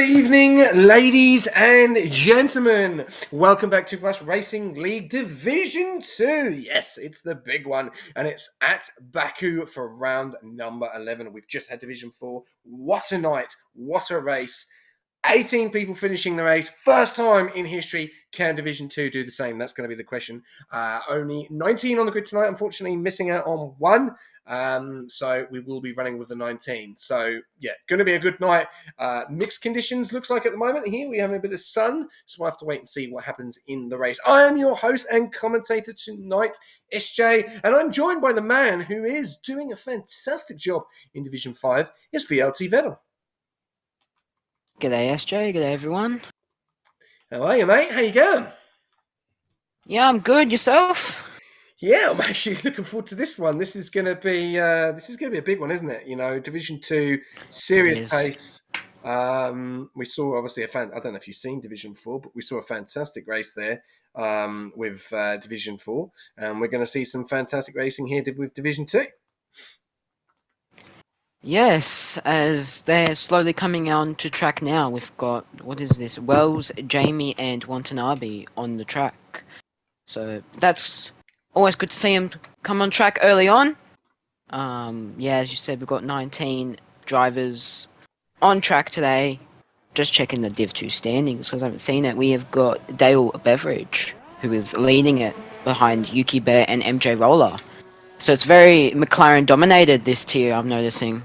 evening, ladies and gentlemen. Welcome back to Flash Racing League Division 2. Yes, it's the big one, and it's at Baku for round number 11. We've just had Division 4. What a night. What a race. 18 people finishing the race. First time in history. Can Division 2 do the same? That's going to be the question. Only 19 on the grid tonight, unfortunately, missing out on one. So we will be running with the 19. So, yeah, going to be a good night. Mixed conditions, looks like at the moment. Here we have a bit of sun, so we'll have to wait and see what happens in the race. I am your host and commentator tonight, SJ, and I'm joined by the man who is doing a fantastic job in Division 5. It's VLT Vettel. G'day SJ, g'day everyone. How are you, mate? How you going? Yeah, I'm good. Yourself? Yeah, I'm actually looking forward to this one. This is going to be a big one, isn't it? You know, Division 2, serious pace. We saw obviously I don't know if you've seen Division 4, but we saw a fantastic race there with Division 4, and we're going to see some fantastic racing here with Division 2. Yes, as they're slowly coming on to track now. We've got, what is this, Wells, Jamie and Watanabe on the track. So that's always good to see them come on track early on. Yeah, as you said, we've got 19 drivers on track today. Just checking the Div 2 standings because I haven't seen it. We have got Dale Beveridge, who is leading it behind Yuki Bear and MJ Roller. So it's very McLaren dominated, this tier, I'm noticing.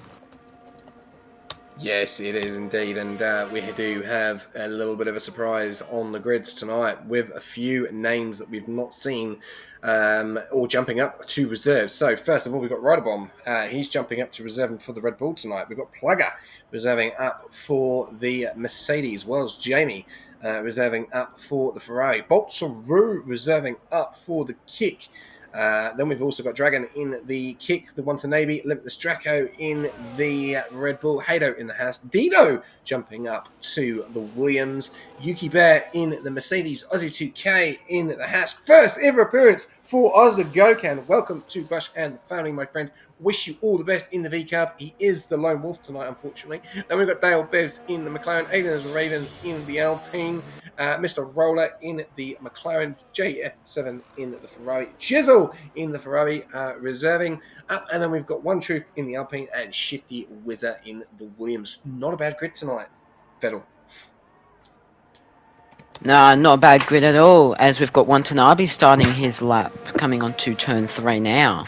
Yes, it is indeed, and we do have a little bit of a surprise on the grids tonight with a few names that we've not seen all jumping up to reserve. So first of all, we've got Riderbomb. He's jumping up to reserve for the Red Bull tonight. We've got Plugger reserving up for the Mercedes, as well as Jamie reserving up for the Ferrari. Boltzaroo reserving up for the Kick. Then we've also got Dragon in the Kick, the Watanabe, Limitless Draco in the Red Bull, Hado in the Haas, Dido jumping up to the Williams, Yuki Bear in the Mercedes, Ozu2K in the Haas. First ever appearance for Azerbaijan. Welcome to Bush and the family, my friend. Wish you all the best in the V-Cup. He is the lone wolf tonight, unfortunately. Then we've got Dale Bevs in the McLaren, Aiden as Raven in the Alpine, Mr. Roller in the McLaren, JF7 in the Ferrari, Chisel in the Ferrari, reserving up, and then we've got One Truth in the Alpine and Shifty Whizzer in the Williams. Not a bad grid tonight, Vettel. Nah, not a bad grid at all, as we've got Watanabe starting his lap, coming on to turn 3 now.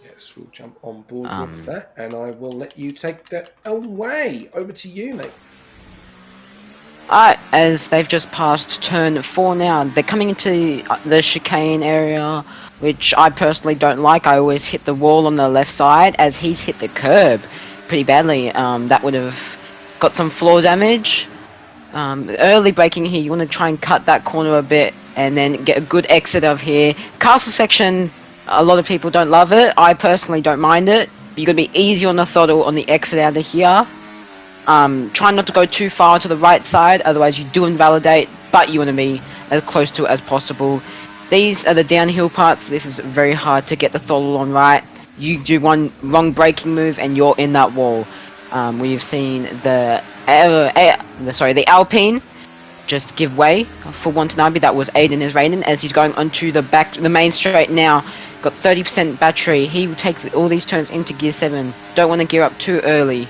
Yes, we'll jump on board with that, and I will let you take that away. Over to you, mate. Alright, as they've just passed turn 4 now, they're coming into the chicane area, which I personally don't like. I always hit the wall on the left side, as he's hit the curb pretty badly. That would have got some floor damage. Early braking here, you want to try and cut that corner a bit, and then get a good exit of here. Castle section, a lot of people don't love it. I personally don't mind it. But you're going to be easy on the throttle on the exit out of here. Try not to go too far to the right side, otherwise you do invalidate, but you want to be as close to it as possible. These are the downhill parts. This is very hard to get the throttle on right. You do one wrong braking move and you're in that wall. We've seen the Alpine just give way for Watanabe. That was Aiden is Raiden as he's going onto the main straight now. Got 30% battery. He will take all these turns into gear 7. Don't want to gear up too early.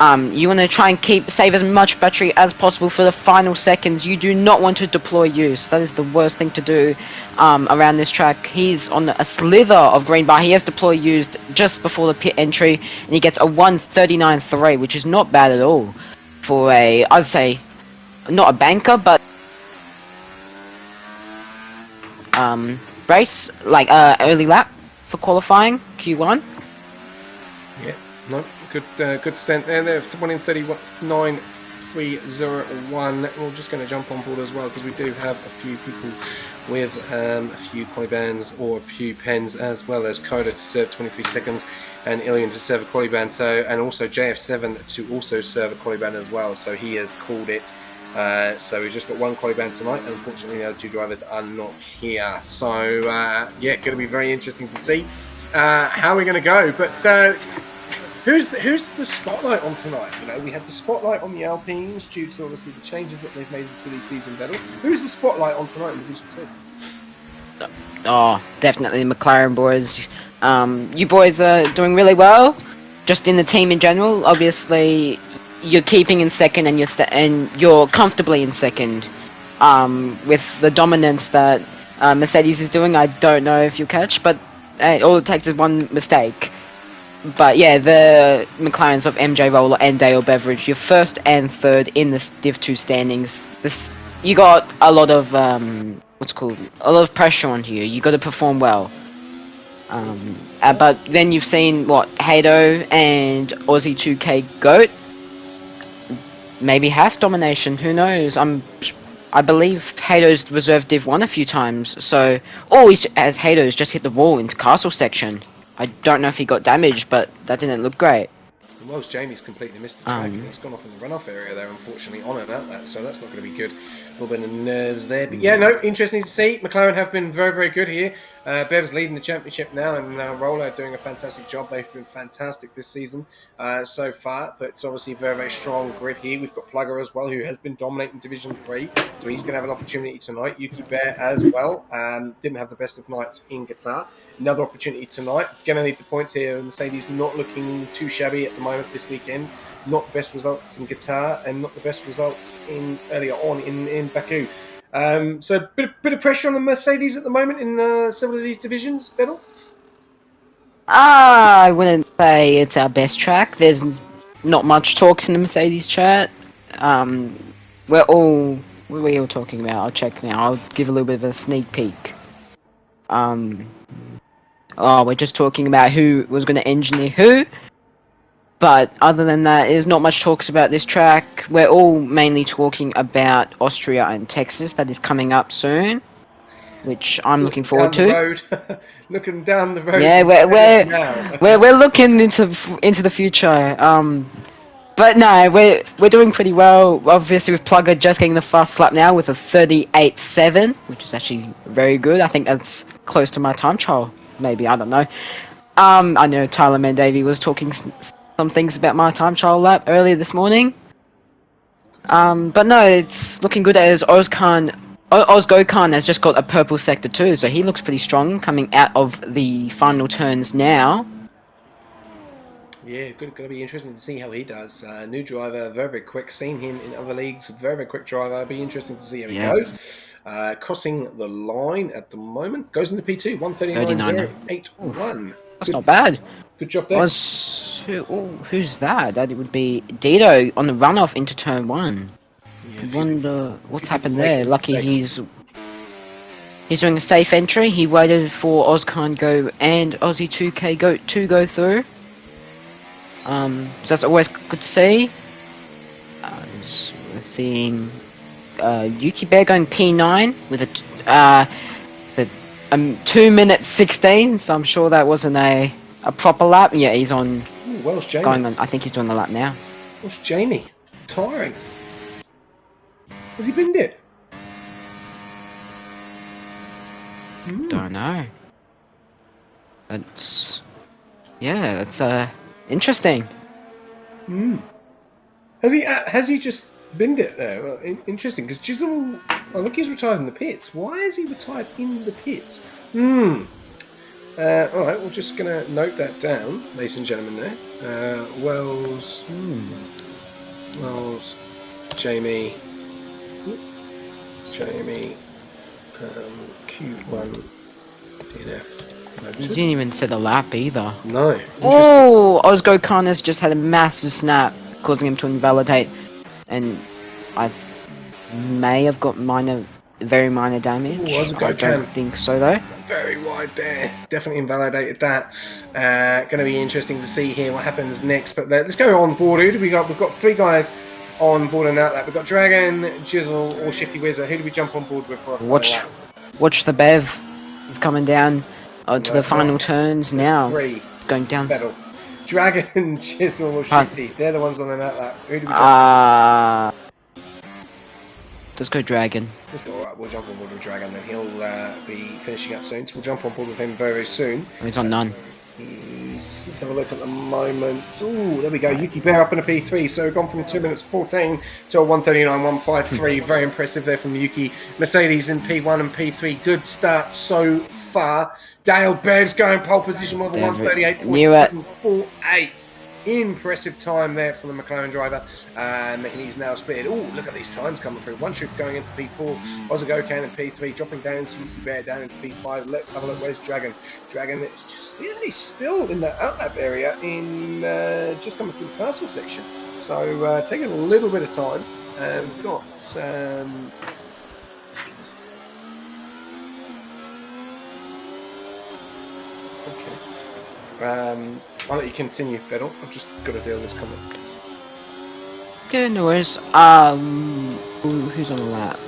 You want to try and save as much battery as possible for the final seconds. You do not want to deploy use. That is the worst thing to do around this track. He's on a slither of green bar. He has deploy used just before the pit entry, and he gets a 1:39.3, which is not bad at all for I'd say, not a banker, but race, like early lap for qualifying, Q1. Yeah, no. Good stint there. They're 1 in 39.301. We're just going to jump on board as well because we do have a few people with a few quali bands or a few pens, as well as Coda to serve 23 seconds and Ilian to serve a quali band. So, and also JF7 to also serve a quali band as well. So he has called it. So we've just got one quali band tonight, and unfortunately the other two drivers are not here. So yeah, going to be very interesting to see how we're going to go. But who's the spotlight on tonight? You know, we had the spotlight on the Alpines due to obviously the changes that they've made in silly season battle. Who's the spotlight on tonight in Division 2? Oh, definitely the McLaren boys. You boys are doing really well. Just in the team in general, obviously, you're keeping in second, and you're comfortably in second. With the dominance that Mercedes is doing, I don't know if you'll catch, but all it takes is one mistake. But yeah, the McLarens of MJ Roller and Dale Beveridge, you're first and third in the Div 2 standings. This you got a lot of a lot of pressure on you. You got to perform well. But then you've seen what Hado and Aussie 2K Goat. Maybe has domination. Who knows? I believe Hado's reserved Div 1 a few times. So, as Hado's just hit the wall into castle section. I don't know if he got damaged, but that didn't look great. Well, Jamie's completely missed the track and he's gone off in the runoff area there, unfortunately, on and out that, so that's not going to be good. A little bit of nerves there. But yeah, no, interesting to see. McLaren have been very, very good here. Bev's leading the championship now, and Roller doing a fantastic job. They've been fantastic this season so far, but it's obviously a very, very strong grid here. We've got Plugger as well, who has been dominating Division 3, so he's going to have an opportunity tonight. Yuki Bear as well. Didn't have the best of nights in Qatar. Another opportunity tonight. Going to need the points here. Mercedes not looking too shabby at the moment this weekend. Not the best results in Qatar and not the best results in earlier on in Baku. So a bit of pressure on the Mercedes at the moment in several of these divisions, Vettel? I wouldn't say it's our best track. There's not much talks in the Mercedes chat. We're all... What are we all talking about? I'll check now. I'll give a little bit of a sneak peek. We're just talking about who was going to engineer who. But other than that, there's not much talks about this track. We're all mainly talking about Austria and Texas that is coming up soon, which I'm looking forward to. Road. Looking down the road. Yeah, we're looking into the future. But no, we're doing pretty well. Obviously, with Plugger just getting the fast lap now with a 38.7, which is actually very good. I think that's close to my time trial. Maybe, I don't know. I know Tyler Mendavy was talking some things about my time trial lap earlier this morning. But no, it's looking good as Ozgokan has just got a purple sector too, so he looks pretty strong coming out of the final turns now. Yeah, going to be interesting to see how he does. New driver, very, very quick. Seen him in other leagues, very, very quick driver. Be interesting to see how he goes. Crossing the line at the moment. Goes into P2, 139.081. That's not bad. Good job there. Who's that? That would be Dito on the runoff into turn 1. I wonder what's happened there. Lucky he's doing a safe entry. He waited for Ozcan Go and Aussie 2K Go to go through. So that's always good to see. We're seeing Yuki Bear going P9 with a 2 minutes 16. So I'm sure that wasn't a proper lap. Yeah, he's on. Ooh, Welsh Jamie. Going on. I think he's doing the lap now. Welsh Jamie, tiring. Has he binned it? Don't know. That's interesting. Has he just binned it there? Well, interesting, because Chisel. Oh, look, he's retired in the pits. Why is he retired in the pits? All right, we're just going to note that down, ladies and gentlemen. There, Wells, Jamie, Q1, DNF. He didn't even set a lap either. No. Oh, Ozgokan has just had a massive snap, causing him to invalidate, and I may have got very minor damage. I don't think so though. Very wide there. Definitely invalidated that. Going to be interesting to see here what happens next. But let's go on board. Who do we got? We've got 3 guys on board and out there. We've got Dragon, Jizzle, or Shifty Wizard. Who do we jump on board with for a final lap? Watch the Bev. He's coming down to the final turns now. 3 going down. Battle. Dragon, Jizzle, or Shifty. They're the ones on and out there. Who do we jump? Let's go Dragon. Alright, we'll jump on board with Dragon, then he'll be finishing up soon. So we'll jump on board with him very, very soon. He's on none. Let's have a look at the moment. Oh, there we go. Yuki Bear up in a P3. So we've gone from 2 minutes 14 to a 1:39.153. Very impressive there from Yuki. Mercedes in P1 and P3. Good start so far. Dale Bev's going pole position with a 1:38.748. Impressive time there from the McLaren driver. And he's now split. Oh, look at these times coming through. One Truth going into P4. Ozagokan in P3. Dropping down to Yuki Bear down into P5. Let's have a look. Where's Dragon? Dragon is just he's still in the outlap area in just coming through the castle section. So taking a little bit of time. We've got I'll let you continue, Vettel. I've just got to deal with this comment. Okay, no worries. Who's on the lap?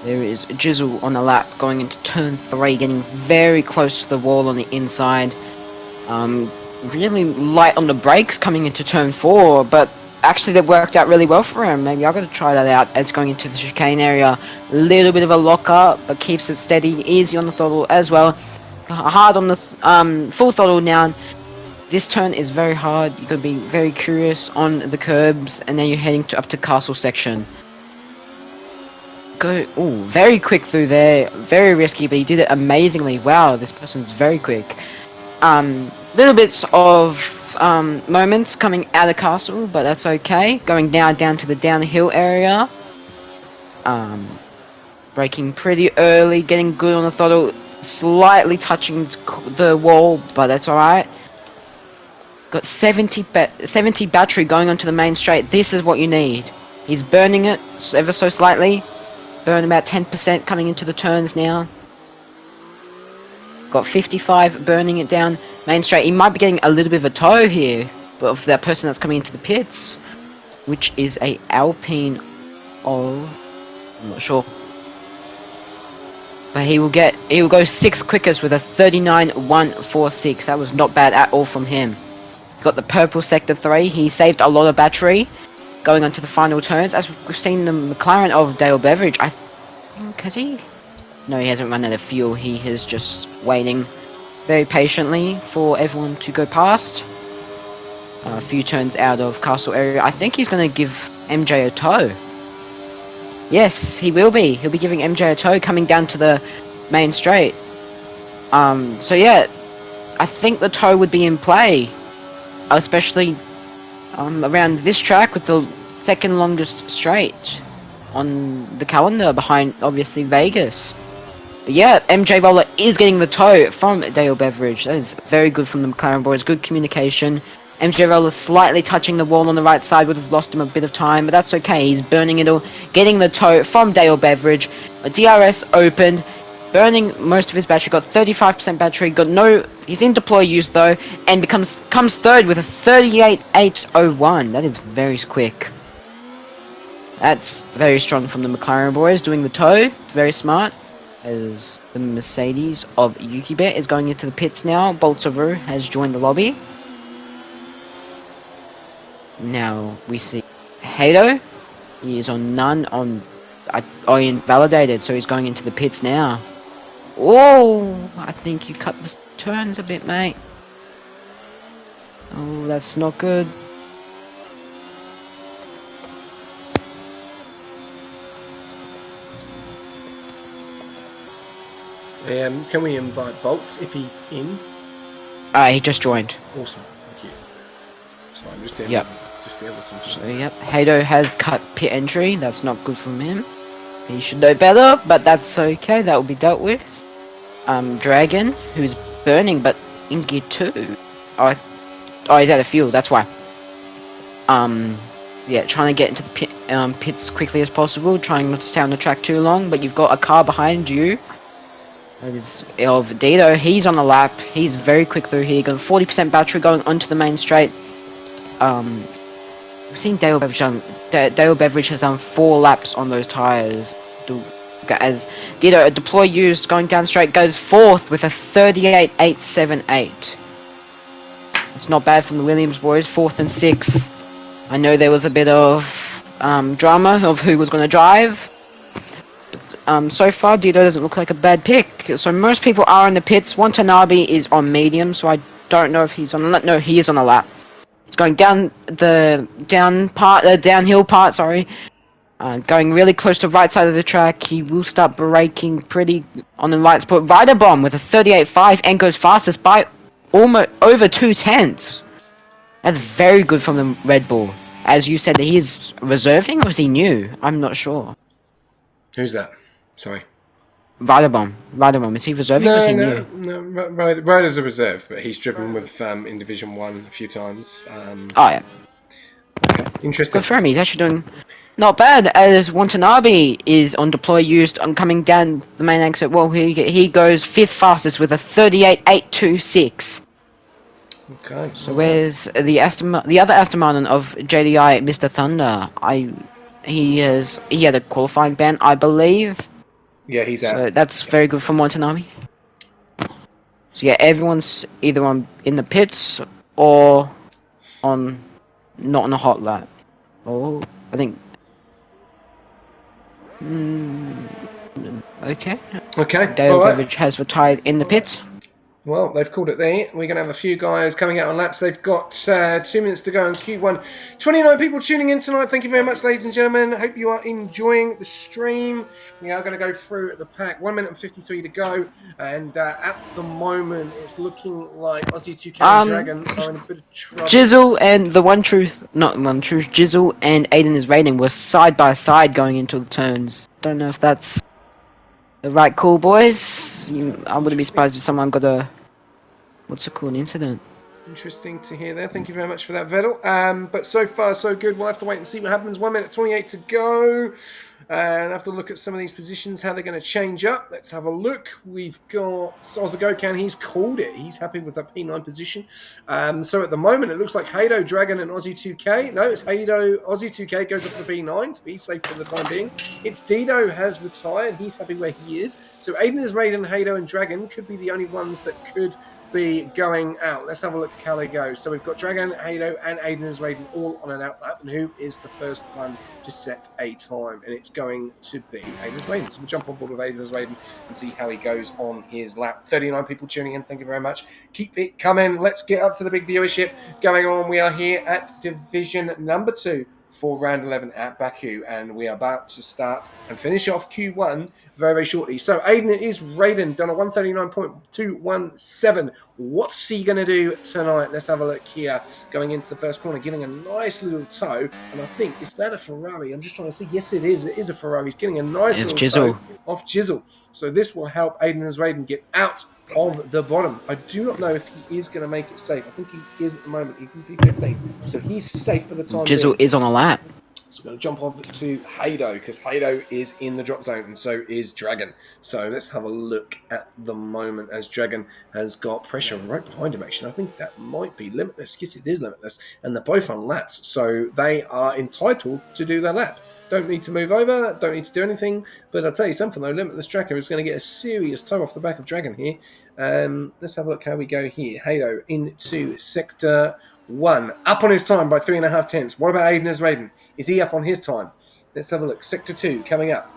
There is Jizzle on the lap going into turn 3, getting very close to the wall on the inside. Really light on the brakes coming into turn 4, but actually that worked out really well for him. Maybe I've got to try that out as going into the chicane area. A little bit of a lock up, but keeps it steady, easy on the throttle as well. Hard on the full throttle now. This turn is very hard. You got to be very curious on the curbs, and then you're heading up to castle section. Ooh, very quick through there. Very risky, but he did it amazingly. Wow, this person's very quick. Little bits of moments coming out of castle, but that's okay. Going down to the downhill area. Braking pretty early, getting good on the throttle. Slightly touching the wall, but that's alright. Got 70 battery going onto the main straight. This is what you need. He's burning it ever so slightly. Burn about 10% coming into the turns now. Got 55 burning it down main straight. He might be getting a little bit of a tow here of that person that's coming into the pits, which is a Alpine of, I'm not sure. But he will go 6 quickest with a 39.146. That was not bad at all from him. Got the purple sector 3. He saved a lot of battery going on to the final turns. As we've seen the McLaren of Dale Beveridge, I think, has he? No, he hasn't run out of fuel. He is just waiting very patiently for everyone to go past. A few turns out of castle area. I think he's going to give MJ a tow. Yes, he will be. He'll be giving MJ a tow coming down to the main straight. So yeah, I think the tow would be in play, especially around this track with the second longest straight on the calendar behind obviously Vegas. But yeah, MJ Roller is getting the tow from Dale Beveridge. That is very good from the McLaren boys. Good communication. MJ Roller slightly touching the wall on the right side, would have lost him a bit of time, but that's okay. He's burning it all, getting the tow from Dale Beveridge. A DRS opened, burning most of his battery, got 35% battery, he's in deploy use though, and comes third with a 38.801. That is very quick. That's very strong from the McLaren boys, doing the tow. Very smart. As the Mercedes of Yuki Bear is going into the pits now. Boltsavu has joined the lobby. Now we see Hato. He is on none on invalidated, so he's going into the pits now. Oh, I think you cut the turns a bit, mate. Oh, that's not good. Can we invite Bolts if he's in? He just joined. Awesome, thank you. So I'm just in. Yep. Just deal with something. So yep, Hato has cut pit entry. That's not good from him. He should know better, but that's okay. That will be dealt with. Dragon, who's burning, but in gear 2. Oh, he's out of fuel. That's why. Yeah, trying to get into the pits as quickly as possible. Trying not to stay on the track too long. But you've got a car behind you. That is of Dito. He's on the lap. He's very quick through here. Got 40% battery going onto the main straight. We've seen Dale Beveridge has done 4 laps on those tyres. As Dito, a deploy used going down straight, goes 4th with a 38.878. It's not bad from the Williams boys. 4th and 6th. I know there was a bit of drama of who was going to drive. So far, Dito doesn't look like a bad pick. So most people are in the pits. Watanabe is on medium, so I don't know if he's on the lap. No, he is on the lap. He's going down the downhill part. Sorry, going really close to the right side of the track. He will start braking pretty on the right spot. Rider Bomb with a 38.5 and goes fastest by almost over 2/10. That's very good from the Red Bull. As you said, that he is reserving or is he new? I'm not sure. Who's that? Sorry. Rider Bomb. Is he reserving or is he new? No. Ryder's a reserve, but he's driven with in Division 1 a few times. Oh yeah. Interesting. Good for him. He's actually doing not bad. As Watanabe is on deploy used on coming down the main exit. Well, he goes 5th fastest with a 38.826. Okay. So where's the other Aston Martin of JDI, Mr. Thunder? He had a qualifying ban, I believe. Yeah, he's out. So that's very good for Watanabe. So yeah, everyone's either in the pits or not on a hot lap. Oh, I think. Okay. Okay. Dale All right. Beveridge has retired in the pits. Well, they've called it there. We're going to have a few guys coming out on laps. They've got 2 minutes to go in Q1. 29 people tuning in tonight. Thank you very much, ladies and gentlemen. Hope you are enjoying the stream. We are going to go through the pack. 1 minute and 53 to go. And at the moment, it's looking like Aussie 2K and Dragon are in a bit of trouble. Jizzle and Jizzle and Aiden is rating were side by side going into the turns. Don't know if that's the right call, boys. I wouldn't be surprised if someone got a what's it called, incident. Interesting to hear there. Thank you very much for that, Vettel. But so far, so good. We'll have to wait and see what happens. 1 minute 28 to go. And have to look at some of these positions, how they're going to change up. Let's have a look. We've got Ozagokan. He's called it. He's happy with that P9 position. So at the moment, it looks like Hado, Dragon, and Aussie 2K. No, it's Hado. Aussie 2K goes up to B9 to be safe for the time being. It's Dido has retired. He's happy where he is. So Aiden is Raiden, Hado, and Dragon could be the only ones that could be going out. Let's have a look at how they go. So we've got Dragon, Hado, and Aiden is Raiden all on an out lap. And who is the first one to set a time? And it's going to be Aiden's Raiden. So we'll jump on board with Aiden's Raiden and see how he goes on his lap. 39 people tuning in. Thank you very much. Keep it coming. Let's get up to the big viewership going on. We are here at Division number 2 for round 11 at Baku. And we are about to start and finish off Q1 very, very shortly. So Aiden is Raiden, done a 139.217. What's he going to do tonight? Let's have a look here. Going into the first corner, getting a nice little toe. And I think, is that a Ferrari? I'm just trying to see. Yes, it is. It is a Ferrari. He's getting a nice little toe off Jizzle. So this will help Aiden as Raiden get out of the bottom. I do not know if he is going to make it safe. I think he is at the moment. He's in P15. So he's safe for the time being. Jizzle is on a lap. So we're going to jump on to Hado, because Hado is in the drop zone, and so is Dragon. So let's have a look at the moment, as Dragon has got pressure right behind him, actually. I think that might be Limitless. Yes, it is Limitless. And they're both on laps, so they are entitled to do their lap. Don't need to move over, don't need to do anything. But I'll tell you something, though. Limitless Tracker is going to get a serious toe off the back of Dragon here. Let's have a look how we go here. Hado into Sector 1. Up on his time by 3.5 tenths. What about Aiden as Raiden? Is he up on his time? Let's have a look. Sector 2 coming up.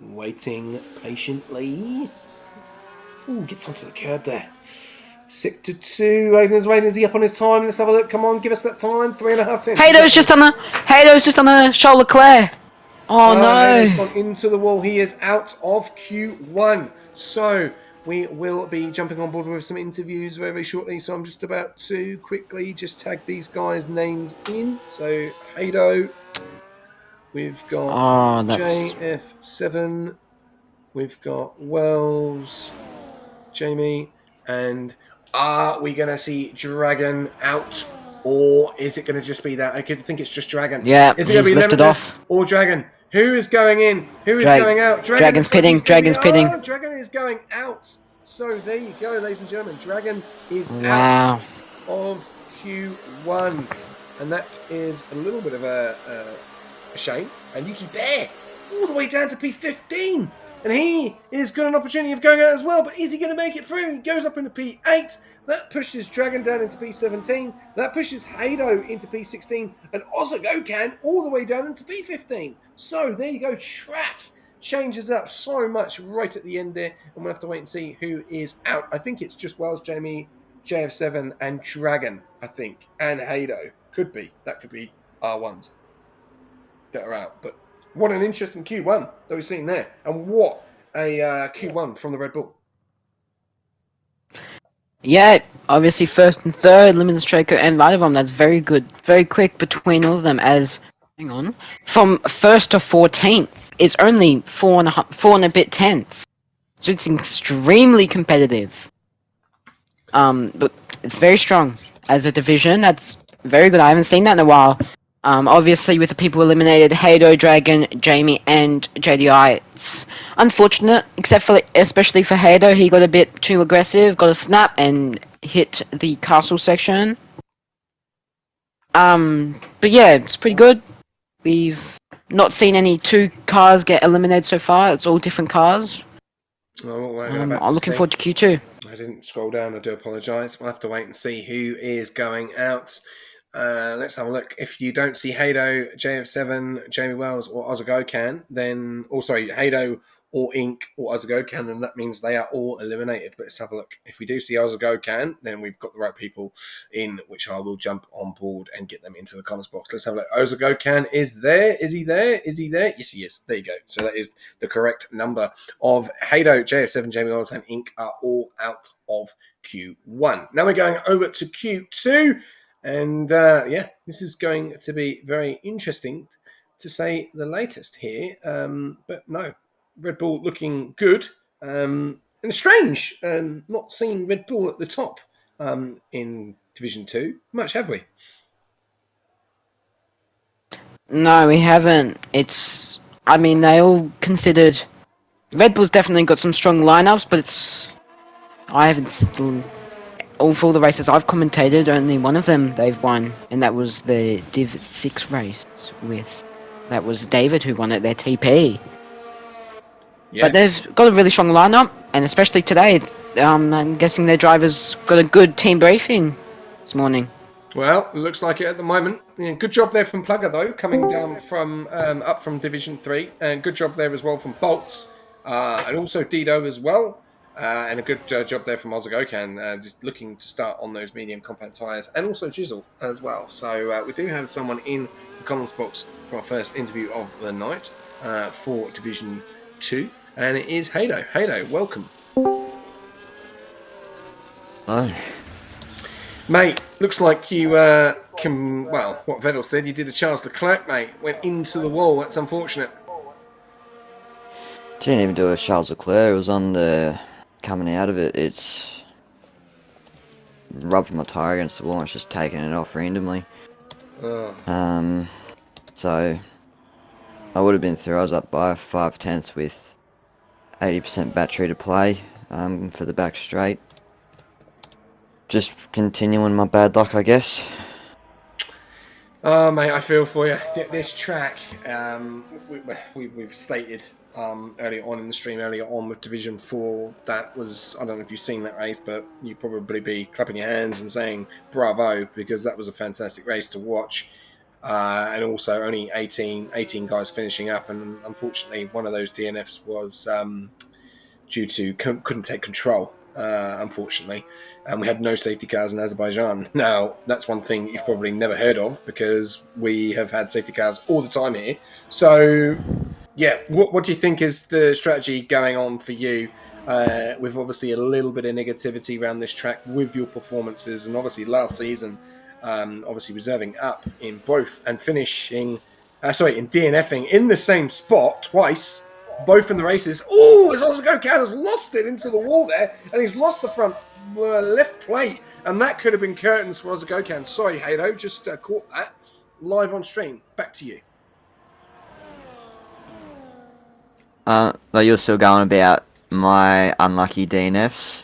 Waiting patiently. Ooh, gets onto the curb there. Sector 2, Aiden as Raiden. Is he up on his time? Let's have a look. Come on, give us that time. 3.5 tenths. Hado's just on the Charles Leclerc. Oh no! He's gone into the wall. He is out of Q1. So we will be jumping on board with some interviews very, very shortly. So I'm just about to quickly just tag these guys' names in. So Hado, we've got JF7, we've got Wells, Jamie, and are we going to see Dragon out? Or is it going to just be that? I could think it's just Dragon. Yeah, is it going to be Limitless or Dragon? Who is going in? Who is going out? Dragon's pitting. Dragon's pitting. Oh, Dragon is going out. So there you go, ladies and gentlemen. Dragon is out of Q1. And that is a little bit of a shame. And Yuki Bear all the way down to P15. And he is got an opportunity of going out as well. But is he going to make it through? He goes up into P8. That pushes Dragon down into P17. That pushes Hado into P16. And Ozagokan all the way down into P15. So there you go. Track changes up so much right at the end there, and we'll have to wait and see who is out. I think it's just Wells, Jamie, JF7, and Dragon, I think, and Hado. Could be. That could be our ones that are out. But what an interesting Q1 that we've seen there. And what a Q1 from the Red Bull. Yeah, obviously first and third, Limited Straker and Vitavom. That's very good, very quick between all of them. As hang on, from first to 14th, it's only four and a bit tenths, so it's extremely competitive. But it's very strong as a division. That's very good. I haven't seen that in a while. Obviously with the people eliminated, Hado, Dragon, Jamie, and JDI, it's unfortunate, except for especially for Hado, he got a bit too aggressive, got a snap, and hit the castle section. But yeah, it's pretty good. We've not seen any two cars get eliminated so far. It's all different cars. Oh, what I'm looking forward to Q2. I didn't scroll down. I do apologise. We'll have to wait and see who is going out. Let's have a look. If you don't see Hado, JF7, Jamie Wells, or Ozagokan, then Hado or Inc. or Ozagokan, then that means they are all eliminated. But let's have a look. If we do see Ozagokan, then we've got the right people in, which I will jump on board and get them into the comments box. Let's have a look. Ozagokan is there. Is he there? Is he there? Yes, he is. There you go. So that is the correct number of Hado, JF7, Jamie Wells, and Inc. are all out of Q1. Now we're going over to Q2. And this is going to be very interesting to say the latest here. But no, Red Bull looking good. And strange, not seeing Red Bull at the top in Division 2 much, have we? No, we haven't. They all considered... Red Bull's definitely got some strong lineups, but I haven't still... All the races I've commentated, only one of them they've won, and that was the Div 6 race that was David who won it, their TP. Yeah. But they've got a really strong lineup, and especially today, I'm guessing their drivers got a good team briefing this morning. Well, it looks like it at the moment. Yeah, good job there from Plugger though, coming down from up from Division 3, and good job there as well from Bolts, and also Dido as well. And a good job there from Ozagokan, just looking to start on those medium compact tyres, and also Jizzle as well. So we do have someone in the comments box for our first interview of the night for Division 2, and it is Hado. Hado, welcome. Hi. Mate, looks like you can, well, what Vettel said, you did a Charles Leclerc, mate. Went into the wall, that's unfortunate. Didn't even do a Charles Leclerc, it was on the... Coming out of it, it's rubbed my tyre against the wall and it's just taken it off randomly. Oh. So I would have been through. I was up by 5/10 with 80% battery to play for the back straight. Just continuing my bad luck, I guess. Oh, mate, I feel for you. This track, we've stated earlier on in the stream, earlier on with Division 4, that was, I don't know if you've seen that race, but you'd probably be clapping your hands and saying bravo, because that was a fantastic race to watch. And also only 18 guys finishing up, and unfortunately one of those DNFs was due to couldn't take control. Unfortunately, and we had no safety cars in Azerbaijan. Now, that's one thing you've probably never heard of, because we have had safety cars all the time here. So, yeah, what do you think is the strategy going on for you, with obviously a little bit of negativity around this track with your performances, and obviously last season, obviously reserving up in both and finishing, in DNFing in the same spot twice, both in the races. Oh, as Ozagokan has lost it into the wall there, and he's lost the front left plate, and that could have been curtains for Ozagokan. Sorry, Hado, just caught that live on stream. Back to you. But you're still going about my unlucky DNFs.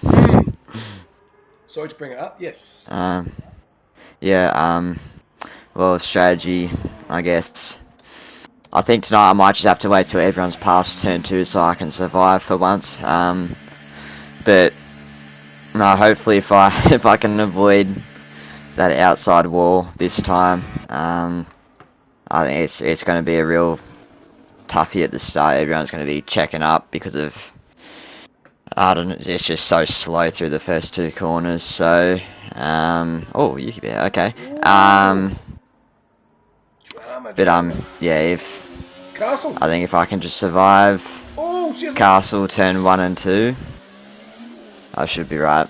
Sorry to bring it up. Yes. Well, strategy, I guess. I think tonight I might just have to wait till everyone's past turn 2 so I can survive for once. But no, hopefully if I can avoid that outside wall this time, I think it's going to be a real toughy at the start. Everyone's going to be checking up because of, I don't know, it's just so slow through the first 2 corners. So, oh, you could be okay. Drama. Yeah, if Castle. I think if I can just survive Oh, just Castle turn 1 and 2, I should be right.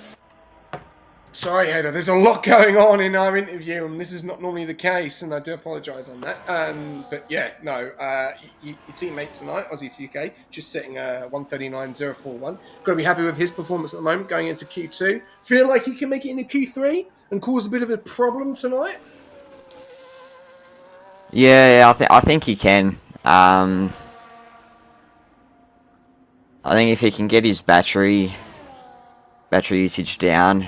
Sorry, Hader. There's a lot going on in our interview, and this is not normally the case, and I do apologise on that. But yeah, no, your teammate tonight, Aussie 2K, just setting 139.041. Got to be happy with his performance at the moment, going into Q2. Feel like he can make it into Q3 and cause a bit of a problem tonight. Yeah, I think he can. I think if he can get his battery usage down,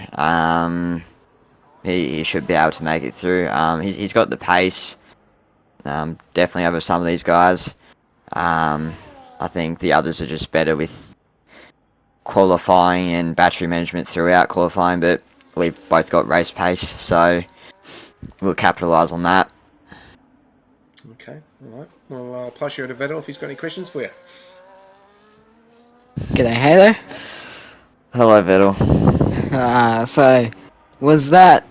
he should be able to make it through. He's got the pace, definitely over some of these guys. I think the others are just better with qualifying and battery management throughout qualifying, but we've both got race pace, so we'll capitalise on that. Okay, all right. Well, I'll pass you over to Vettel if he's got any questions for you. G'day, Halo. Hello, Vettel. So, was that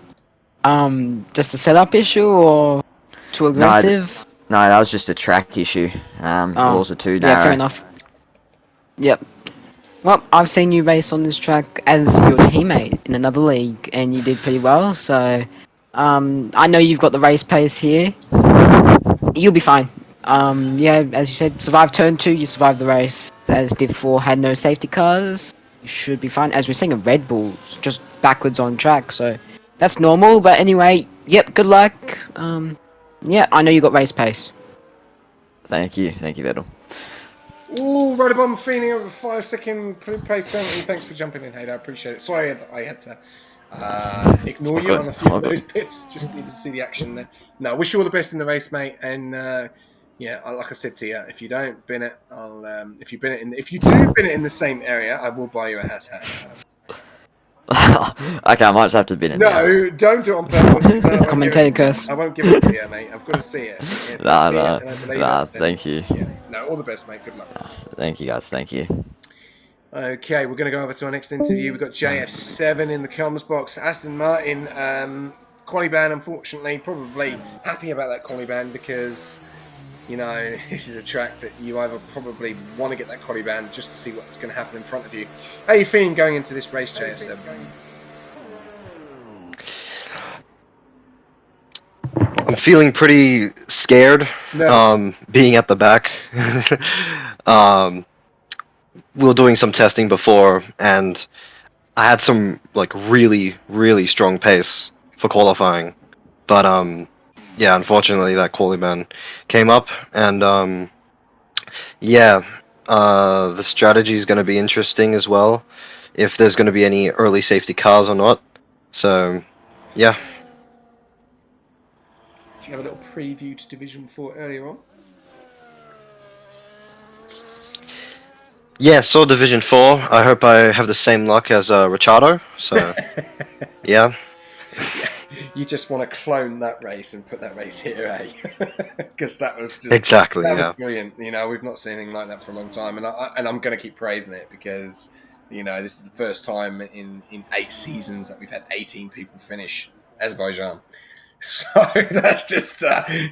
just a setup issue or too aggressive? No, that was just a track issue. Walls are too narrow. Yeah, fair enough. Yep. Well, I've seen you race on this track as your teammate in another league, and you did pretty well. So, I know you've got the race pace here. You'll be fine. Yeah, as you said, survived turn 2, you survived the race. As Div 4 had no safety cars, you should be fine. As we're seeing a Red Bull just backwards on track, so that's normal. But anyway, yep, good luck. Yeah, I know you got race pace. Thank you, Vettel. Ooh, right above feeling over 5-second pace penalty. Thanks for jumping in, Hayden. I appreciate it. Sorry I had to ignore you on a few of those bits. Just needed to see the action there. No, I wish you all the best in the race, mate. And yeah, like I said to you, if you don't bin it, if you do bin it in the same area, I will buy you a hat. Okay, I might just have to bin it. No, don't do it on purpose. Commentator curse. I won't give it to you, mate. I've got to see it. Nah, thank you. Yeah. No, all the best, mate. Good luck. Thank you, guys. Thank you. Okay, we're going to go over to our next interview. We've got JF7 in the comms box. Aston Martin, quali ban, unfortunately. Probably happy about that quali ban because, you know, this is a track that you either probably want to get that quali ban just to see what's going to happen in front of you. How are you feeling going into this race, JF7? I'm feeling pretty scared, being at the back. We were doing some testing before, and I had some really, really strong pace for qualifying. But yeah, unfortunately that quali ban came up, and yeah, the strategy is going to be interesting as well, if there's going to be any early safety cars or not. So yeah. Did you have a little preview to Division 4 earlier on? Yeah, saw Division 4. I hope I have the same luck as Ricciardo. So, yeah. You just want to clone that race and put that race here, eh? Because that was just was brilliant. You know, we've not seen anything like that for a long time, and I'm going to keep praising it because, you know, this is the first time in 8 seasons that we've had 18 people finish Azerbaijan. So that's just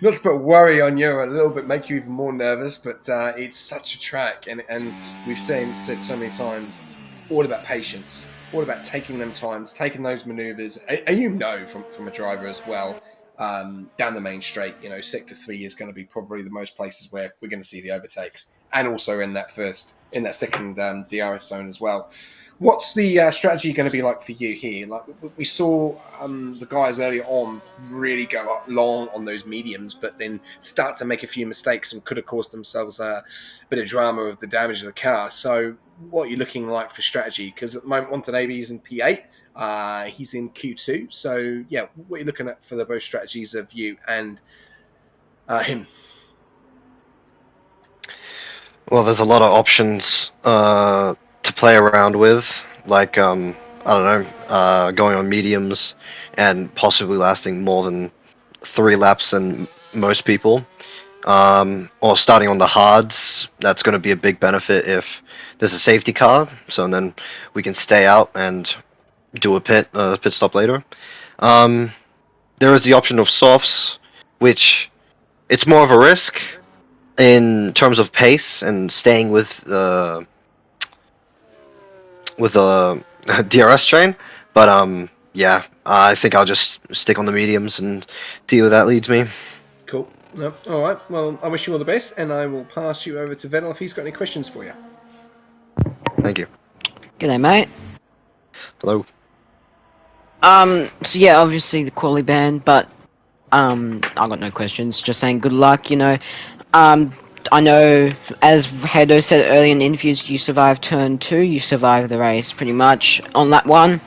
not to put worry on you, a little bit make you even more nervous, but it's such a track, and we've said so many times, all about patience, all about taking them times, taking those maneuvers, and you know from a driver as well, down the main straight, you know, sector 3 is going to be probably the most places where we're going to see the overtakes, and also in that second DRS zone as well. What's the strategy going to be like for you here? Like we saw the guys earlier on really go up long on those mediums, but then start to make a few mistakes and could have caused themselves a bit of drama of the damage of the car. So what are you looking like for strategy? Because at the moment, Montenavi is in P8. He's in Q2. So yeah, what are you looking at for the both strategies of you and him? Well, there's a lot of options to play around with, like I don't know, going on mediums and possibly lasting more than 3 laps than most people, or starting on the hards. That's going to be a big benefit if there's a safety car, so then we can stay out and do a pit stop later. There is the option of softs, which it's more of a risk in terms of pace and staying with a DRS train, but yeah, I think I'll just stick on the mediums and see where that leads me. Cool. No. All right. Well, I wish you all the best, and I will pass you over to Vettel if he's got any questions for you. Thank you. G'day, mate. Hello. So yeah, obviously the quali ban, but I got no questions. Just saying good luck. I know, as Hedo said earlier in the interviews, you survived turn 2, you survived the race pretty much on lap 1.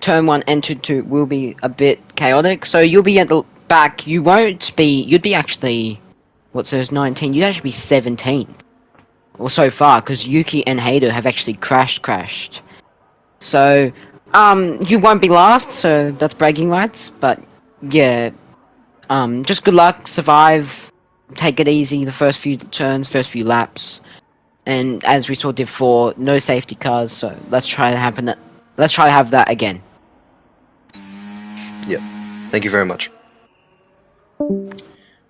Turn 1 and turn 2 will be a bit chaotic, so you'll be at the back. You'd be actually, what's those 19? You'd actually be 17th. Or so far, because Yuki and Hedo have actually crashed. So, you won't be last, so that's bragging rights, but yeah, just good luck, survive, take it easy the first few turns, first few laps, and as we saw before, no safety cars. So let's try to have that again. Yep. Thank you very much.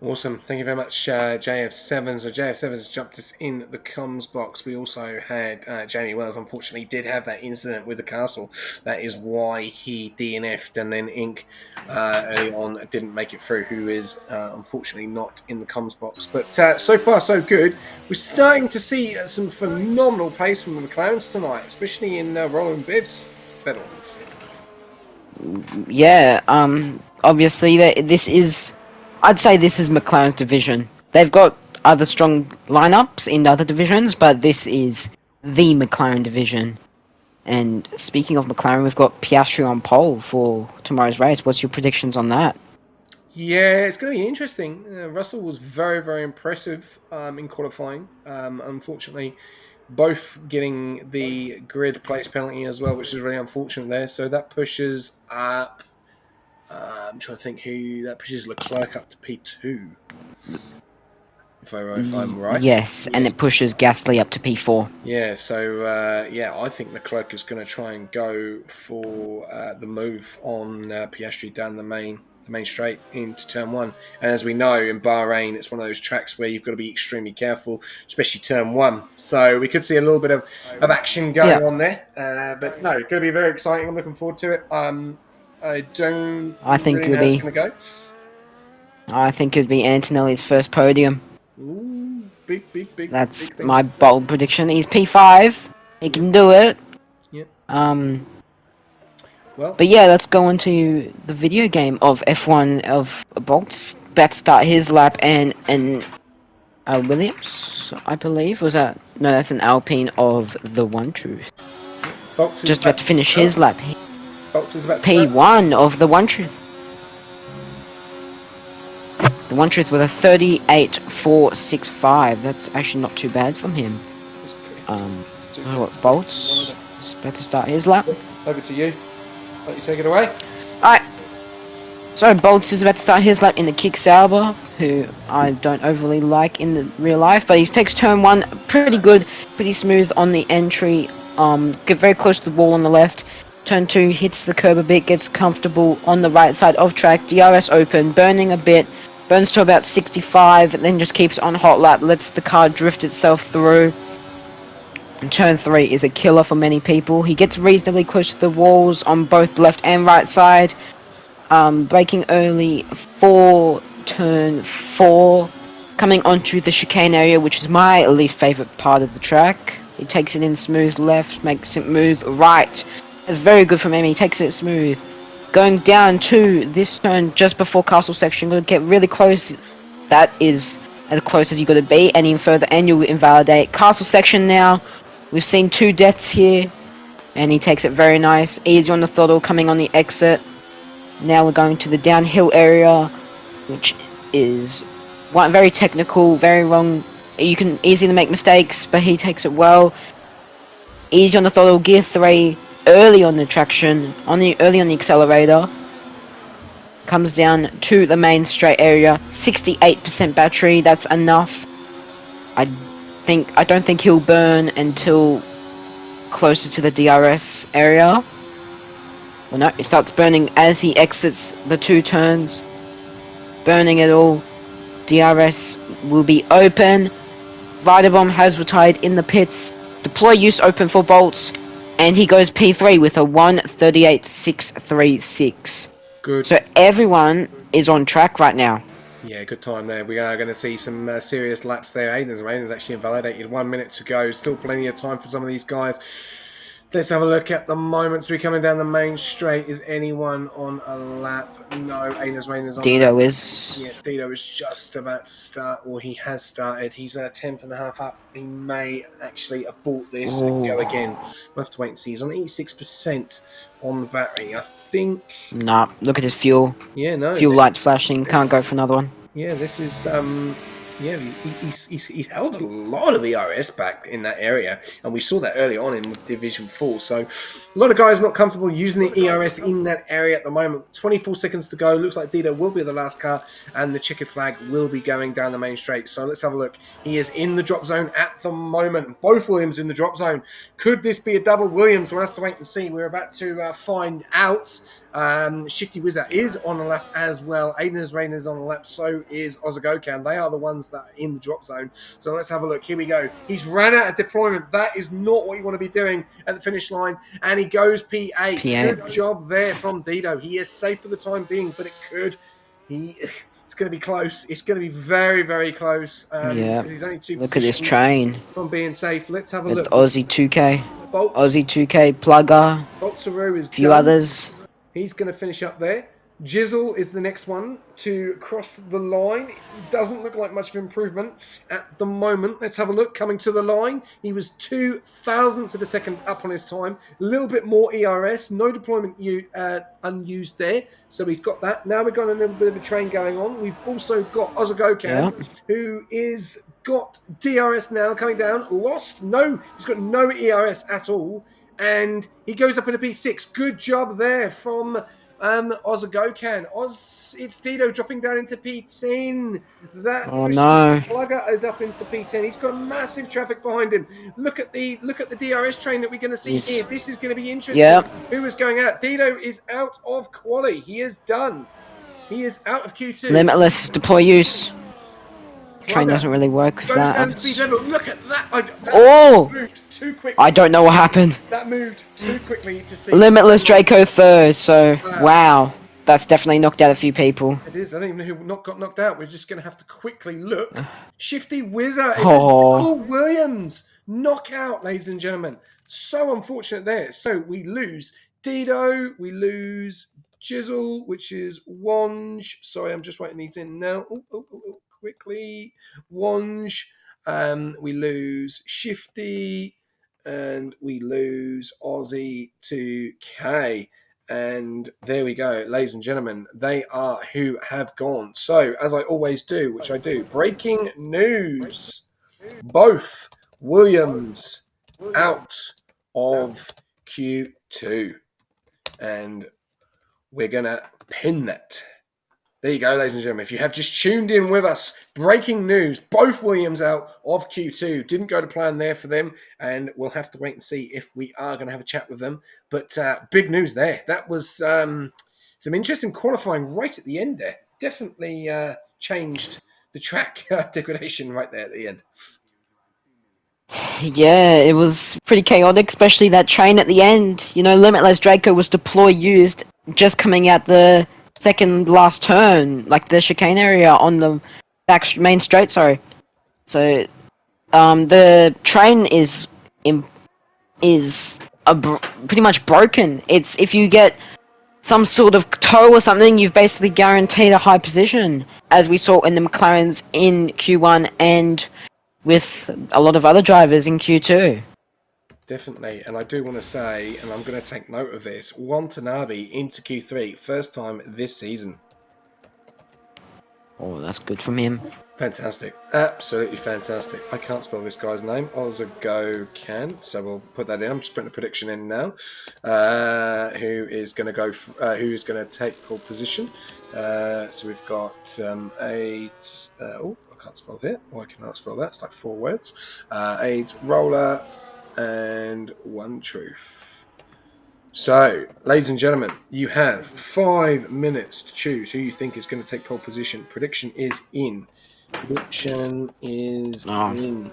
Awesome. Thank you very much, JF7. So JF7 has jumped us in the comms box. We also had Jamie Wells, unfortunately, did have that incident with the castle. That is why he DNF'd, and then Inc. Early on didn't make it through, who is unfortunately not in the comms box. But so far, so good. We're starting to see some phenomenal pace from the McLarens tonight, especially in Roland Bibbs' battle. Yeah, obviously I'd say this is McLaren's division. They've got other strong lineups in other divisions, but this is the McLaren division. And speaking of McLaren, we've got Piastri on pole for tomorrow's race. What's your predictions on that? Yeah, it's going to be interesting. Russell was very, very impressive in qualifying. Unfortunately, both getting the grid place penalty as well, which is really unfortunate there. So that pushes up. I'm trying to think who that pushes Leclerc up to P2. If I'm right. Yes, and it pushes Gasly up to P4. Yeah, so yeah, I think Leclerc is going to try and go for the move on Piastri down the main straight into turn 1. And as we know, in Bahrain, it's one of those tracks where you've got to be extremely careful, especially turn 1. So we could see a little bit of action going on there. But no, it's going to be very exciting. I'm looking forward to it. I think really know how it's going to go. I think it'd be Antonelli's first podium. Ooh, big. That's big my bold prediction. He's P5. He can do it. Yeah. Well, but yeah, let's go into the video game of F1 of Bolt's about to start his lap, and Williams, I believe, was that? No, that's an Alpine of the One Truth. Bolt's just about to finish his lap. Bolt's is about P1 of the One Truth. The One Truth with a 38.465. That's actually not too bad from him. Bolt's about to start his lap. Over to you. Let you take it away. Alright. So Boltz is about to start his lap in the Kick Sauber, who I don't overly like in the real life, but he takes turn 1 pretty good, pretty smooth on the entry. Get very close to the wall on the left. Turn 2 hits the curb a bit, gets comfortable on the right side of track. DRS open, burning a bit, burns to about 65, then just keeps on hot lap, lets the car drift itself through. And turn 3 is a killer for many people. He gets reasonably close to the walls on both left and right side. Braking early for turn 4. Coming onto the chicane area, which is my least favourite part of the track. He takes it in smooth left, makes it move right. That's very good from him. He takes it smooth. Going down to this turn just before castle section. Going to get really close. That is as close as you got to be. Any further and you'll invalidate. Castle section now. We've seen 2 deaths here, and he takes it very nice. Easy on the throttle, coming on the exit. Now we're going to the downhill area, which is very technical, very wrong. You can easily make mistakes, but he takes it well. Easy on the throttle, gear 3, early on the traction, early on the accelerator. comes down to the main straight area. 68% battery, that's enough. I don't think he'll burn until closer to the DRS area. Well, no, it starts burning as he exits the 2 turns. Burning it all. DRS will be open. Vitebomb has retired in the pits. Deploy use open for bolts. And he goes P3 with a 1:38.636. Good. So everyone is on track right now. Yeah, good time there. We are going to see some serious laps there. Aiden's actually invalidated. 1 minute to go. Still plenty of time for some of these guys. Let's have a look at the moments we're coming down the main straight. Is anyone on a lap? No, Aiden's on. Dito is. Yeah, Dito is just about to start, or he has started. He's a tenth and a half up. He may actually abort this and go again. We'll have to wait and see. He's on 86% on the battery. I think. Nah, look at his fuel. Yeah, no. Fuel lights flashing. Can't go for another one. Yeah, this is yeah, he's held a lot of ERS back in that area, and we saw that early on in Division 4. So a lot of guys not comfortable using the ERS in that area at the moment. 24 seconds to go. Looks like Dito will be the last car, and the checkered flag will be going down the main straight. So let's have a look. He is in the drop zone at the moment. Both Williams in the drop zone. Could this be a double Williams? We'll have to wait and see. We're about to find out. Shifty Wizard is on the lap as well. Aiden's Rain is on the lap. So is Ozagokan. They are the ones that are in the drop zone. So let's have a look. Here we go. He's ran out of deployment. That is not what you want to be doing at the finish line. And he goes P8. Good job there from Dito. He is safe for the time being, but it could. It's going to be close. It's going to be very, very close. Yeah. He's only 2 Look at this train. from being safe. Let's have a It's look. Aussie 2K. Bolt, Aussie 2K Plugger. Boltsaru is A few done. others. He's going to finish up there. Jizzle is the next one to cross the line. It doesn't look like much of improvement at the moment. Let's have a look. Coming to the line, he was 0.02 of a second up on his time. A little bit more ERS. No deployment unused there. So he's got that. Now we've got a little bit of a train going on. We've also got Ozagokan, who is got DRS now coming down. Lost. No, he's got no ERS at all. And he goes up in a P6. Good job there from Ozagokan. It's Dito dropping down into P10. That Plugger is up into P10. He's got massive traffic behind him. Look at the DRS train that we're going to see here. This is going to be interesting. Yep. Who is going out? Dito is out of quali. He is done. He is out of Q2. Limitless deploy use. Train Plugger doesn't really work with goes that. down to speed level. Look at that. Oh! Moved too quickly. I don't know what happened. That moved too quickly to see. Limitless Draco third, so wow. That's definitely knocked out a few people. It is. I don't even know who got knocked out. We're just going to have to quickly look. Shifty Wizard is a double Williams knockout, ladies and gentlemen. So unfortunate there. So we lose Dido. We lose Jizzle, which is Wange. Sorry, I'm just writing these in now. Quickly. Wange. We lose Shifty. And we lose Aussie to K. And there we go, ladies and gentlemen. They are who have gone. So, as I always do, which I do, breaking news. Both Williams out of Q2. And we're going to pin that. There you go, ladies and gentlemen. If you have just tuned in with us, breaking news. Both Williams out of Q2. Didn't go to plan there for them, and we'll have to wait and see if we are going to have a chat with them. But big news there. That was some interesting qualifying right at the end there. Definitely changed the track degradation right there at the end. Yeah, it was pretty chaotic, especially that train at the end. You know, Limitless Draco was deploy used just coming out the second last turn, like the chicane area on the main straight, sorry. So, the train is pretty much broken. It's, if you get some sort of tow or something, you've basically guaranteed a high position, as we saw in the McLarens in Q1 and with a lot of other drivers in Q2. Definitely, and I do want to say, and I'm going to take note of this, Watanabe into Q3, first time this season. Oh, that's good from him. Fantastic. Absolutely fantastic. I can't spell this guy's name. Ozago can. So we'll put that in. I'm just putting a prediction in now. Who is going to go? Who is going to take pole position? So we've got 8. I can't spell here. Why can I not spell that? It's like 4 words. 8 roller and 1 truth. So, ladies and gentlemen, you have 5 minutes to choose who you think is going to take pole position. Prediction is in. Prediction is in.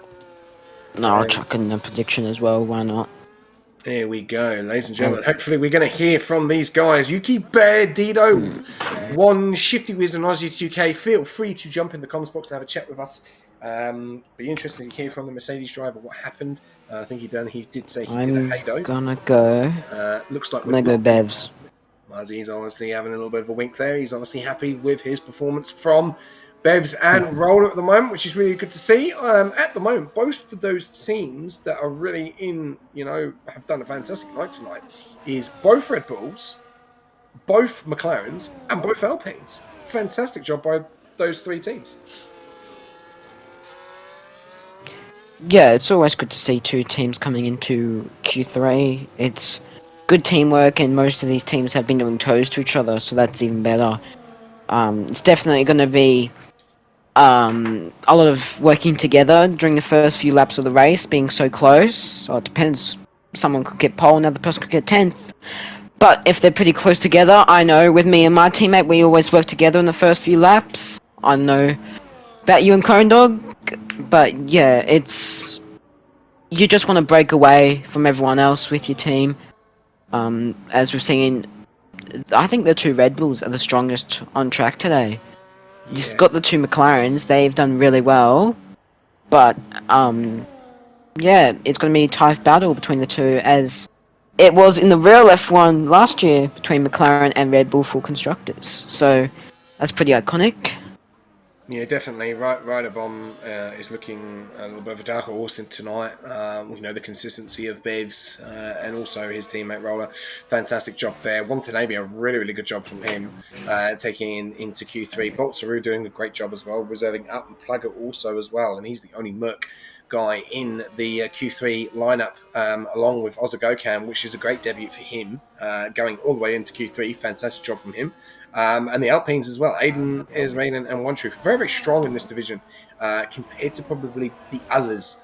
No, I'll chuck in a prediction as well. Why not? There we go, ladies and gentlemen. Hopefully, we're going to hear from these guys. Yuki Bear, Dido, One, Shifty Wiz, and Aussie2K. Feel free to jump in the comments box and have a chat with us. Be interested to hear from the Mercedes driver what happened. I think he did say he did a Haydo. I'm gonna go. Looks like I'm gonna go Bevs. Muzzy's obviously having a little bit of a wink there. He's obviously happy with his performance from Bevs and Roller at the moment, which is really good to see. At the moment, both of those teams that are really have done a fantastic night tonight is both Red Bulls, both McLarens, and both Alpines. Fantastic job by those 3 teams. Yeah, it's always good to see 2 teams coming into Q3. It's good teamwork, and most of these teams have been doing toes to each other, so that's even better. It's definitely going to be a lot of working together during the first few laps of the race, being so close. So it depends. Someone could get pole, another person could get 10th. But if they're pretty close together, I know with me and my teammate, we always work together in the first few laps. I know about you and Cone Dog, but yeah, it's you just want to break away from everyone else with your team. As we've seen, I think the 2 Red Bulls are the strongest on track today. You've got the 2 McLarens; they've done really well, but yeah, it's going to be a tough battle between the 2, as it was in the real F1 last year between McLaren and Red Bull for constructors. So that's pretty iconic. Yeah, definitely. Ryder Bomb is looking a little bit of a dark horse in tonight. We know the consistency of Bevs and also his teammate Roller. Fantastic job there. Watanabe, a really, really good job from him taking into Q3. Boltsaru doing a great job as well, reserving up, and Plugger also as well. And he's the only Merc guy in the Q3 lineup, along with Ozagokam, which is a great debut for him, going all the way into Q3. Fantastic job from him. And the Alpines as well. Aiden, Raiden, and One Truth. Very, very strong in this division compared to probably the others.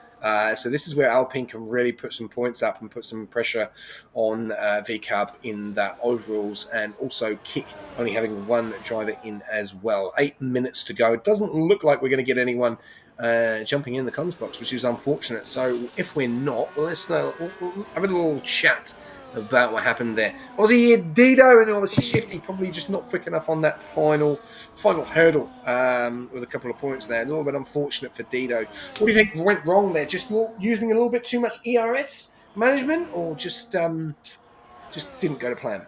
So this is where Alpine can really put some points up and put some pressure on VCub in that overalls, and also Kick only having 1 driver in as well. 8 minutes to go. It doesn't look like we're going to get anyone jumping in the comms box, which is unfortunate. So if we're not, well, let's we'll have a little chat about what happened there. Aussie Dido and obviously Shifty probably just not quick enough on that final hurdle with a couple of points there. A little bit unfortunate for Dido. What do you think went wrong there? Just using a little bit too much ERS management, or just didn't go to plan?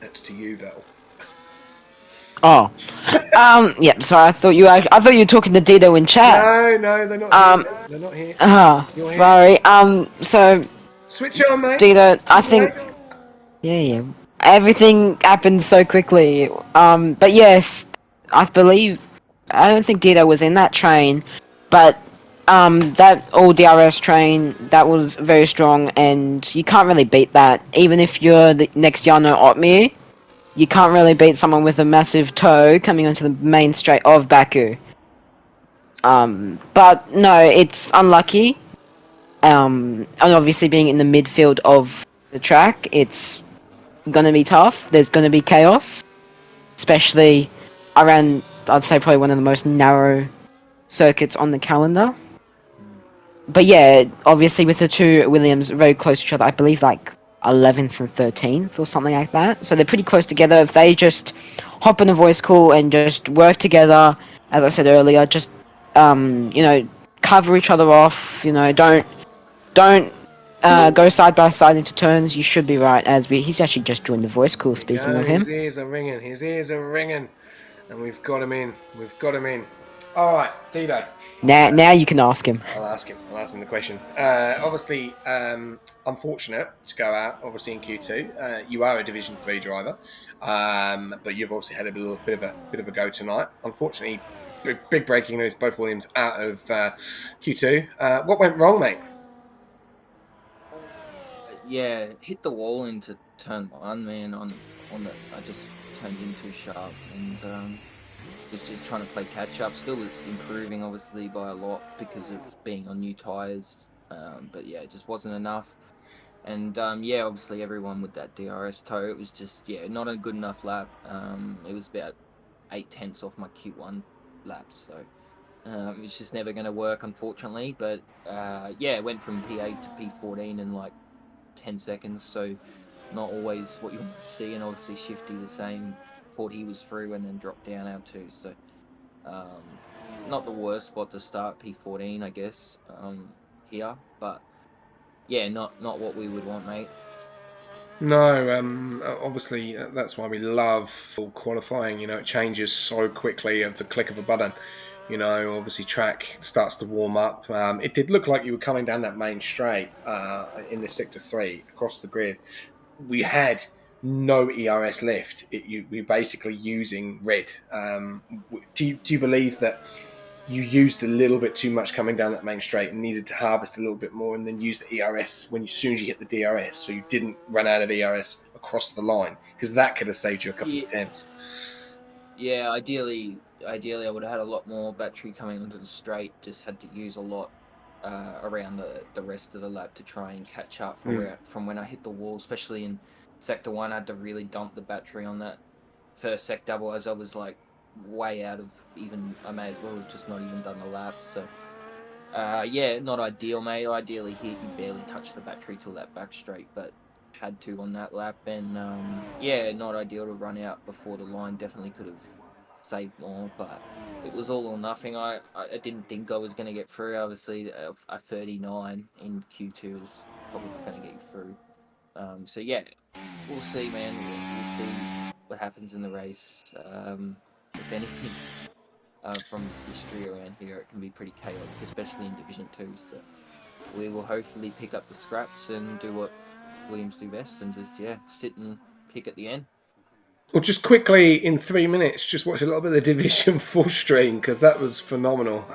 That's to you, Val. Oh, yeah. Sorry, I thought you were talking to Dido in chat. No, they're not here. They're not here. Sorry. So switch on, mate. Dido, I think. Yeah. Everything happened so quickly. But yes, I don't think Dido was in that train, but that all DRS train, that was very strong, and you can't really beat that. Even if you're the next Yano Otmir, you can't really beat someone with a massive toe coming onto the main straight of Baku. But no, it's unlucky. And obviously being in the midfield of the track, it's gonna be tough. There's gonna be chaos, especially around, I'd say, probably one of the most narrow circuits on the calendar. But yeah, obviously with the 2 Williams very close to each other, I believe like 11th and 13th or something like that. So they're pretty close together. If they just hop in a voice call and just work together, as I said earlier, just cover each other off. Don't go side by side into turns. You should be right. He's actually just joined the voice call. Speaking of him, his ears are ringing. And we've got him in. All right, Dido. Now you can ask him. I'll ask him. I'll ask him the question. Obviously, unfortunate to go out. Obviously in Q2, you are a Division 3 driver, but you've obviously had a bit of a go tonight. Unfortunately, big breaking news: both Williams out of Q2. What went wrong, mate? Yeah, hit the wall into turn one, man. On the, I just turned in too sharp and was just trying to play catch up. Still was improving, obviously, by a lot because of being on new tires. But yeah, it just wasn't enough. And yeah, obviously everyone with that DRS toe, it was just not a good enough lap. It was about 8/10 off my Q1 laps, so it's just never going to work, unfortunately. But yeah, it went from P8 to P14 in like 10 seconds, so not always what you want to see. And obviously Shifty the same, thought he was through and then dropped down out too. So not the worst spot to start, P14, I guess, here, but yeah, not what we would want, mate. No, obviously that's why we love full qualifying. You know, it changes so quickly at the click of a button. You know, obviously track starts to warm up. It did look like you were coming down that main straight in the sector 3 across the grid. We had no ERS left. We're basically using red. Do you believe that you used a little bit too much coming down that main straight and needed to harvest a little bit more and then use the ERS as soon as you hit the DRS, so you didn't run out of ERS across the line? Because that could have saved you a couple of attempts. Yeah, ideally, I would have had a lot more battery coming onto the straight. Just had to use a lot around the rest of the lap to try and catch up from when I hit the wall, especially in sector 1. I had to really dump the battery on that first sector, otherwise I was like way out of even. I may as well have just not even done the lap. So yeah, not ideal, mate. Ideally here you barely touched the battery till that back straight, but had to on that lap. And yeah, not ideal to run out before the line. Definitely could have saved more, but it was all or nothing. I didn't think I was going to get through. Obviously a 39 in Q2 is probably not going to get you through. So yeah, we'll see, man. We'll see what happens in the race. If anything, from history around here, it can be pretty chaotic, especially in Division 2. So we will hopefully pick up the scraps and do what Williams do best and just, sit and pick at the end. Well, just quickly in 3 minutes, just watch a little bit of the Division 4 stream because that was phenomenal.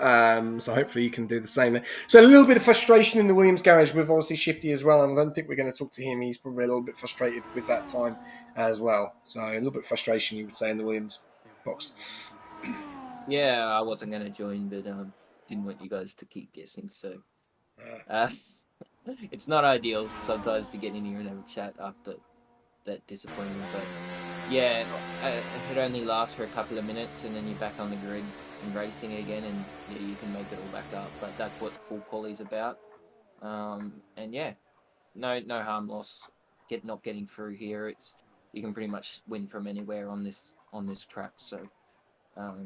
So hopefully you can do the same there. So a little bit of frustration in the Williams garage with obviously Shifty as well. And I don't think we're going to talk to him. He's probably a little bit frustrated with that time as well. So a little bit of frustration, you would say, in the Williams box. Yeah, I wasn't going to join, but didn't want you guys to keep guessing. So it's not ideal sometimes to get in here and have a chat after that disappointment, but yeah, it only lasts for a couple of minutes and then you're back on the grid and racing again, and yeah, you can make it all back up. But that's what full quali's about. And yeah, no harm loss. Not getting through here. It's you can pretty much win from anywhere on this track. So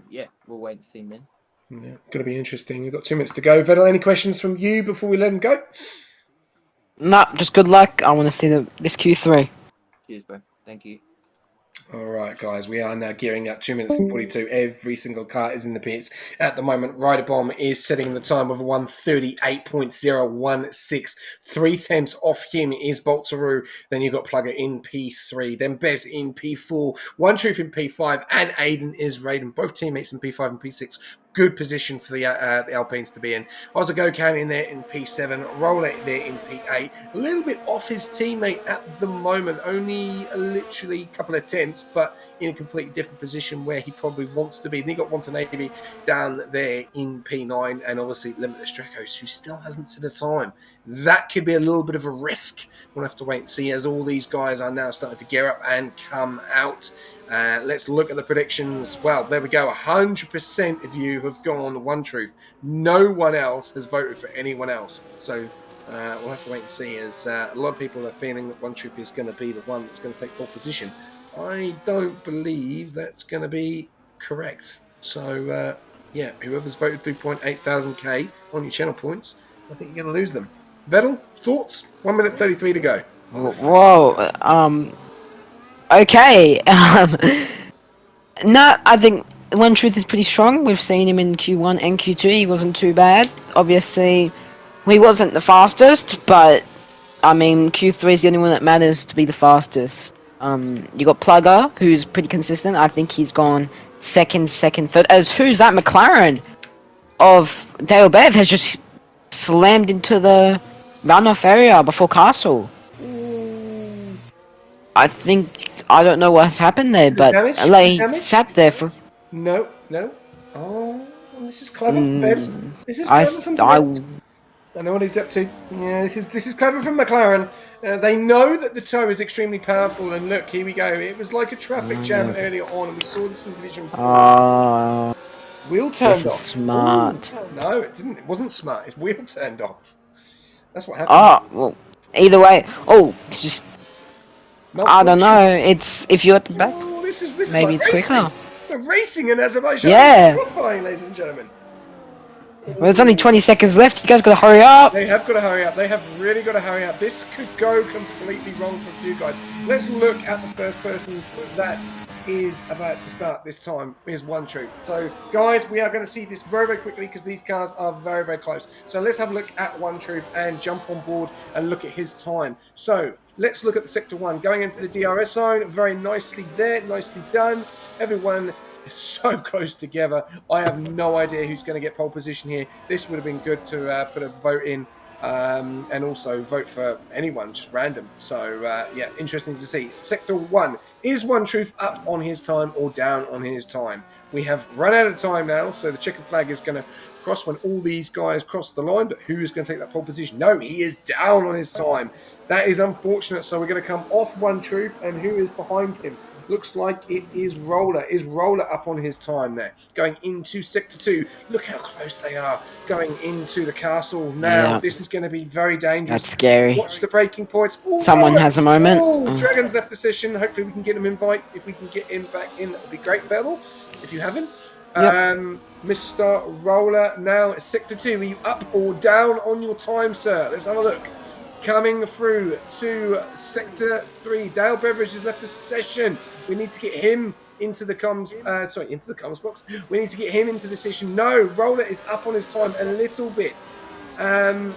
yeah, we'll wait and see, man. Yeah, going to be interesting. We've got 2 minutes to go. Vettel, any questions from you before we let him go? Nah, just good luck. I want to see this Q3. Cheers, bro. Thank you. All right, guys, we are now gearing up. 2 minutes and 42. Every single car is in the pits. At the moment, Ryder Bomb is setting the time with a 1:38.016. 3 tenths off him is Boltaroo. Then you've got Plugger in P3. Then Bev's in P4. One Truth in P5. And Aiden is Raiden. Both teammates in P5 and P6. Good position for the Alpines to be in. Ozagokan in there in P7. Rolet there in P8. A little bit off his teammate at the moment. Only literally a couple of tenths, but in a completely different position where he probably wants to be. Then you got Watanabe down there in P9, and obviously Limitless Dracos, who still hasn't set a time. That could be a little bit of a risk. We'll have to wait and see as all these guys are now starting to gear up and come out. Let's look at the predictions. Well, there we go. 100% of you have gone One Truth. No one else has voted for anyone else. So we'll have to wait and see, as a lot of people are feeling that One Truth is going to be the one that's going to take pole position. I don't believe that's going to be correct. So, yeah, whoever's voted 3.8 thousand K on your channel points, I think you're going to lose them. Vettel, thoughts? 1:33 to go. Whoa. Okay. No, I think One Truth is pretty strong. We've seen him in Q1 and Q2. He wasn't too bad. Obviously, he wasn't the fastest, but I mean, Q3 is the only one that matters to be the fastest. You got Plugger, who's pretty consistent. I think he's gone second, third. As who's that McLaren of Dale Bev has just slammed into the runoff area before Castle. I think I don't know what's happened there, The but damage? The LA damage? sat there for. No. Oh, this is clever from Bevs. This is I clever from I Bevs. I know what he's up to. Yeah, this is clever from McLaren. They know that the toe is extremely powerful, and look, here we go. It was like a traffic jam earlier on, and we saw this in Division 4. Wheel turned this is off. smart. Ooh, no, it didn't. It wasn't smart. His wheel turned off. That's what happened. Oh well, either way. Oh, it's just I don't Malfunction. know. It's if you're at the back, Oh, this is maybe like it's racing. quicker. We're racing in Azerbaijan. Yeah. Qualifying, ladies and gentlemen. Well, there's only 20 seconds left. You guys gotta hurry up. They have got to hurry up. They have really got to hurry up. This could go completely wrong for a few guys. Let's look at the first person that is about to start this time. Here's One Truth. So, guys, we are going to see this very, very quickly because these cars are very, very close. So let's have a look at One Truth and jump on board and look at his time. So let's look at the Sector 1. Going into the DRS zone. Very nicely there. Nicely done. Everyone so close together. I have no idea who's going to get pole position here. This would have been good to put a vote in and also vote for anyone, just random. So, yeah, interesting to see. Sector 1. Is One Truth up on his time or down on his time? We have run out of time now, so the checkered flag is going to cross when all these guys cross the line, but who is going to take that pole position? No, he is down on his time. That is unfortunate, so we're going to come off One Truth, and who is behind him? Looks like it is Roller. Is Roller up on his time there? Going into Sector 2. Look how close they are. Going into the castle now. Yeah. This is going to be very dangerous. That's scary. Watch the braking points. Ooh, Someone Roller. has a moment. Oh, Dragon's left the session. Hopefully we can get him invite. If we can get him back in, that would be great, Vettel. If you haven't. Yep. Mr. Roller now Sector 2. Are you up or down on your time, sir? Let's have a look. Coming through to Sector 3. Dale Beveridge has left the session. We need to get him into the comms. Into the comms box. We need to get him into the session. No, Roller is up on his time a little bit. Not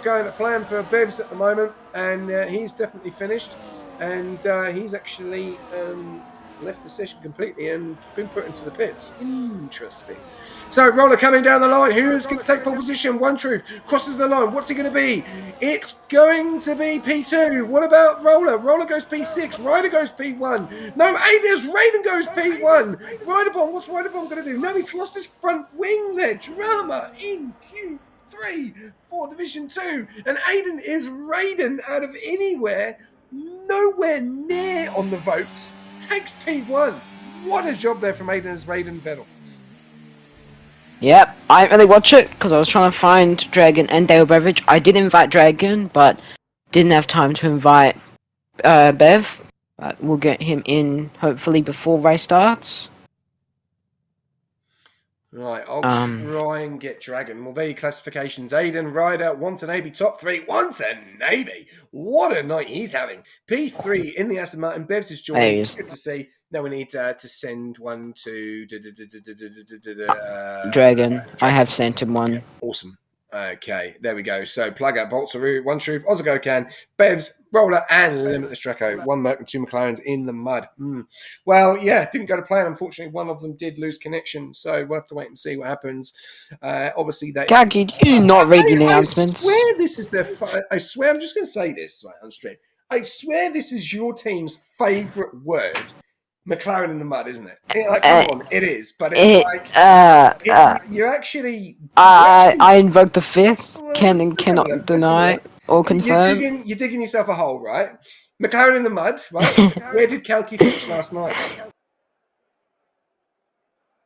going to plan for Bevs at the moment, and he's definitely finished. And he's actually left the session completely and been put into the pits. Interesting. So, Roller coming down the line. Who is going to take pole position? One Truth crosses the line. What's he going to be? It's going to be P2. What about Roller? Roller goes P6. Ryder goes P1. No, Raiden goes P1. Riderbomb, what's Riderbomb going to do? No, he's lost his front wing there. Drama in Q3 for Division 2. And Aiden is Raiden out of anywhere, nowhere near on the votes. Takes P1. What a job there from Aiden as Raiden Vettel. Yep, I didn't really watch it because I was trying to find Dragon and Dale Beveridge. I did invite Dragon, but didn't have time to invite Bev. But we'll get him in hopefully before race starts. Right, I'll try and get Dragon. Well, there are your classifications. Aiden, Ryder, Watanabe, top 3. Watanabe! What a night he's having. P3 in the Aston Martin. Bevs is joining. Good to see. Now we need to send one to Dragon. I have sent him one. Yeah, awesome. Okay, there we go. So plug out Boltsaru, One Truth, Ozagokan, Bevs, Roller, and Limitless Draco. One Merc and two McLarens in the mud. Well, yeah, didn't go to plan. Unfortunately, one of them did lose connection, so we'll have to wait and see what happens. Obviously, they. Gaggy, do you not read the announcements? I swear this is their. I swear, I'm just going to say this right on stream. I swear this is your team's favourite word. McLaren in the mud, isn't it? Come on, it is. But it's you're actually. I invoked the fifth. Can and cannot deny or confirm. You're digging yourself a hole, right? McLaren in the mud, right? Where did Kalki finish last night?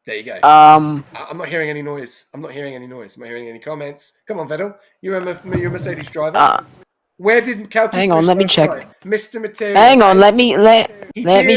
There you go. I'm not hearing any noise. I'm not hearing any comments. Come on, Vettel. You're a Mercedes driver. Where did Kalki hang on, let me check. Mr. Material. Hang on, let me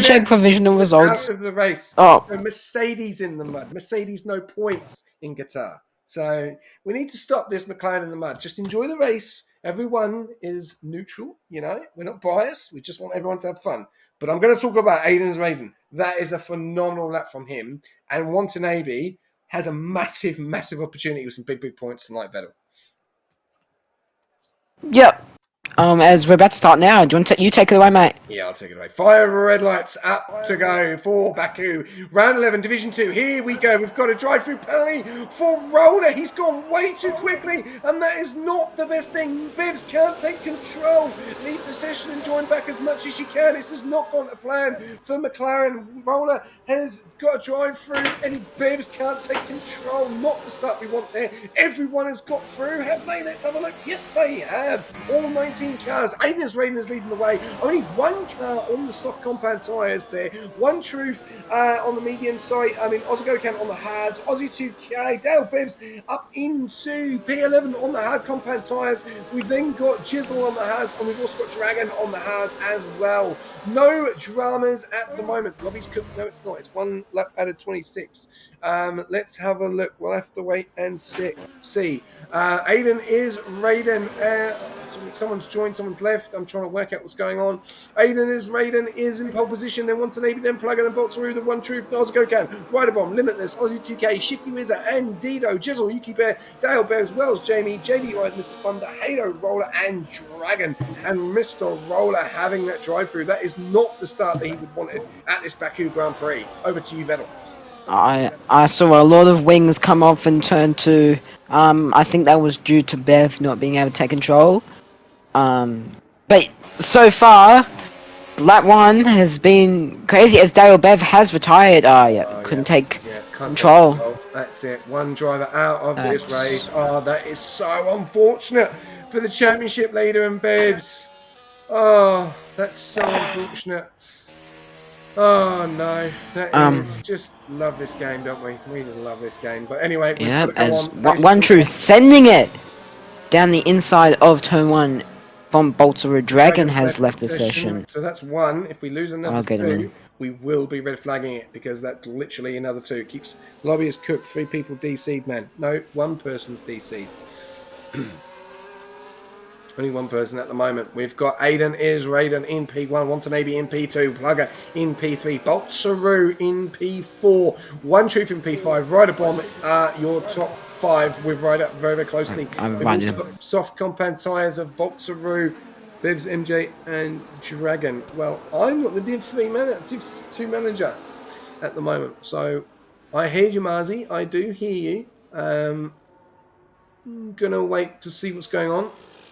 check provisional results. Out of the race. Oh. So Mercedes in the mud. Mercedes no points in Qatar. So we need to stop this McLaren in the mud. Just enjoy the race Everyone is neutral, you know. We're not biased. We just want everyone to have fun. But I'm going to talk about Aiden's Raiden. That is a phenomenal lap from him. And Watanabe has a massive, massive opportunity with some big, big points tonight, Vettel. Yep. As we're about to start now, do you want to you take it away, mate? Yeah, I'll take it away. Fire red lights up to go for Baku. Round 11, Division 2. Here we go. We've got a drive-through penalty for Roller. He's gone way too quickly, and that is not the best thing. Bivs can't take control. Leave the session and join back as much as you can. This has not gone to plan for McLaren. Roller has got a drive-through, and Bivs can't take control. Not the start we want there. Everyone has got through, have they? Let's have a look. Yes, they have. All 19 cars. Aiden's Raiden is leading the way. Only one car on the soft compound tyres there. One Truth on the medium side. I mean, Azerbaijan on the hards. Aussie 2K. Dale Bibbs up into P11 on the hard compound tyres. We've then got Jizzle on the hards, and we've also got Dragon on the hards as well. No dramas at the moment. Lobby's cooked. No, it's not. It's one lap out of 26. Let's have a look. We'll have to wait and see. Aiden is Raiden. Someone's joined, someone's left. I'm trying to work out what's going on. Raiden is in pole position. Then Watanabe, then Plugger, then Boltzaroo, the One Truth, Ozgokan, Rider Bomb, Limitless, Aussie 2K, Shifty Wizard, and Dido, Jizzle, Yuki Bear, Dale Bears, Wells, Jamie, JD Ride, Mr. Thunder, Halo, Roller, and Dragon. And Mr. Roller having that drive through. That is not the start that he would wanted at this Baku Grand Prix. Over to you, Vettel. I saw a lot of wings come off in turn 2. I think that was due to Bev not being able to take control. But so far, lap 1 has been crazy as Dale Bev has retired. Couldn't take control. That's it. One driver out of this race. Oh, that is so unfortunate for the championship leader and Bevs. Oh, that's so unfortunate. Oh no, that is just love this game, don't we? We just love this game. But anyway, yeah, as One Truth sending it down the inside of turn 1. From Boltzaroo, Dragon has left the session. So that's 1. If we lose another 2, we will be red flagging it because that's literally another 2. Keeps lobby is cooked. 3 people DC'd, man. No, 1 person's DC'd. Only 1 person at the moment. We've got Aiden is Raiden in P1, Watanabe in P2, Plugger in P3, Boltzaroo in P4, One Truth in P5, Rider Bomb, your top 5 with Rider very, very closely. We've also got soft compound tyres of Boltzaroo, Bivs, MJ, and Dragon. Well, I'm not the Div 2 manager at the moment, so I hear you, Marzi. I do hear you. I'm gonna wait to see what's going on.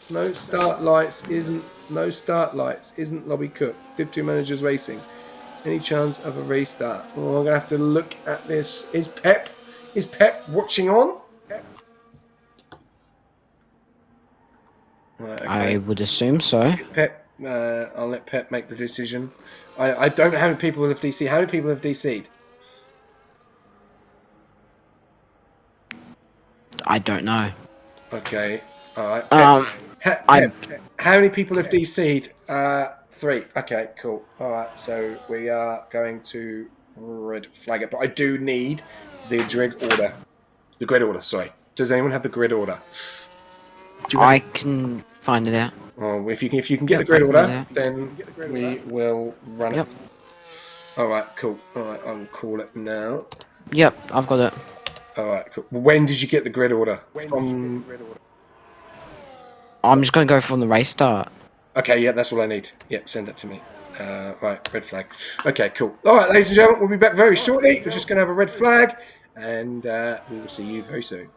No start lights isn't lobby cook. Div 2 managers racing. Any chance of a restart? Well, I'm gonna have to look at this. Is Pep watching on? Right, okay. I would assume so. Pep, I'll let Pep make the decision. I don't know how many people have DC'd. How many people have DC'd? I don't know. Okay. All right. Pep, how many people have DC'd? 3. Okay, cool. All right. So we are going to red flag it, but I do need the grid order. The grid order. Sorry. Does anyone have the grid order? I can find it out. Oh, if you can get the grid order, then we will run it. All right, cool. All right, I'll call it now. Yep, I've got it. All right, cool. When did you get the grid order? I'm just going to go from the race start. Okay, yeah, that's all I need. Yep, send that to me. Right, red flag. Okay, cool. All right, ladies and gentlemen, we'll be back very shortly. We're just going to have a red flag, and we will see you very soon.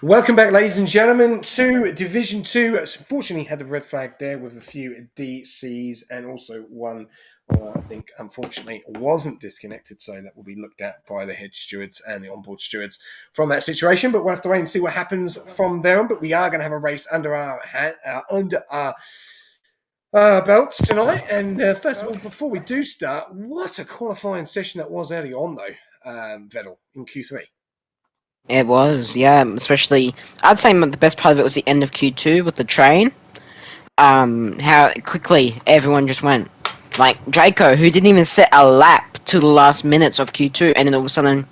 Welcome back, ladies and gentlemen, to Division 2. Unfortunately, had the red flag there with a few DCs and also one, I think, unfortunately, wasn't disconnected. So that will be looked at by the head stewards and the onboard stewards from that situation. But we'll have to wait and see what happens from there on. But we are going to have a race under our belts tonight. And first of all, before we do start, what a qualifying session that was early on, though, Vettel, in Q3. It was, yeah. Especially, I'd say the best part of it was the end of Q2 with the train. How quickly everyone just went. Like Draco, who didn't even set a lap to the last minutes of Q2, and then all of a sudden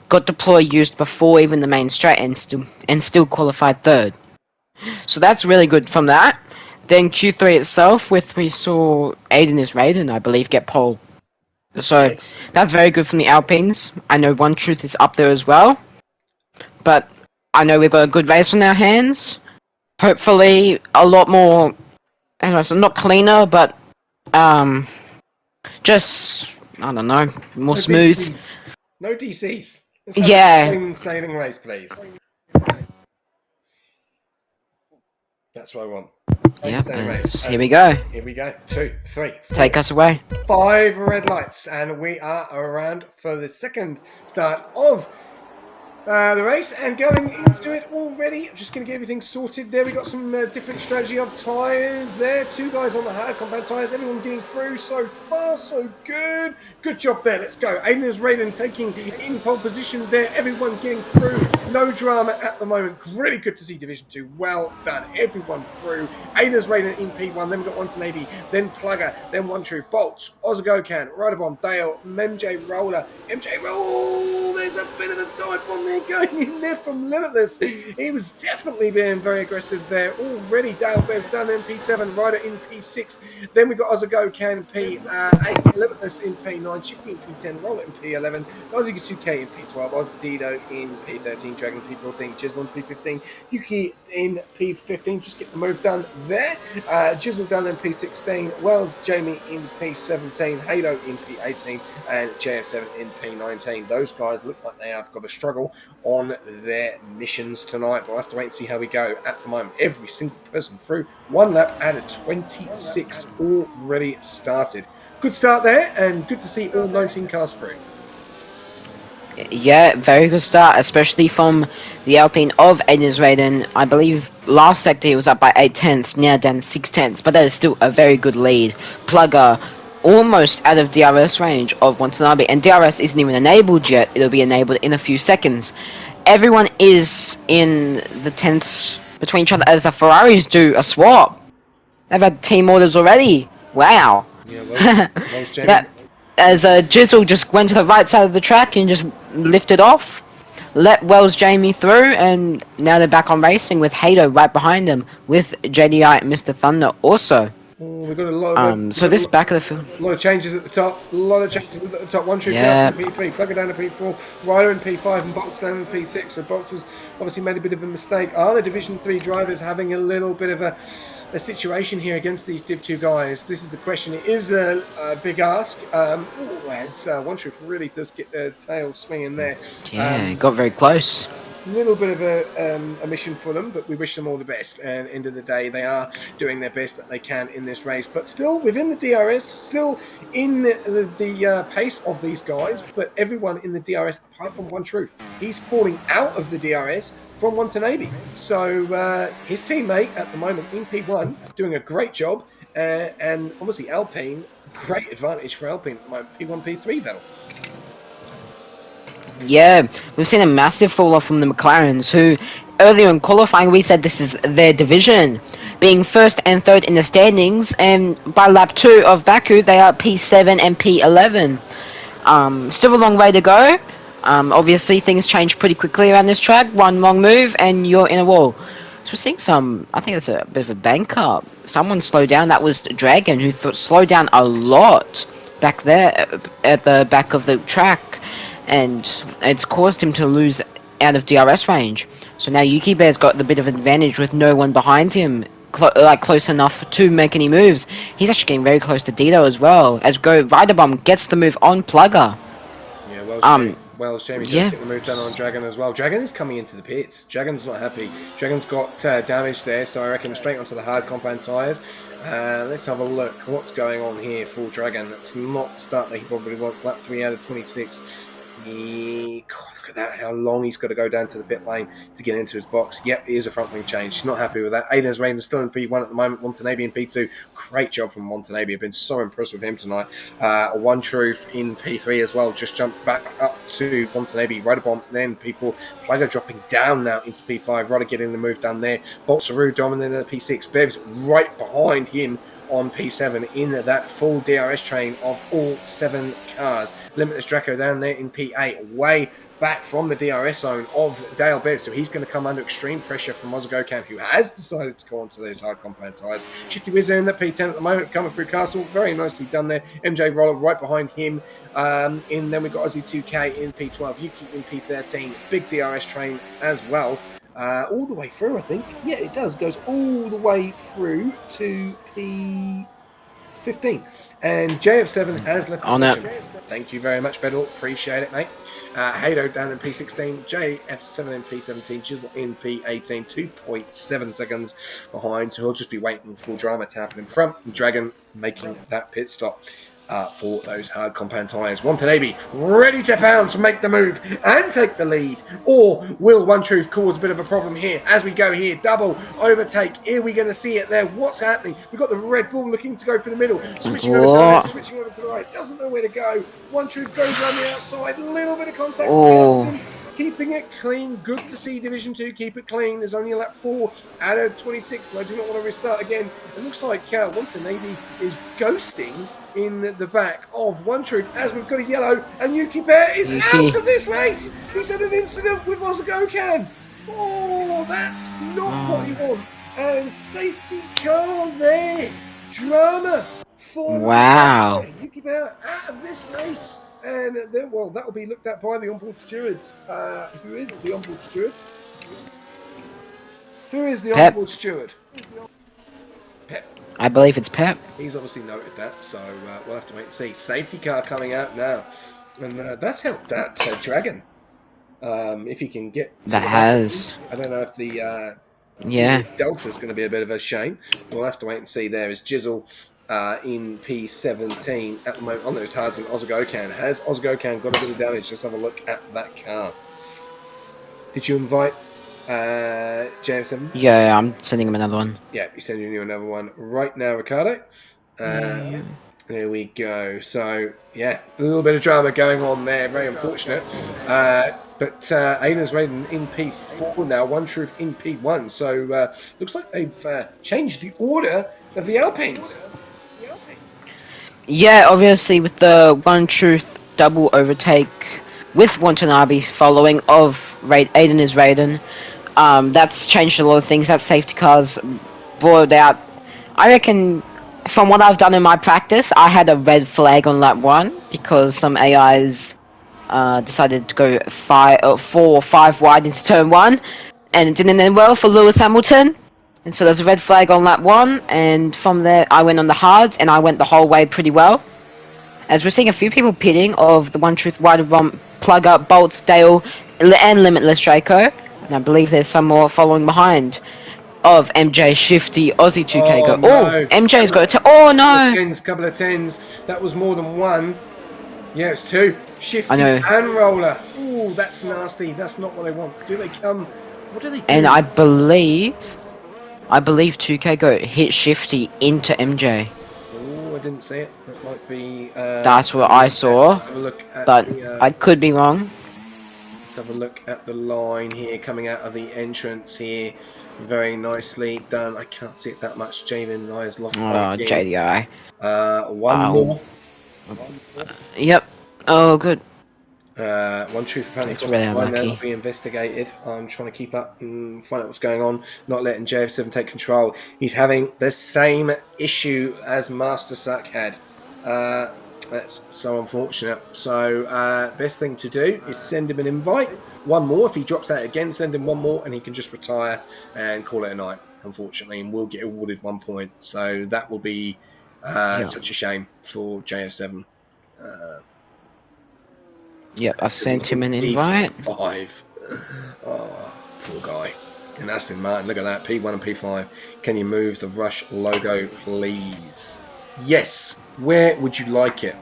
got deploy used before even the main straight, and still qualified third. So that's really good from that. Then Q3 itself, with we saw Aiden is Raiden, I believe, get pole. So Yes. that's very good from the Alpines. I know One Truth is up there as well. But I know we've got a good race on our hands. Hopefully, a lot more. So not cleaner, but just I don't know, more No smooth. DCs. No DCs. Let's have Yeah. a plain sailing race, please. That's what I want. Plain Yep. sailing race. Here we go. Here we go. 2, 3, 4, Take us away. 5 red lights, and we are around for the second start of the race and going into it already. I'm just going to get everything sorted there. We got some different strategy of tyres there. 2 guys on the hard combat tyres. Everyone getting through so far, so good. Good job there. Let's go. Aiden is Raiden taking in pole position there. Everyone getting through. No drama at the moment. Really good to see Division 2. Well done. Everyone through. Aiden is Raiden in P1. Then we've got 180. Then Plugger. Then One Truth. Bolts. Ozagokan. Riderbomb. Dale. MJ Roller. MJ Roll. There's a bit of a dive on there going in there from Limitless. He was definitely being very aggressive there already. Dale Bev's done in P7, Ryder in P6. Then we got Ozagokan in P8, Limitless in P9, Shifty in P10, Roller in P11, Ozzy2K in P12, Ozdido in P13, Dragon P14, Chisel in P15, Yuki in P15. Just get the move done there. Chisel done in P16, Wells Jamie in P17, Halo in P18, and JF7 in P19. Those guys look like they have got a struggle on their missions tonight, but we'll have to wait and see how we go. At the moment, every single person through one lap out of 26 already started. Good start there, and good to see all 19 cars through. Yeah, very good start, especially from the Alpine of Aiden's Raiden. I believe last sector he was up by 8 tenths, now down 6 tenths, but that is still a very good lead. Plugger almost out of DRS range of Watanabe, and DRS isn't even enabled yet. It'll be enabled in a few seconds. Everyone is in the tenths between each other as the Ferraris do a swap. They've had team orders already. Wow. Yeah, well, Jamie. Yeah, as Jizzle just went to the right side of the track and just lifted off, let Wells Jamie through, and now they're back on racing with Hato right behind him, with JDI and Mr. Thunder also. Oh, we've got a lot of So this back of the field. a lot of changes at the top. A lot of changes at the top. One True Yeah. down in P3, Plugger down to P4, Ryder in P5, and Bolts down in P6. So Bolts has obviously made a bit of a mistake. Are the Division 3 drivers having a little bit of a situation here against these Div 2 guys? This is the question. It is a big ask. As One Truth really does get their tail swinging there. Yeah, got very close. Little bit of a mission for them, but we wish them all the best. And end of the day, they are doing their best that they can in this race, but still within the DRS, still in the pace of these guys. But everyone in the DRS, apart from One Truth, he's falling out of the DRS from Watanabe. So his teammate at the moment in P1 doing a great job, and obviously Alpine, great advantage for Alpine at the moment. P1, P3 Vettel. Yeah, we've seen a massive fall off from the McLarens, who earlier in qualifying we said this is their division, being first and third in the standings, and by lap 2 of Baku they are P7 and P11. Still a long way to go. Obviously things change pretty quickly around this track. One wrong move and you're in a wall. So we're seeing some, I think it's a bit of a bank up. Someone slowed down, that was Dragon, who slowed down a lot back there at the back of the track, and it's caused him to lose out of DRS range. So now Yuki Bear's got the bit of advantage with no one behind him, close enough to make any moves. He's actually getting very close to Dito as well, as Rider Bomb gets the move on Plugger. Yeah, well, well as Jamie does Yeah. get the move done on Dragon as well. Dragon is coming into the pits. Dragon's not happy. Dragon's got damage there, so I reckon straight onto the hard compound tyres. Let's have a look. What's going on here for Dragon? That's not the start that he probably wants. Lap 3 out of 26. God, look at that, how long he's got to go down to the pit lane to get into his box. Yep, it is a front wing change. He's not happy with that. Aiden's Raiden still in P1 at the moment. Montenabi in P2. Great job from Montenabi. I've been so impressed with him tonight. One Truth in P3 as well. Just jumped back up to Montenabi. Rider Bomb, then P4. Plugger dropping down now into P5. Rider getting the move done there. Boltsaru dominating the P6. Bev's right behind him on P7 in that full DRS train of all 7 cars. Limitless Draco down there in P8, way back from the DRS zone of Dale Bev, so he's going to come under extreme pressure from Ozagokan, who has decided to go onto those hard compound tyres. Shifty Wizard in that P10 at the moment, coming through Castle, very nicely done there. MJ Roller right behind him, and then we've got Ozzy 2K in P12, Yuki in P13, big DRS train as well. All the way through, I think. Yeah, it does. Goes all the way through to P15. And JF7 has left the session. Thank you very much, Bedell. Appreciate it, mate. Hado down in P16. JF7 in P17. Chisel in P18. 2.7 seconds behind. So he'll just be waiting for drama to happen in front. And Dragon making that pit stop. For those hard compound tyres. Watanabe ready to pounce and make the move and take the lead. Or will One Truth cause a bit of a problem here as we go here? Double overtake. Here we're going to see it there. What's happening? We've got the Red Bull looking to go for the middle. Switching over to the left, switching over to the right. Doesn't know where to go. One Truth goes around the outside. A little bit of contact. Keeping it clean. Good to see Division 2 keep it clean. There's only a lap 4 out of 26, and I do not want to restart again. It looks like Watanabe is ghosting in the back of One Truth as we've got a yellow, and Yuki Bear is out of this race. He's had an incident with Ozagokan. Oh, that's not what you want. And safety car there. Drama for Yuki Bear out of this race. And then, well, that will be looked at by the onboard stewards. Who is the onboard steward? Who is the onboard steward? Pep. I believe it's Pep. He's obviously noted that, so we'll have to wait and see. Safety car coming out now. And that's helped out Dragon. If he can get... That has. I don't know if the Delta's going to be a bit of a shame. We'll have to wait and see. There is Jizzle in P17 at the moment on those hards in Ozagokan. Has Ozagokan got a bit of damage? Let's have a look at that car. Did you invite JF7? Yeah, I'm sending him another one. Yeah, he's sending you another one right now, Ricardo. There we go. So, yeah, a little bit of drama going on there. Very unfortunate. But Aiden's Raiden in P4 now. One Truth in P1. So, looks like they've changed the order of the Alpines. Yeah, obviously with the One Truth double overtake with Watanabe following of Aiden is Raiden. That's changed a lot of things. That safety cars brought out. I reckon, from what I've done in my practice, I had a red flag on lap 1 because some AIs decided to go 4 or 5 wide into turn 1, and it didn't end well for Lewis Hamilton. And so there's a red flag on lap 1, and from there I went on the hards, and I went the whole way pretty well. As we're seeing a few people pitting of the One Truth Rider Bomb, Plug Up, Bolts, Dale, and Limitless Draco. And I believe there's some more following behind of MJ, Shifty, Aussie 2K go. No. Oh, MJ's got a oh no! Couple of tens. That was more than one. Yeah, it's 2. Shifty and Roller. Ooh, that's nasty. That's not what they want. Do they come? What do they do? And I believe 2K go hit Shifty into MJ. Oh, I didn't see it. That might be. That's what I saw. Have a look at but the, I could be wrong. Let's have a look at the line here coming out of the entrance here. Very nicely done. I can't see it that much. Jamin Eyes locked. Oh, JDI. One more. Yep. Oh, good. One Truth apparently That's crossed really the line there. unlucky. Will be investigated. I'm trying to keep up and find out what's going on. Not letting JF7 take control. He's having the same issue as Master Suck had. That's so unfortunate. So best thing to do is send him an invite. One more. If he drops out again, send him one more, and he can just retire and call it a night. Unfortunately, and will get awarded 1 point. So that will be such a shame for JF7. Yep, I've Because he's sent him in an invite. P5. Oh, poor guy. And Aston Martin, look at that, P1 and P5. Can you move the Rush logo, please? Yes. Where would you like it?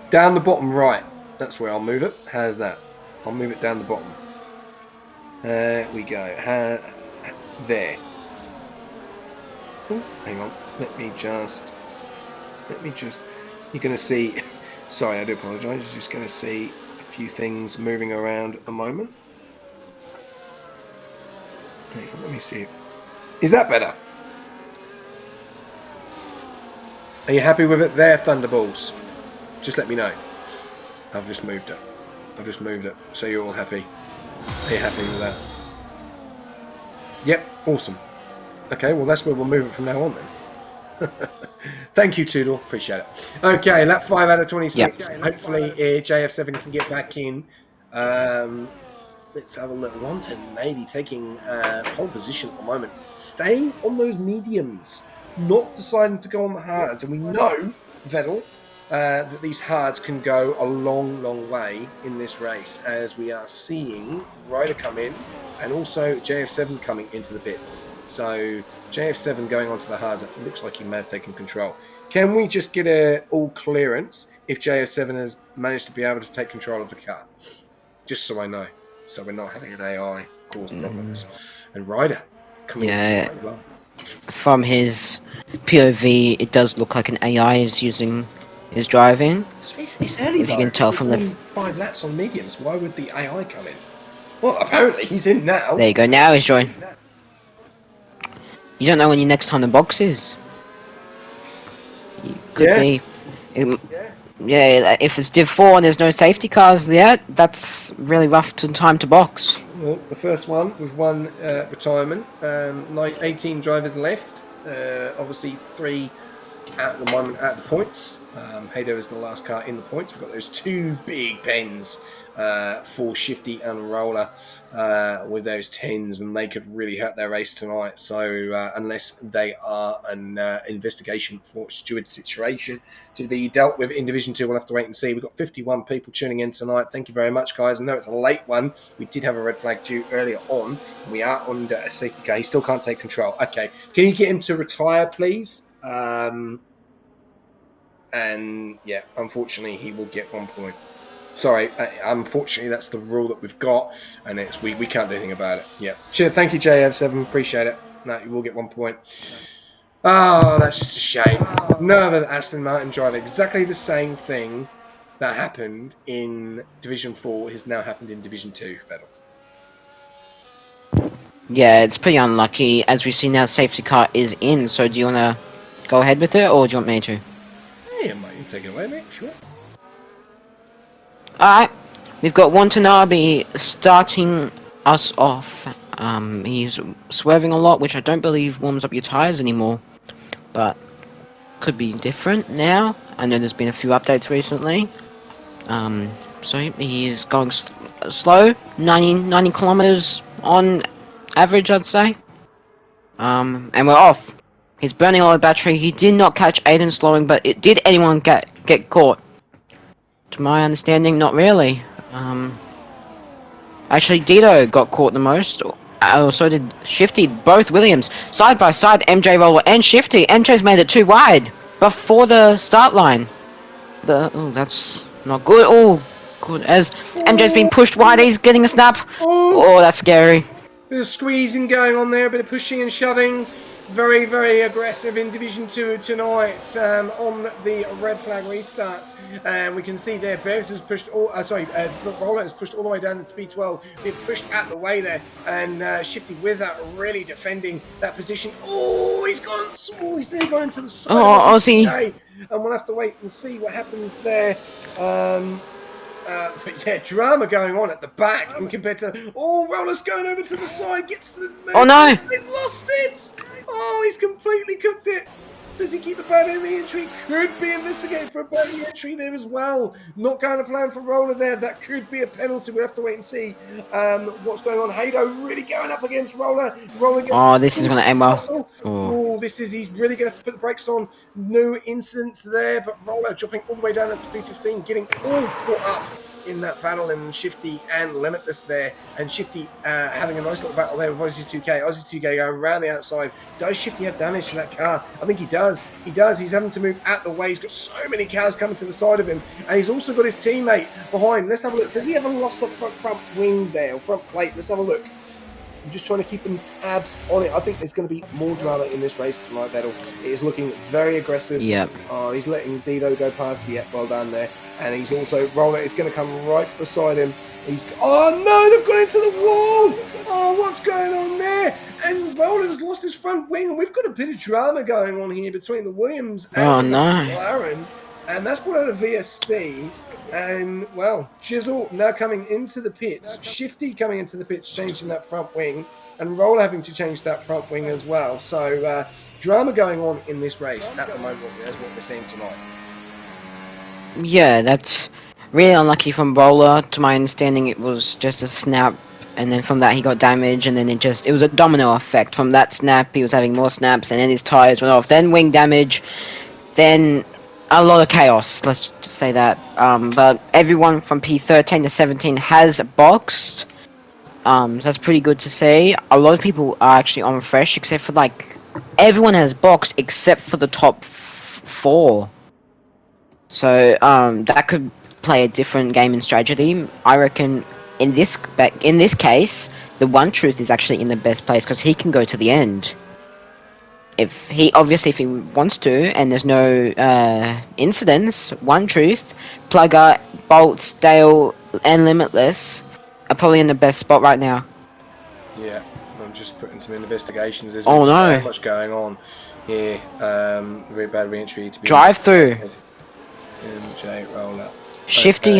Down the bottom right. That's where I'll move it. How's that? I'll move it down the bottom. There we go. There. Oh, hang on. Let me just. You're going to see. Sorry, I do apologise. You're just going to see a few things moving around at the moment. Hang on, let me see. Is that better? Are you happy with it there, Thunderballs? Just let me know. I've just moved it. So you're all happy. Are you happy with that? Yep, awesome. Okay, well that's where we'll move it from now on then. Thank you, Toodle. Appreciate it. Okay, lap 5 out of 26. Yep. Hopefully JF7 can get back in. Let's have a look. Wanton maybe taking pole position at the moment. Staying on those mediums. Not deciding to go on the hards. And we know, Vettel, that these hards can go a long, long way in this race, as we are seeing Ryder come in and also JF7 coming into the pits. So JF7 going onto the hards, it looks like he may have taken control. Can we just get a all clearance if JF7 has managed to be able to take control of the car? Just so I know. So we're not having an AI cause problems. And Ryder coming into the right well. From his POV, it does look like an AI is driving. It's early, if you can tell from the 5 laps on mediums. Why would the AI come in? Well, apparently he's in now. There you go. Now he's joined. You don't know when your next time the box is. Could be. Yeah, if it's Div 4 and there's no safety cars yet, that's really rough time to box. Well, the first one with one retirement. 18 drivers left. Obviously 3 at the moment at the points. Haydo is the last car in the points. We've got those 2 big pens for Shifty and Roller with those 10s, and they could really hurt their race tonight. So unless they are an investigation for steward situation to be dealt with in Division 2, we'll have to wait and see. We've got 51 people tuning in tonight. Thank you very much, guys. I know it's a late one. We did have a red flag due earlier on. We are under a safety car. He still can't take control. Okay. Can you get him to retire, please? And yeah, unfortunately, he will get 1 point. Sorry, unfortunately, that's the rule that we've got, and it's we can't do anything about it. Yeah, sure. Thank you, JF7. Appreciate it. No, you will get 1 point. Oh, that's just a shame. Another Aston Martin driver, exactly the same thing that happened in Division 4 has now happened in Division 2, Vettel. Yeah, it's pretty unlucky. As we see now, safety car is in. So do you want to go ahead with it, or do you want me to? Yeah, mate, you can take it away, mate, if you want. Alright, we've got Watanabe starting us off. He's swerving a lot, which I don't believe warms up your tyres anymore. But could be different now. I know there's been a few updates recently. So he's going slow, 90 kilometers on average, I'd say. And we're off. He's burning all the battery. He did not catch Aiden slowing, but did anyone get caught? To my understanding, not really. Actually, Dito got caught the most. So did Shifty. Both Williams. Side by side, MJ Roller and Shifty. MJ's made it too wide before the start line. Oh, that's not good. Oh, good. As MJ's been pushed wide, he's getting a snap. Oh, that's scary. Bit of squeezing going on there, a bit of pushing and shoving. Very, very aggressive in Division 2 tonight on the red flag restart. And we can see there, Bears has pushed Roller has pushed all the way down to P12. Being pushed out the way there. And Shifty Wizard really defending that position. Oh, he's gone. Oh, he's nearly gone into the side. Oh, Aussie. And we'll have to wait and see what happens there. But yeah, drama going on at the back and compared to... Oh, Roller's going over to the side, gets to the... Oh, no! He's lost it! Oh, he's completely cooked it. Does he keep a bad re-entry? Could be investigated for a bad re-entry there as well. Not going to plan for Roller there. That could be a penalty. We'll have to wait and see what's going on. Haydo really going up against Roller. This is going to end well. He's really going to have to put the brakes on. No incidents there, but Roller dropping all the way down to P15, getting all caught up in that battle, and Shifty and Limitless there, and Shifty having a nice little battle there with Aussie 2K. Aussie 2K going around the outside. Does Shifty have damage to that car? I think he does. He does. He's having to move out the way. He's got so many cars coming to the side of him, and he's also got his teammate behind. Let's have a look. Does he have a loss of front wing there, or front plate? Let's have a look. I'm just trying to keep tabs on it. I think there's going to be more drama in this race tonight, Vettel. It is looking very aggressive. Yep. He's letting Dido go past. Yep, well done there. And he's also, Roller is going to come right beside him. Oh no, they've gone into the wall! Oh, what's going on there? And Roller has lost his front wing, and we've got a bit of drama going on here between the Williams and the McLaren. And that's brought out a VSC. And, well, Chisel now coming into the pits. Shifty coming into the pits, changing that front wing. And Roller having to change that front wing as well. So, drama going on in this race at the moment. That's what we're seeing tonight. Yeah, that's really unlucky from Roller. To my understanding, it was just a snap. And then from that, he got damage. And then it was a domino effect. From that snap, he was having more snaps. And then his tires went off. Then wing damage. Then a lot of chaos, let's just say that. But everyone from P13 to 17 has boxed. So that's pretty good to see. A lot of people are actually on fresh, except for everyone has boxed except for the top 4. So that could play a different game in strategy. I reckon in this case, the One Truth is actually in the best place because he can go to the end. If he wants to, and there's no incidents, One Truth, Plugger, Bolts, Dale, and Limitless are probably in the best spot right now. Yeah, I'm just putting some investigations. There's no, so much going on here. Very bad re-entry to be drive through. MJ Roller. Shifty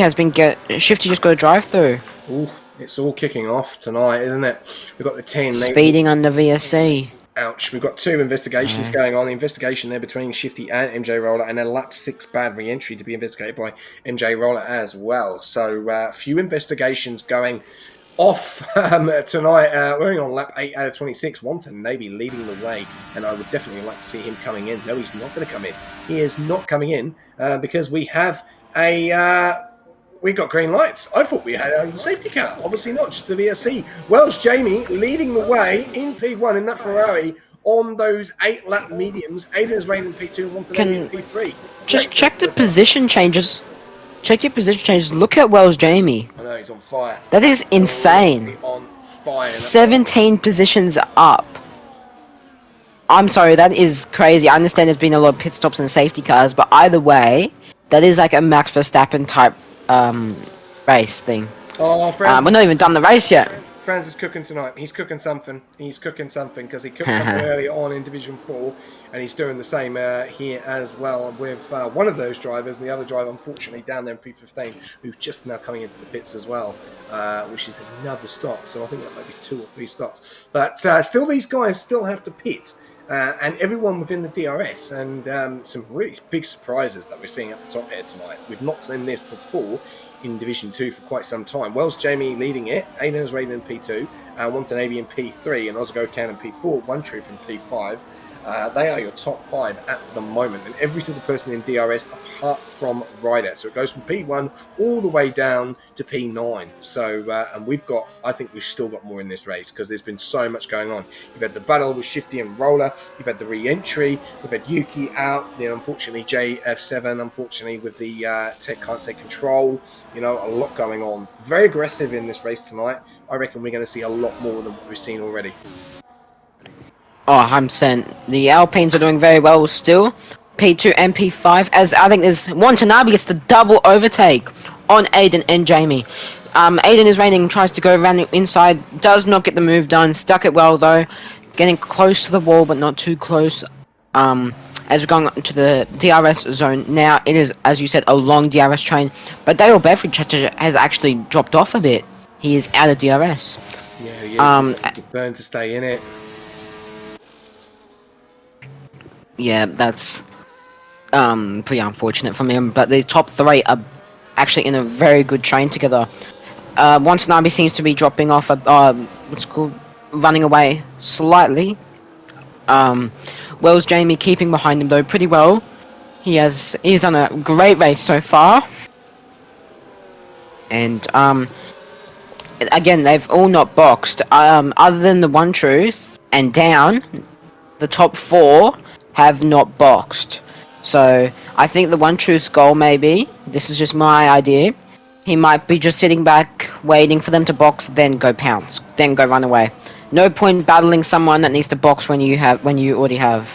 Shifty just got a drive through. Ooh, it's all kicking off tonight, isn't it? We've got the 10 speeding under VSC. Ouch. We've got 2 investigations going on. The investigation there between Shifty and MJ Roller, and a lap 6 bad re-entry to be investigated by MJ Roller as well. So, a few investigations going off tonight. We're only on lap 8 out of 26. Wanton Navy leading the way, and I would definitely like to see him coming in. No, he's not going to come in. He is not coming in because we have we got green lights. I thought we had the safety car. Obviously not, just the VSC. Wells Jamie leading the way in P1 in that Ferrari on those 8-lap mediums. Aiden's reign in P2 and Wanton in P3. Just check the position changes. Check your position changes. Look at Wells Jamie. I know, he's on fire. That is insane. On fire. 17 positions up. I'm sorry, that is crazy. I understand there's been a lot of pit stops and safety cars, but either way, that is like a Max Verstappen type race thing. Oh, Francis, we're not even done the race yet. Franz is cooking tonight. He's cooking something. He's cooking something because he cooked something earlier on in Division 4, and he's doing the same here as well with one of those drivers. The other driver, unfortunately, down there in P15, who's just now coming into the pits as well, which is another stop. So I think that might be 2 or 3 stops. But still, these guys still have to pit. And everyone within the DRS, and some really big surprises that we're seeing at the top here tonight. We've not seen this before in Division 2 for quite some time. Wells Jamie leading it, Aiden's Raiden in P2, Watanabe in P3, and Osgo Can in P4, One Truth in P5. They are your top 5 at the moment, and every single person in DRS apart from Ryder. So it goes from P1 all the way down to P9. So, and I think we've still got more in this race because there's been so much going on. You've had the battle with Shifty and Roller, you've had the re-entry, we've had Yuki out, unfortunately JF7, unfortunately with the can't take control, a lot going on. Very aggressive in this race tonight. I reckon we're going to see a lot more than what we've seen already. Oh, 100%. The Alpines are doing very well still. P2 and P5. As I think there's Watanabe gets the double overtake on Aiden and Jamie. Aiden is raining, tries to go around the inside, does not get the move done. Stuck it well though. Getting close to the wall, but not too close. As we're going into the DRS zone now, it is, as you said, a long DRS train. But Dale Beveridge has actually dropped off a bit. He is out of DRS. Yeah, he is. To burn to stay in it. Yeah, that's pretty unfortunate from him. But the top 3 are actually in a very good train together. Watanabe seems to be dropping off, running away slightly. Wells Jamie keeping behind him though pretty well. He's done a great race so far. And again, they've all not boxed. Other than the One Truth and Down, the top 4 have not boxed. So I think the One Truth's goal, maybe, this is just my idea, he might be just sitting back, waiting for them to box, then go pounce, then go run away. No point battling someone that needs to box when you already have.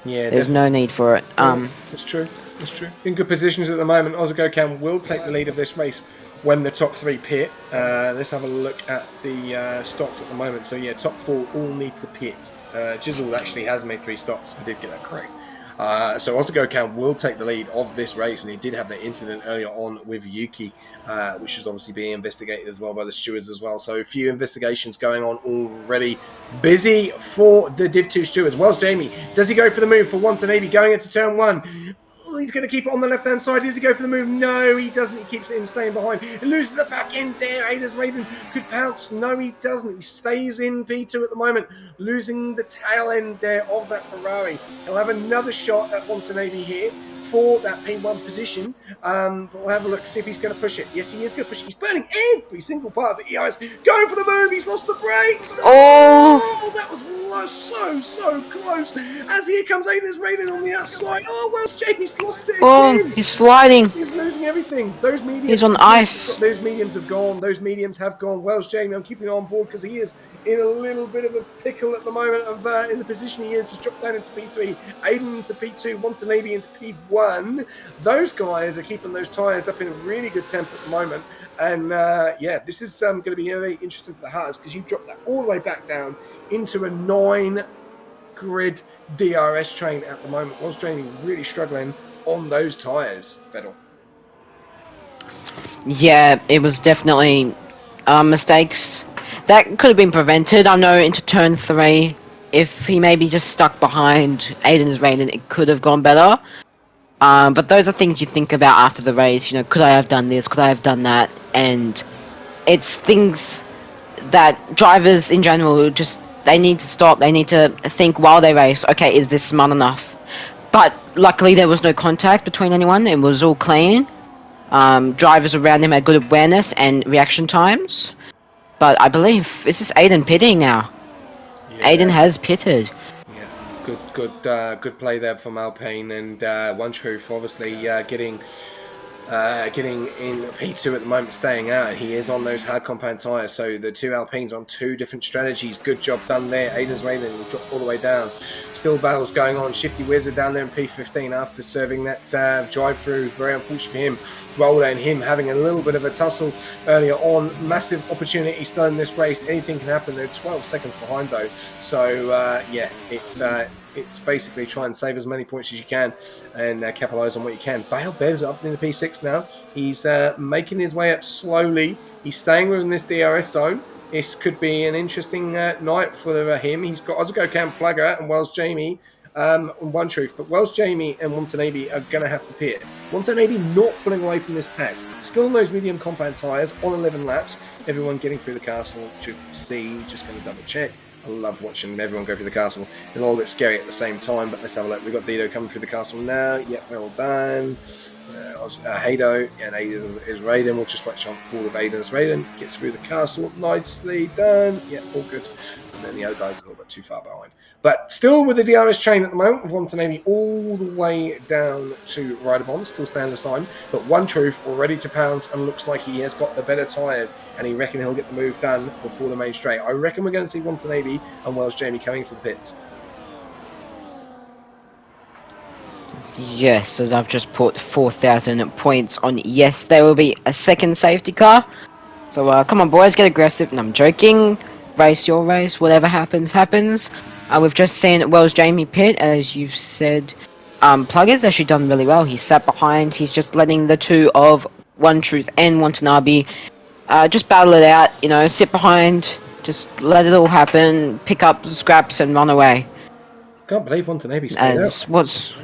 Yeah, There's definitely. no need for it. Yeah, that's true. That's true. In good positions at the moment. Ozagokan will take the lead of this race when the top 3 pit. Let's have a look at the stops at the moment. So yeah, top 4 all need to pit. Jizzle actually has made 3 stops. I did get that correct. So Ozagokan will take the lead of this race, and he did have that incident earlier on with Yuki, which is obviously being investigated as well by the stewards as well. So a few investigations going on already. Busy for the Div 2 stewards. Wells Jamie, does he go for the move for Watanabe going into turn 1? He's going to keep it on the left-hand side. Does he go for the move? No, he doesn't. He keeps it in, staying behind. He loses the back end there. Ada's Raven could pounce. No, he doesn't. He stays in P2 at the moment, losing the tail end there of that Ferrari. He'll have another shot at Watanabe here for that P1 position. But we'll have a look, see if he's going to push it. Yes, he is going to push it. He's burning every single part of the EIS. Going for the move. He's lost the brakes. Oh, that was so close. As here comes Aiden's Raiden on the outside. Oh, Wells Jamie's lost it again. He's sliding. He's losing everything. Those mediums. He's on ice. Those mediums have gone. Those mediums have gone. Wells Jamie, I'm keeping him on board because he is in a little bit of a pickle at the moment of in the position he is. He's dropped down into P3. Aiden into P2. Watanabe into P1. Those guys are keeping those tyres up in a really good tempo at the moment. And yeah, this is going to be very interesting for the Hearts because you dropped that all the way back down into a 9-grid DRS train at the moment. Was Jamie really struggling on those tyres, Vettel? Yeah, it was definitely mistakes that could have been prevented. I know into turn 3, if he maybe just stuck behind Aiden's Raiden, it could have gone better. But those are things you think about after the race. You know, could I have done this? Could I have done that? And it's things that drivers in general just, they need to stop. They need to think while they race. Okay, is this smart enough? But luckily there was no contact between anyone. It was all clean. Drivers around him had good awareness and reaction times. But I believe, is this Aiden pitting now? Yeah. Aiden has pitted. Yeah, good play there from Alpine, and One Truth obviously getting in P2 at the moment, staying out. He is on those hard compound tyres, so the 2 Alpines on 2 different strategies. Good job done there. Aiden's Raiden will drop all the way down. Still battles going on. Shifty Wizard down there in P15 after serving that drive-through. Very unfortunate for him. Roller and him having a little bit of a tussle earlier on. Massive opportunity still in this race. Anything can happen. They're 12 seconds behind though. So yeah, it's basically try and save as many points as you can and capitalise on what you can. Bale Bev's up in the P6 now. He's making his way up slowly. He's staying within this DRS zone. This could be an interesting night for him. He's got Ozagokan, Plugger and Wells Jamie on One Truth. But Wells Jamie and Watanabe are going to have to pit. Watanabe not pulling away from this pack. Still on those medium compound tyres on 11 laps. Everyone getting through the castle to see. Just going to double check. I love watching everyone go through the castle. It's a little bit scary at the same time, but let's have a look. We've got Dido coming through the castle now. Yep, we're all done. Hado and Aiden is Raiden. We'll just watch on board of Aiden's Raiden. Gets through the castle. Nicely done. Yeah, all good. And then the other guy's a little bit too far behind. But still with the DRS train at the moment, with Watanabe all the way down to Riderbond, still staying the time. But One Truth all ready to pounce and looks like he has got the better tyres and he reckon he'll get the move done before the main straight. I reckon we're going to see Watanabe and Wells Jamie coming to the pits. Yes, as I've just put 4,000 points on yes, there will be a second safety car. So come on boys, get aggressive. And I'm joking. Race your race. Whatever happens, happens. We've just seen Wells Jamie pit, as you said. Plugger's actually done really well. He sat behind. He's just letting the 2 of One Truth and Watanabe just battle it out. You know, sit behind. Just let it all happen. Pick up the scraps and run away. Can't believe Watanabe stayed out.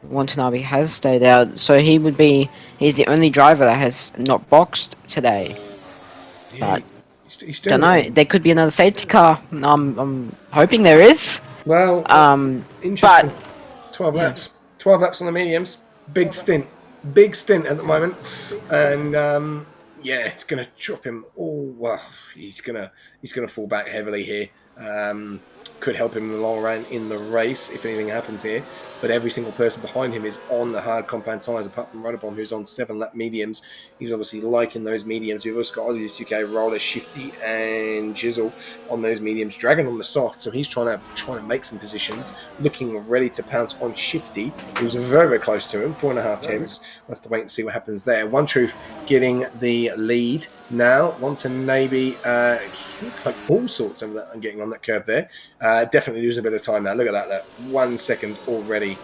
Watanabe has stayed out, so he's the only driver that has not boxed today. Yeah, but don't know, there could be another safety car. I'm hoping there is. Well, interesting. But 12 laps on the mediums. Big stint. big stint at the moment, and yeah, it's going to drop him. Oh well, he's gonna fall back heavily here. Could help him in the long run in the race if anything happens here. But every single person behind him is on the hard compound tyres, apart from Rodabon, who's on 7-lap mediums. He's obviously liking those mediums. We've also got Aussies UK, Roller, Shifty, and Jizzle on those mediums. Dragon on the soft, so he's trying to make some positions, looking ready to pounce on Shifty, who's very, very close to him, 4.5 tenths. We'll have to wait and see what happens there. One Truth getting the lead now. Watanabe, like all sorts of that, and getting on that curve there. Definitely losing a bit of time now. Look at that. Look. 1 second already.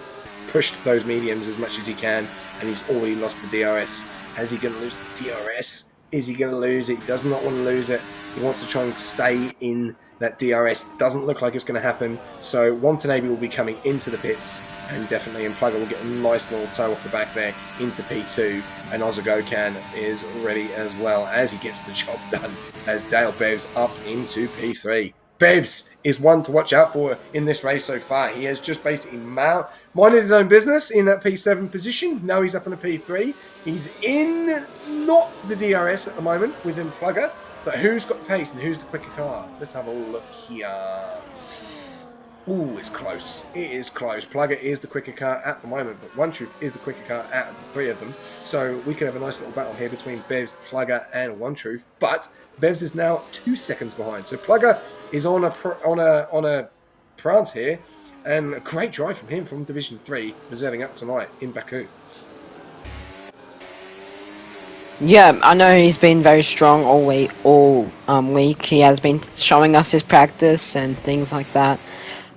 Pushed those mediums as much as he can, and he's already lost the DRS. Is he going to lose the DRS? Is he going to lose it? He does not want to lose it. He wants to try and stay in that DRS. Doesn't look like it's going to happen. So Watanabe will be coming into the pits, and definitely Plugger will get a nice little toe off the back there into P2. And Ozagokan is ready as well as he gets the job done as Dale Bevs up into P3. Bevs is one to watch out for in this race so far. He has just basically minded his own business in that P7 position. Now he's up in a P3. He's in not the DRS at the moment within Plugger, but who's got pace and who's the quicker car? Let's have a look here. Ooh, it's close. It is close. Plugger is the quicker car at the moment, but One Truth is the quicker car out of the three of them. So we could have a nice little battle here between Bevs, Plugger, and One Truth. But Bevs is now 2 seconds behind. So Plugger is on a prance here, and a great drive from him from Division 3, reserving up tonight in Baku. Yeah, I know he's been very strong all week. He has been showing us his practice and things like that.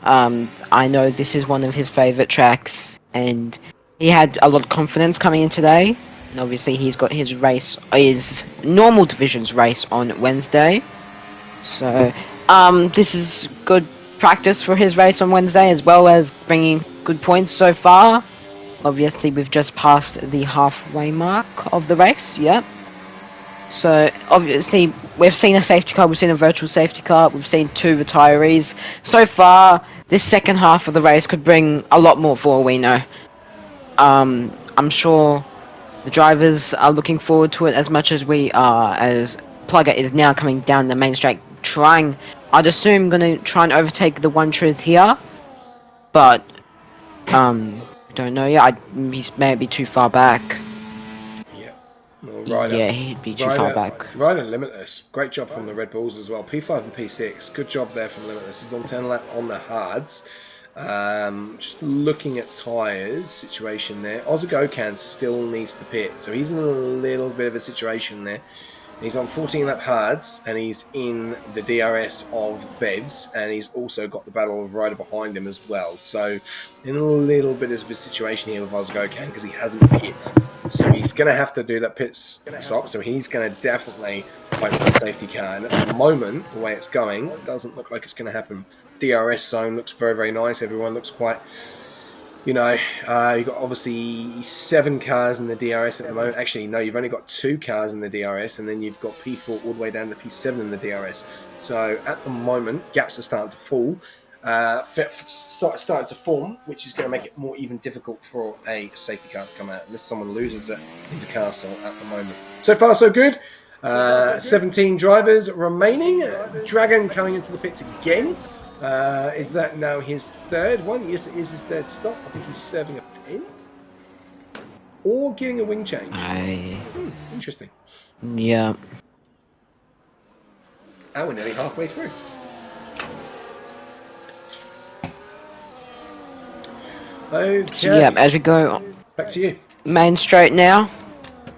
I know this is one of his favourite tracks, and he had a lot of confidence coming in today. And obviously, he's got his normal divisions race on Wednesday. So, this is good practice for his race on Wednesday, as well as bringing good points so far. Obviously, we've just passed the halfway mark of the race, yep. So, obviously, we've seen a safety car, we've seen a virtual safety car, we've seen 2 retirees. So far, this second half of the race could bring a lot more for all we know. I'm sure the drivers are looking forward to it as much as we are, as Plugger is now coming down the main straight, I'd assume, going to try and overtake the One Truth here. But, don't know yet. He's maybe too far back. Yeah. Well, yeah, he'd be too far back. Ryder Limitless. Great job from the Red Bulls as well. P5 and P6. Good job there from Limitless. He's on 10 lap on the hards. Just looking at tyres situation there. Ozagokan still needs to pit, so he's in a little bit of a situation there. He's on 14 lap hards, and he's in the DRS of Bevs, and he's also got the battle of Ryder behind him as well. So in a little bit of a situation here with Ozagokan because he hasn't pit. So he's going to have to do that pit stop, so he's going to definitely fight for the safety car. And at the moment, the way it's going, it doesn't look like it's going to happen. DRS zone looks very, very nice. Everyone looks quite... you've got obviously 7 cars in the DRS at the moment. Actually, no, you've only got 2 cars in the DRS, and then you've got P4 all the way down to P7 in the DRS. So at the moment, gaps are starting to fall, starting to form, which is going to make it more even difficult for a safety car to come out, unless someone loses it into Castle at the moment. So far, so good. 17 drivers remaining. Dragon coming into the pits again. Is that now his third one? Yes, it is his third stop. I think he's serving a pin. Or getting a wing change. Interesting. Yeah. And we're nearly halfway through. Okay. Yeah, as we go Back to you. main straight now.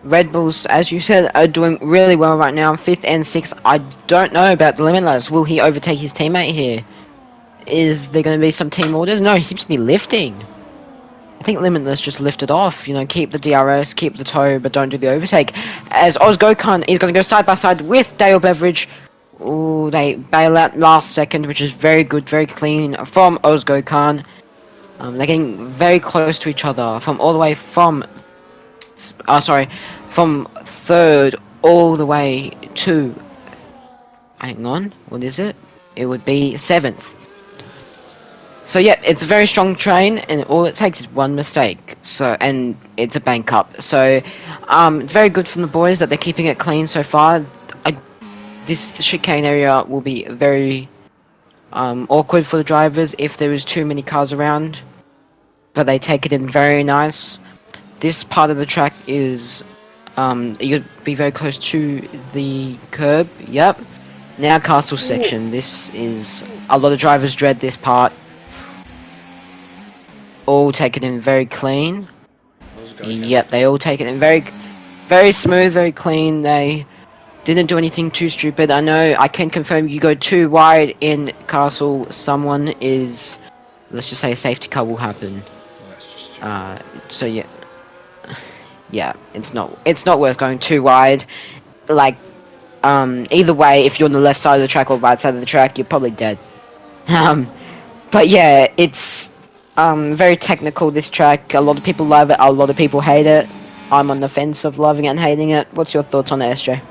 Red Bulls, as you said, are doing really well right now. 5th and 6th. I don't know about the Limitless. Will he overtake his teammate here? Is there going to be some team orders? No, he seems to be lifting. I think Limitless just lifted off. Keep the DRS, keep the toe, but don't do the overtake. As Ozgokan is going to go side by side with Dale Beveridge. Ooh, they bail out last second, which is very good, very clean from Ozgokan. They're getting very close to each other from all the way from 3rd all the way to... hang on, what is it? It would be 7th. So yeah, it's a very strong train, and all it takes is one mistake. So and it's a bank up. So it's very good from the boys that they're keeping it clean so far. This chicane area will be very awkward for the drivers if there is too many cars around, but they take it in very nice. This part of the track is you'll be very close to the curb. Yep. Now castle section. This is a lot of drivers dread this part. All take it in very clean. Yep, they all take it in very smooth, very clean. They didn't do anything too stupid. I know I can confirm you go too wide in castle, someone is, let's just say a safety car will happen. Well, that's just So yeah, it's not worth going too wide. Like either way, if you're on the left side of the track or right side of the track, you're probably dead. But yeah, it's very technical, this track. A lot of people love it, a lot of people hate it. I'm on the fence of loving it and hating it. What's your thoughts on it, SJ?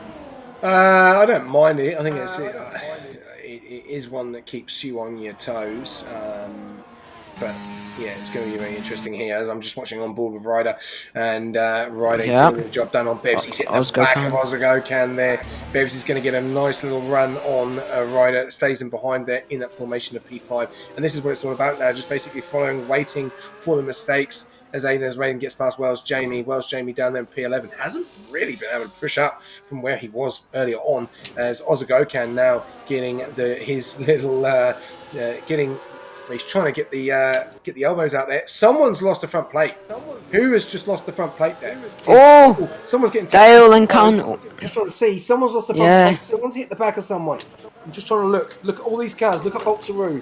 I don't mind it. I think it is one that keeps you on your toes. But yeah, it's going to be very interesting here as I'm just watching on board with Ryder, and Ryder getting the job done on Bevs. He's hitting the back of Ozagocan there. Bevs is going to get a nice little run on Ryder, stays in behind there in that formation of P5, and this is what it's all about now, just basically following, waiting for the mistakes. As Raiden gets past Wells Jamie down there in P11 hasn't really been able to push up from where he was earlier on, as Ozagocan now getting his little he's trying to get the elbows out there. Someone's lost the front plate. Who has just lost the front plate there? Someone's getting Dale and Con. Just trying to see. Someone's lost the front plate. Someone's hit the back of someone. I'm just trying to look. Look at all these cars. Look at Boltsaru.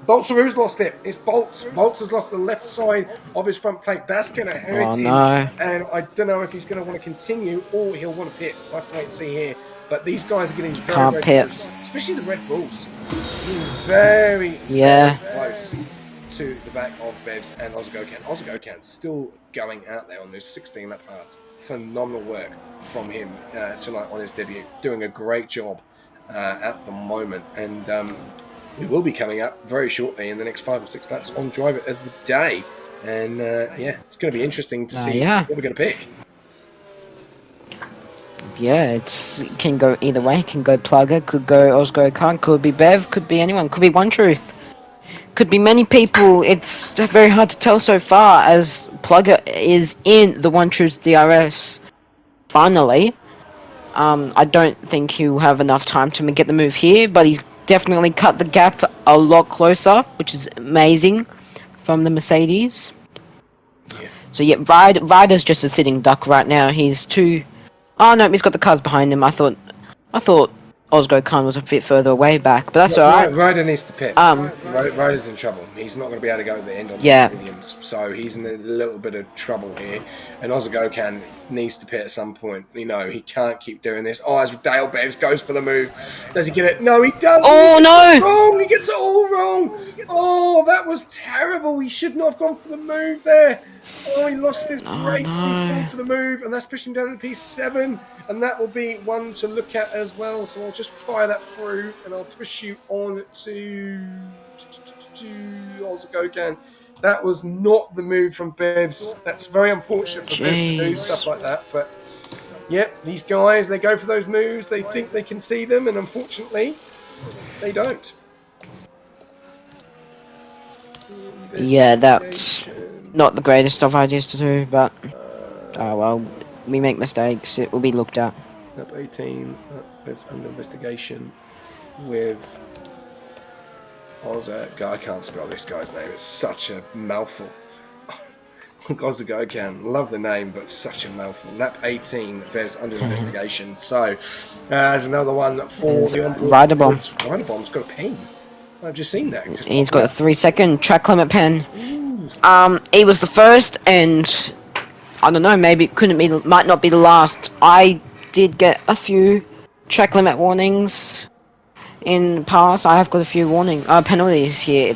Boltsaru's lost it. It's Bolts. Bolts has lost the left side of his front plate. That's going to hurt him. And I don't know if he's going to want to continue or he'll want to pit. We'll have to wait and see here. But these guys are getting very close, especially the Red Bulls. Very close to the back of Bevs and Ozagocan. Ozagocan's still going out there on those 16 lap parts. Phenomenal work from him tonight on his debut. Doing a great job at the moment. And we will be coming up very shortly in the next 5 or 6 laps on Driver of the Day. And it's going to be interesting to see what we're going to pick. Yeah, it can go either way. It can go Plugger, could go Ozagocan, could be Bev, could be anyone, could be One Truth. Could be many people. It's very hard to tell so far, as Plugger is in the One Truth's DRS. Finally. I don't think he'll have enough time to get the move here, but he's definitely cut the gap a lot closer, which is amazing from the Mercedes. Yeah. So yeah, Ryder's just a sitting duck right now. He's too... Oh no, he's got the cars behind him. I thought Ozagocan was a bit further away back, but that's alright. Ryder needs to pit. Ryder's in trouble. He's not going to be able to go at the end on the Williams, so he's in a little bit of trouble here. And Ozagocan needs to pit at some point. You know, he can't keep doing this. Oh, as Dale Bevs goes for the move. Does he get it? No, he doesn't. Oh no! Wrong. He gets it all wrong. Oh, that was terrible. He should not have gone for the move there. Oh, he lost his brakes. He's gone for the move, and that's pushed him down to P7. And that will be one to look at as well. So I'll just fire that through, and I'll push you on to Ozagocan. That was not the move from Bevs. That's very unfortunate for Bevs to do stuff like that. But yep, these guys, they go for those moves. They think they can see them, and unfortunately, they don't. Yeah, that's not the greatest of ideas to do, but oh well, we make mistakes. It will be looked at. Up 18, Bevs under investigation with I can't spell this guy's name. It's such a mouthful. Ozagocan, love the name, but such a mouthful. Lap 18, Bevs under investigation. So there's another one for the onboard. Ryder Bomb. Ryder Bomb's got a pen. I've just seen that. He's got a 3-second track limit pen. He was the first, and I don't know, maybe it might not be the last. I did get a few track limit warnings in the past. I have got a few penalties here.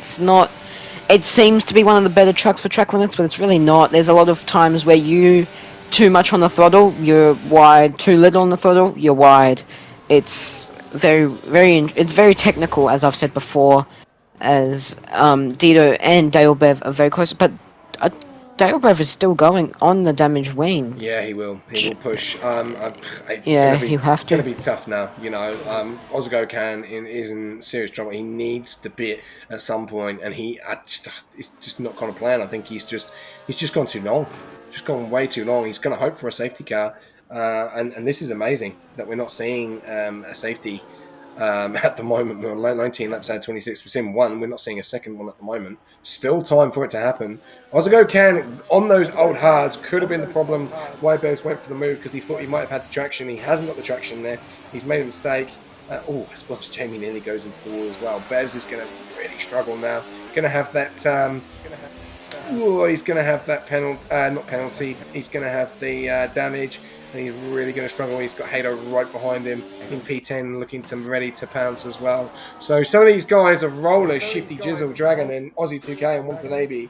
It seems to be one of the better tracks for track limits, but it's really not. There's a lot of times where you too much on the throttle, you're wide. Too little on the throttle, you're wide. It's very technical, as I've said before, as Dido and Dalebev are very close, but uh, Dalebev is still going on the damage wing. Yeah, he will. He will push. It's Yeah, gonna be you have gonna to. be tough now. You know, Ozgo is in serious trouble. He needs to bid at some point, and it's just not going to plan. I think he's just gone too long. Just gone way too long. He's going to hope for a safety car, and this is amazing that we're not seeing a safety. At the moment, we're on 19 laps out of 26. We're seeing one. We're not seeing a second one at the moment. Still time for it to happen. Ozago can, on those old hards, could have been the problem why Bears went for the move because he thought he might have had the traction. He hasn't got the traction there. He's made a mistake. As well as Jamie nearly goes into the wall as well. Bears is going to really struggle now. Going to have that. He's going to have that penalty. Not penalty. He's going to have the damage. And he's really going to struggle. He's got Hato right behind him in P10, looking to ready to pounce as well. So some of these guys are Roller, Shifty, Jizzle, Dragon, and Aussie 2K and Watanabe.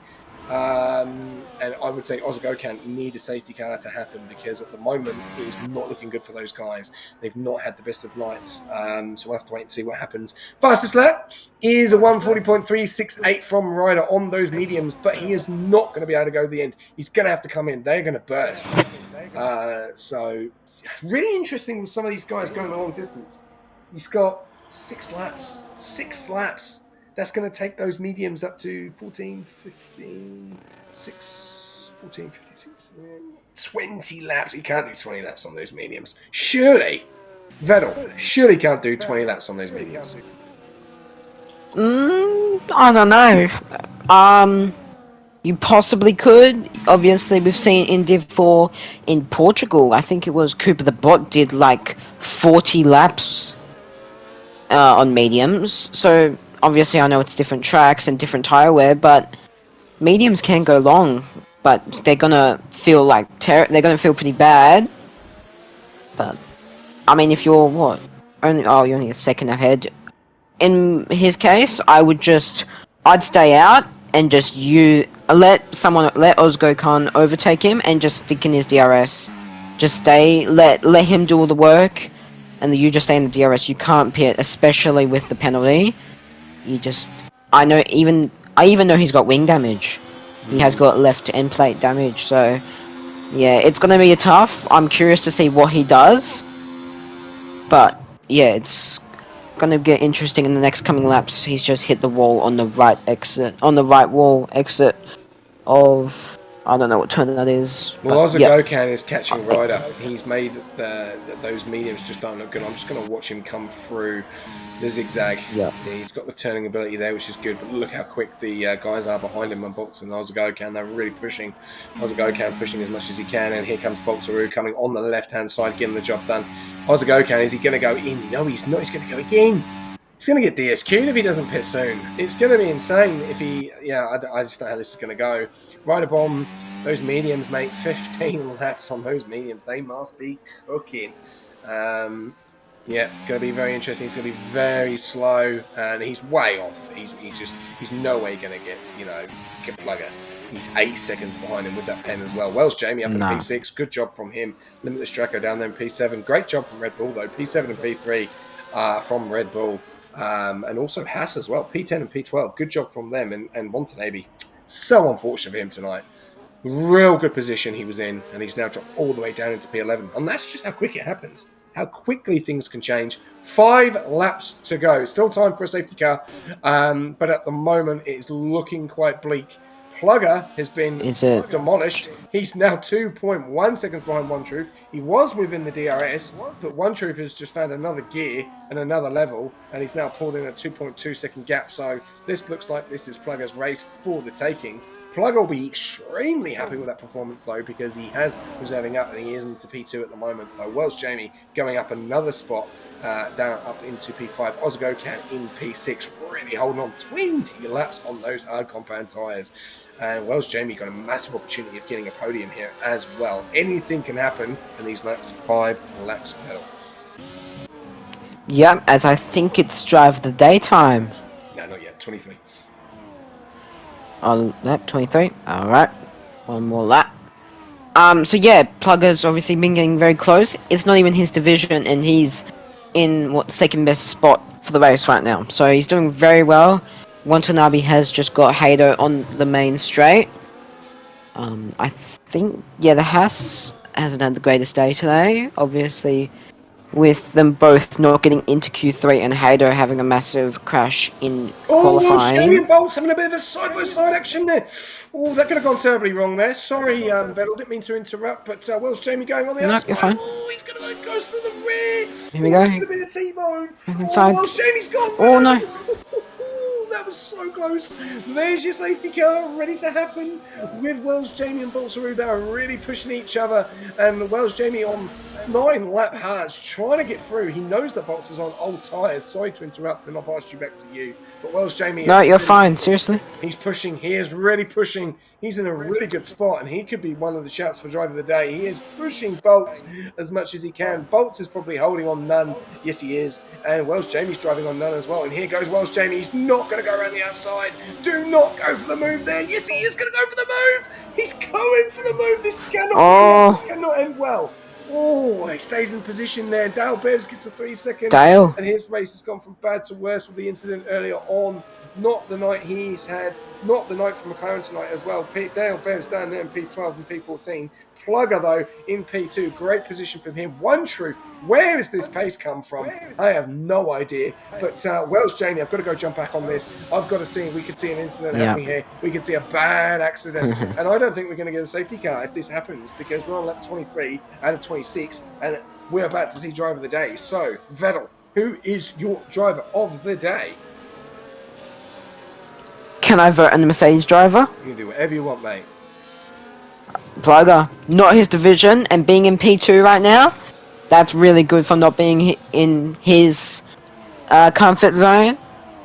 And I would say Ozagokan need a safety car to happen because at the moment it is not looking good for those guys. They've not had the best of nights, so we'll have to wait and see what happens. Fastest lap is a 1:40.368 from Ryder on those mediums, but he is not going to be able to go to the end. He's going to have to come in. They're going to burst. So really interesting with some of these guys going a long distance. He's got 6 laps. 6 laps. That's going to take those mediums up to 14, 15, 6, 14, 56, 20 laps. He can't do 20 laps on those mediums. Surely, Vettel, surely can't do 20 laps on those mediums. I don't know. You possibly could. Obviously, we've seen in Div 4 in Portugal, I think it was Cooper the Bot did like 40 laps on mediums. So, obviously, I know it's different tracks and different tyre wear, but mediums can go long. But they're gonna feel like they're gonna feel pretty bad. But I mean, if you're what you're only a second ahead. In his case, I'd stay out and just let Ozgo Khan overtake him and just stick in his DRS. Just stay, let him do all the work, and you just stay in the DRS. You can't pit, especially with the penalty. I even know he's got wing damage. He has got left end plate damage, so yeah, it's gonna be a tough. I'm curious to see what he does, but yeah, it's gonna get interesting in the next coming laps. He's just hit the wall on the right wall exit of I don't know what turn that is. Well, Ozagokan is catching Ryder. He's made those mediums just don't look good. I'm just going to watch him come through the zigzag. Yeah. He's got the turning ability there, which is good. But look how quick the guys are behind him on Bolts and Ozagokan. They're really pushing. Ozagokan pushing as much as he can. And here comes Boltsaru coming on the left-hand side, getting the job done. Ozagokan, is he going to go in? No, he's not. He's going to go again. He's going to get DSQ'd if he doesn't pit soon. It's going to be insane if he... Yeah, I just don't know how this is going to go. Ryder Bomb, those mediums, mate. 15 laps on those mediums. They must be cooking. Yeah, going to be very interesting. He's going to be very slow, and he's way off. He's no way going to get Plugger. He's 8 seconds behind him with that pen as well. Wells Jamie up in P6. Good job from him. Limitless Draco down there in P7. Great job from Red Bull, though. P7 and P3 from Red Bull. And also Haas as well, P10 and P12. Good job from them. And Watanabe, so unfortunate for him tonight. Real good position he was in, and he's now dropped all the way down into P11. And that's just how quick it happens. How quickly things can change. 5 laps to go. Still time for a safety car. But at the moment, it is looking quite bleak. Plugger has been demolished. He's now 2.1 seconds behind One Truth. He was within the DRS, but One Truth has just found another gear and another level, and he's now pulled in a 2.2 second gap. So this looks like this is Plugger's race for the taking. Plugger will be extremely happy with that performance, though, because he has reserving up, and he isn't to P2 at the moment. Though Wells Jamie going up another spot, down up into P5. Ozagokan in P6, really holding on 20 laps on those hard compound tyres. And Wells Jamie got a massive opportunity of getting a podium here as well. Anything can happen in these laps. 5 laps pedal. Yeah, as I think it's drive the daytime. No, not yet. 23. On lap 23. Alright. One more lap. So yeah, Plugger's obviously been getting very close. It's not even his division, and he's in second best spot for the race right now. So he's doing very well. Watanabe has just got Hato on the main straight. I think, yeah, the Haas hasn't had the greatest day today. Obviously, with them both not getting into Q3 and Hato having a massive crash in Oh, well, Jamie qualifying. and Bolt's having a bit of a side-by-side action there. Oh, that could have gone terribly wrong there. Sorry, Vettel, didn't mean to interrupt, but where's Jamie going on the No, outside? you're fine. Oh, he's going to go through the rear. Here we Oh, go. could have been a T-bone. Oh, Inside. Welsh Jamie's gone. Oh, no. That was so close. There's your safety car ready to happen with Welsh Jamie and Bolsaru. They are really pushing each other, and Welsh Jamie on 9-lap hards trying to get through. He knows that Bolts is on old tyres. Sorry to interrupt, and I'll pass you back to you. But Welsh Jamie No, is you're fine. Seriously. He's pushing. He is really pushing. He's in a really good spot, and he could be one of the shouts for driver of the day. He is pushing Bolts as much as he can. Bolts is probably holding on none. Yes, he is. And Welsh Jamie's driving on none as well. And here goes Welsh Jamie. He's not going to go around the outside. Do not go for the move there. Yes, he is going to go for the move. He's going for the move. This cannot end well. Oh, he stays in position there. Dale Bears gets the 3 seconds. Dale. And his race has gone from bad to worse with the incident earlier on. Not the night he's had, not the night from McLaren tonight as well. Dale Bears down there in P12 and P14. Plugger, though, in P2. Great position from him. One truth. Where has this pace come from? I have no idea. But Welsh Jamie, I've got to go jump back on this. I've got to see. We could see an incident happening here. We could see a bad accident. And I don't think we're going to get a safety car if this happens, because we're on lap 23 out of 26, and we're about to see driver of the day. So, Vettel, who is your driver of the day? Can I vote on the Mercedes driver? You can do whatever you want, mate. Plugger. Not his division, and being in P2 right now, that's really good for not being in his comfort zone.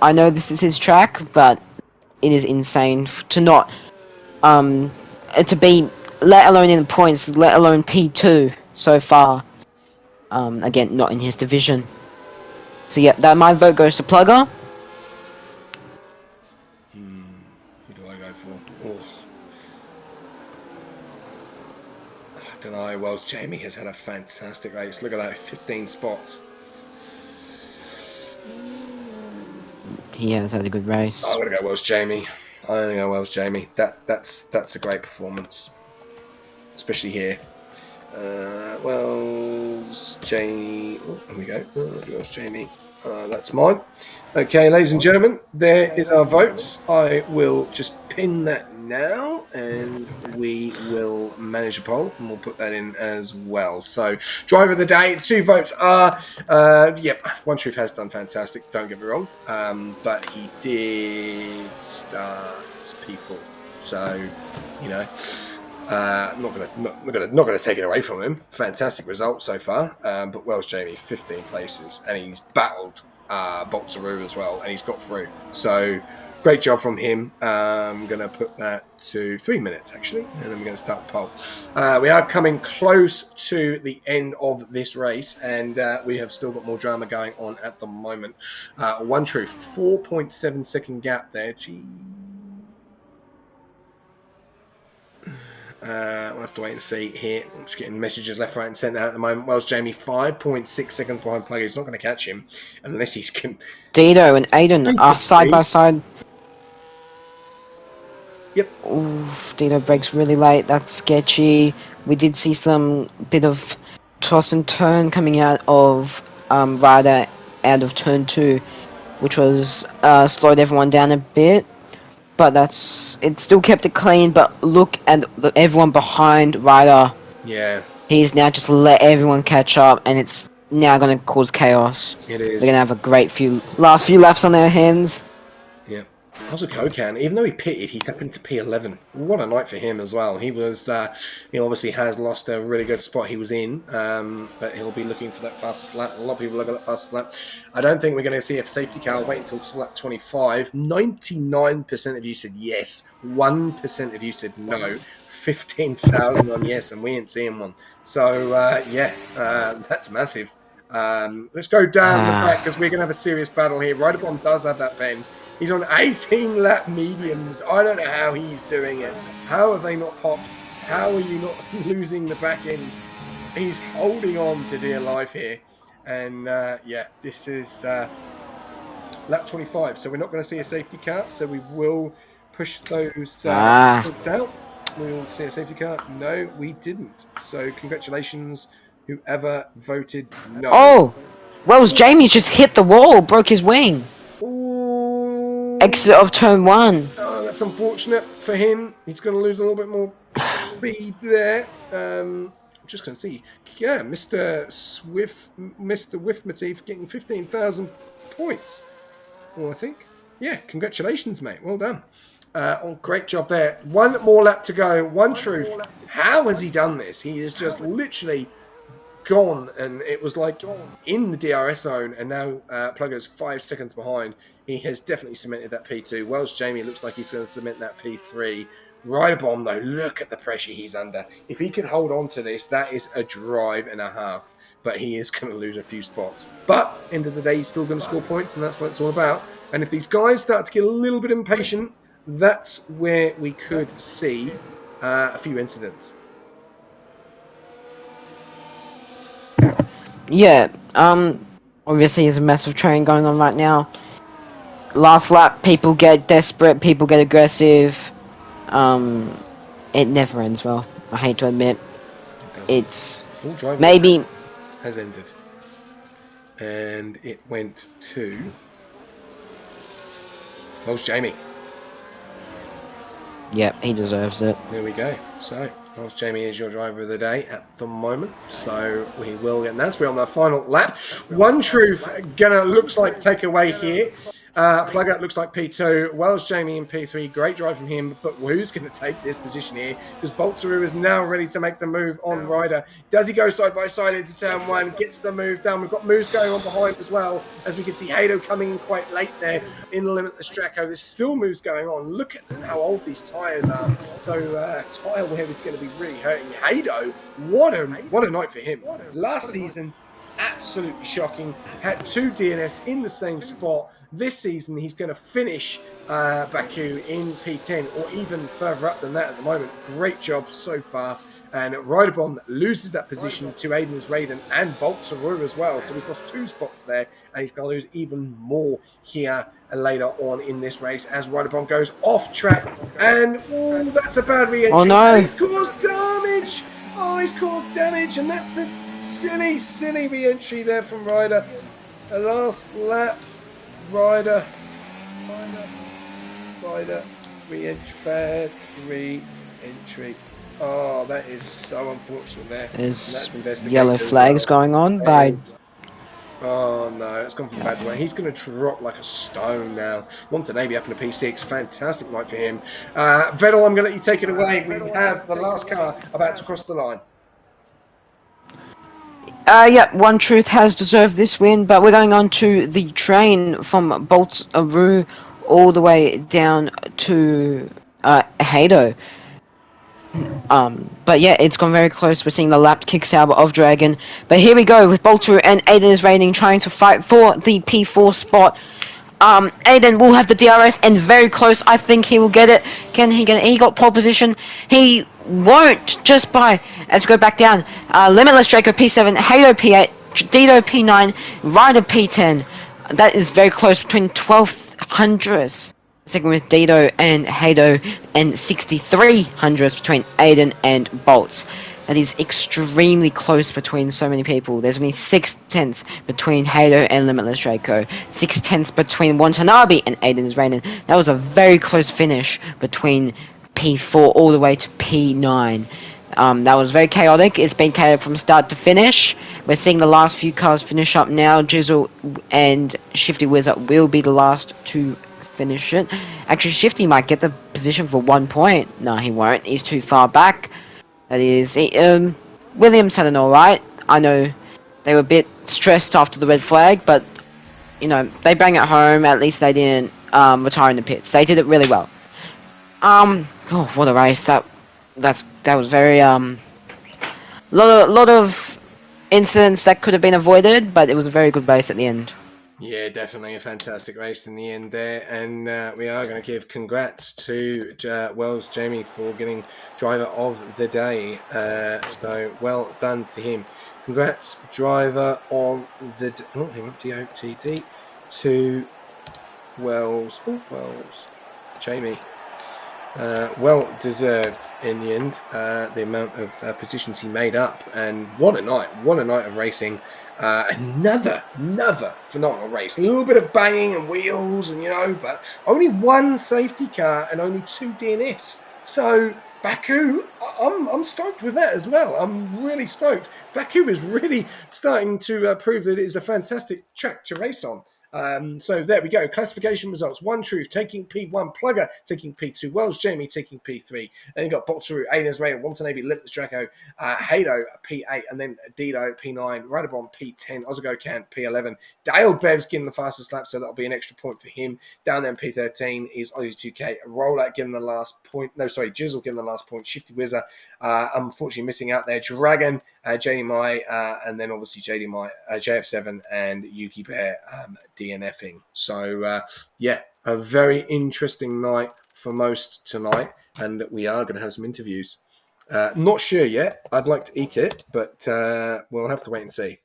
I know this is his track, but it is insane to not to be, let alone in the points, let alone P2 so far. Again, not in his division. So yeah, that my vote goes to Plugger. Who do I go for? Oh. I don't know. Wells Jamie has had a fantastic race. Look at that, 15 spots. He has had a good race. I'm gonna go Wells Jamie. That's a great performance, especially here. Wells Jamie. Oh, there we go. Wells Jamie. That's mine. Okay, ladies and gentlemen, there is our votes. I will just pin that now, and we will manage a poll, and we'll put that in as well. So, driver of the day, 2 votes are, One Truth has done fantastic, don't get me wrong, but he did start P4, so, you know, not gonna take it away from him. Fantastic result so far. But Wells Jamie, 15 places, and he's battled Boltaru as well, and he's got through. So great job from him. I'm gonna put that to 3 minutes actually, and then we're gonna start the poll. We are coming close to the end of this race, and we have still got more drama going on at the moment. One Truth, 4.7 second gap there. Gee. We'll have to wait and see here. I'm just getting messages left, right, and centre at the moment. Wells Jamie, 5.6 seconds behind Plugger. He's not going to catch him unless he's... Dito and Aiden are side by side. Yep. Ooh, Dito breaks really late. That's sketchy. We did see some bit of toss and turn coming out of Ryder out of turn 2, which was slowed everyone down a bit. But it still kept it clean, but look at everyone behind Ryder. Yeah. He's now just let everyone catch up, and it's now going to cause chaos. It is. They're going to have a great last few laps on their hands. Yeah. How's a Kokan? Even though he pitted, he's up into P11. What a night for him as well. He was, he obviously has lost a really good spot he was in, but he'll be looking for that fastest lap. A lot of people look at that fastest lap. I don't think we're going to see a safety car. I'll wait until lap 25. 99% of you said yes. 1% of you said no. 15,000 on yes, and we ain't seeing one. So, that's massive. Let's go down the back, because we're going to have a serious battle here. Riderbomb does have that pen. He's on 18 lap mediums. I don't know how he's doing it. How have they not popped? How are you not losing the back end? He's holding on to dear life here. And this is lap 25. So we're not going to see a safety car. So we will push those points out. We will see a safety car. No, we didn't. So congratulations, whoever voted no. Oh, Wells Jamie's just hit the wall, broke his wing. Ooh. Exit of turn 1. Oh, that's unfortunate for him. He's going to lose a little bit more speed there. I'm just going to see. Yeah, Mr. Wifmatif getting 15,000 points. Well, I think. Yeah, congratulations, mate. Well done. Great job there. One more lap to go. One truth. How has he done this? He is just literally gone, and it was like in the DRS zone, and now Plugger's 5 seconds behind. He has definitely cemented that P2. Wells Jamie looks like he's going to cement that P3. Rider Bomb, though, look at the pressure he's under. If he can hold on to this, that is a drive and a half, but he is going to lose a few spots. But, end of the day, he's still going to score points, and that's what it's all about. And if these guys start to get a little bit impatient, that's where we could see a few incidents. Yeah, obviously there's a massive train going on right now. Last lap, people get desperate, people get aggressive. It never ends well, I hate to admit. It's maybe has ended. And it went to Wells Jamie. Yep, he deserves it. There we go. So, Wells Jamie is your driver of the day at the moment. So we will get that. We're on the final lap. One truth gonna looks like takeaway here. Plug Out looks like P2. Wells Jamie in P3. Great drive from him. But who's going to take this position here? Because Boltsaru is now ready to make the move on Ryder. Does he go side by side into turn 1? Gets the move done. We've got moves going on behind as well. As we can see, Hado coming in quite late there in the Limitless Draco. There's still moves going on. Look at how old these tyres are. So tyre wear is going to be really hurting Hado. What a night for him. Last season, absolutely shocking. Had 2 DNFs in the same spot. This season, he's going to finish Baku in P10 or even further up than that at the moment. Great job so far. And Rider Bomb loses that position to Aiden's Raiden and Boltsaru as well. So he's lost 2 spots there, and he's going to lose even more here later on in this race as Rider Bomb goes off track. And that's a bad re-entry. Oh no! He's caused damage. Oh, he's caused damage, and that's a silly re-entry there from Ryder. A last lap, Ryder, re-entry, bad re-entry. Oh, that is so unfortunate there. There's yellow flags going on by... Oh no, it's gone from bad to bad. He's going to drop like a stone now. Watanabe up in a P6. Fantastic night for him. Vettel, I'm going to let you take it away. We have the last car about to cross the line. Yeah, One Truth has deserved this win, but we're going on to the train from Boltsaru all the way down to Hado. But yeah, it's gone very close. We're seeing the lapped kick saber of Dragon. But here we go with Bolter and Aiden's Rating trying to fight for the P4 spot. Aiden will have the DRS and very close. I think he will get it. Can he get it? He got pole position. He won't just by... As we go back down. Limitless Draco P7, Halo P8, Dido P9, Ryder P10. That is very close between 12 hundredths. Second with Dido and Hado, and 63 hundredths between Aiden and Bolts. That is extremely close between so many people. There's only 6 tenths between Hado and Limitless Draco. 6 tenths between Watanabe and Aiden's Raiden. That was a very close finish between P4 all the way to P9. That was very chaotic. It's been chaotic from start to finish. We're seeing the last few cars finish up now. Jizzle and Shifty Wizard will be the last to finish it. Actually, Shifty might get the position for 1 point. No, he won't. He's too far back. That is... Williams had an alright. I know they were a bit stressed after the red flag, but, you know, they bang it home. At least they didn't retire in the pits. They did it really well. Oh, what a race. That was very... lot of incidents that could have been avoided, but it was a very good race at the end. Yeah, definitely a fantastic race in the end there, and we are going to give congrats to Wells Jamie for getting driver of the day. So well done to him. Congrats, driver of the DOTD to Wells. Oh, Wells. Jamie. Well deserved in the end, the amount of positions he made up, and what a night of racing. Another phenomenal race. A little bit of banging and wheels, and but only one safety car and only 2 DNFs. So Baku, I'm stoked with that as well. I'm really stoked. Baku is really starting to prove that it is a fantastic track to race on. So there we go. Classification results. One Truth taking P1, Plugger taking P2, Wells Jamie taking P3. Then you got Boxeroo, Aiden's Rain, Watanabe, Limitless Draco, Hado P8, and then Dido P9, Radabon P10, Ozago Can P11. Dale Bev's getting the fastest lap, so that'll be an extra point for him. Down there P13 is Aussie2K. Roller getting the last point. No, sorry, Jizzle getting the last point. Shifty Wizard, unfortunately missing out there. Dragon, JD Mai, and then obviously JD Mai, JF7, and Yuki Bear DNFing. So, a very interesting night for most tonight, and we are going to have some interviews. Not sure yet. I'd like to eat it, but we'll have to wait and see.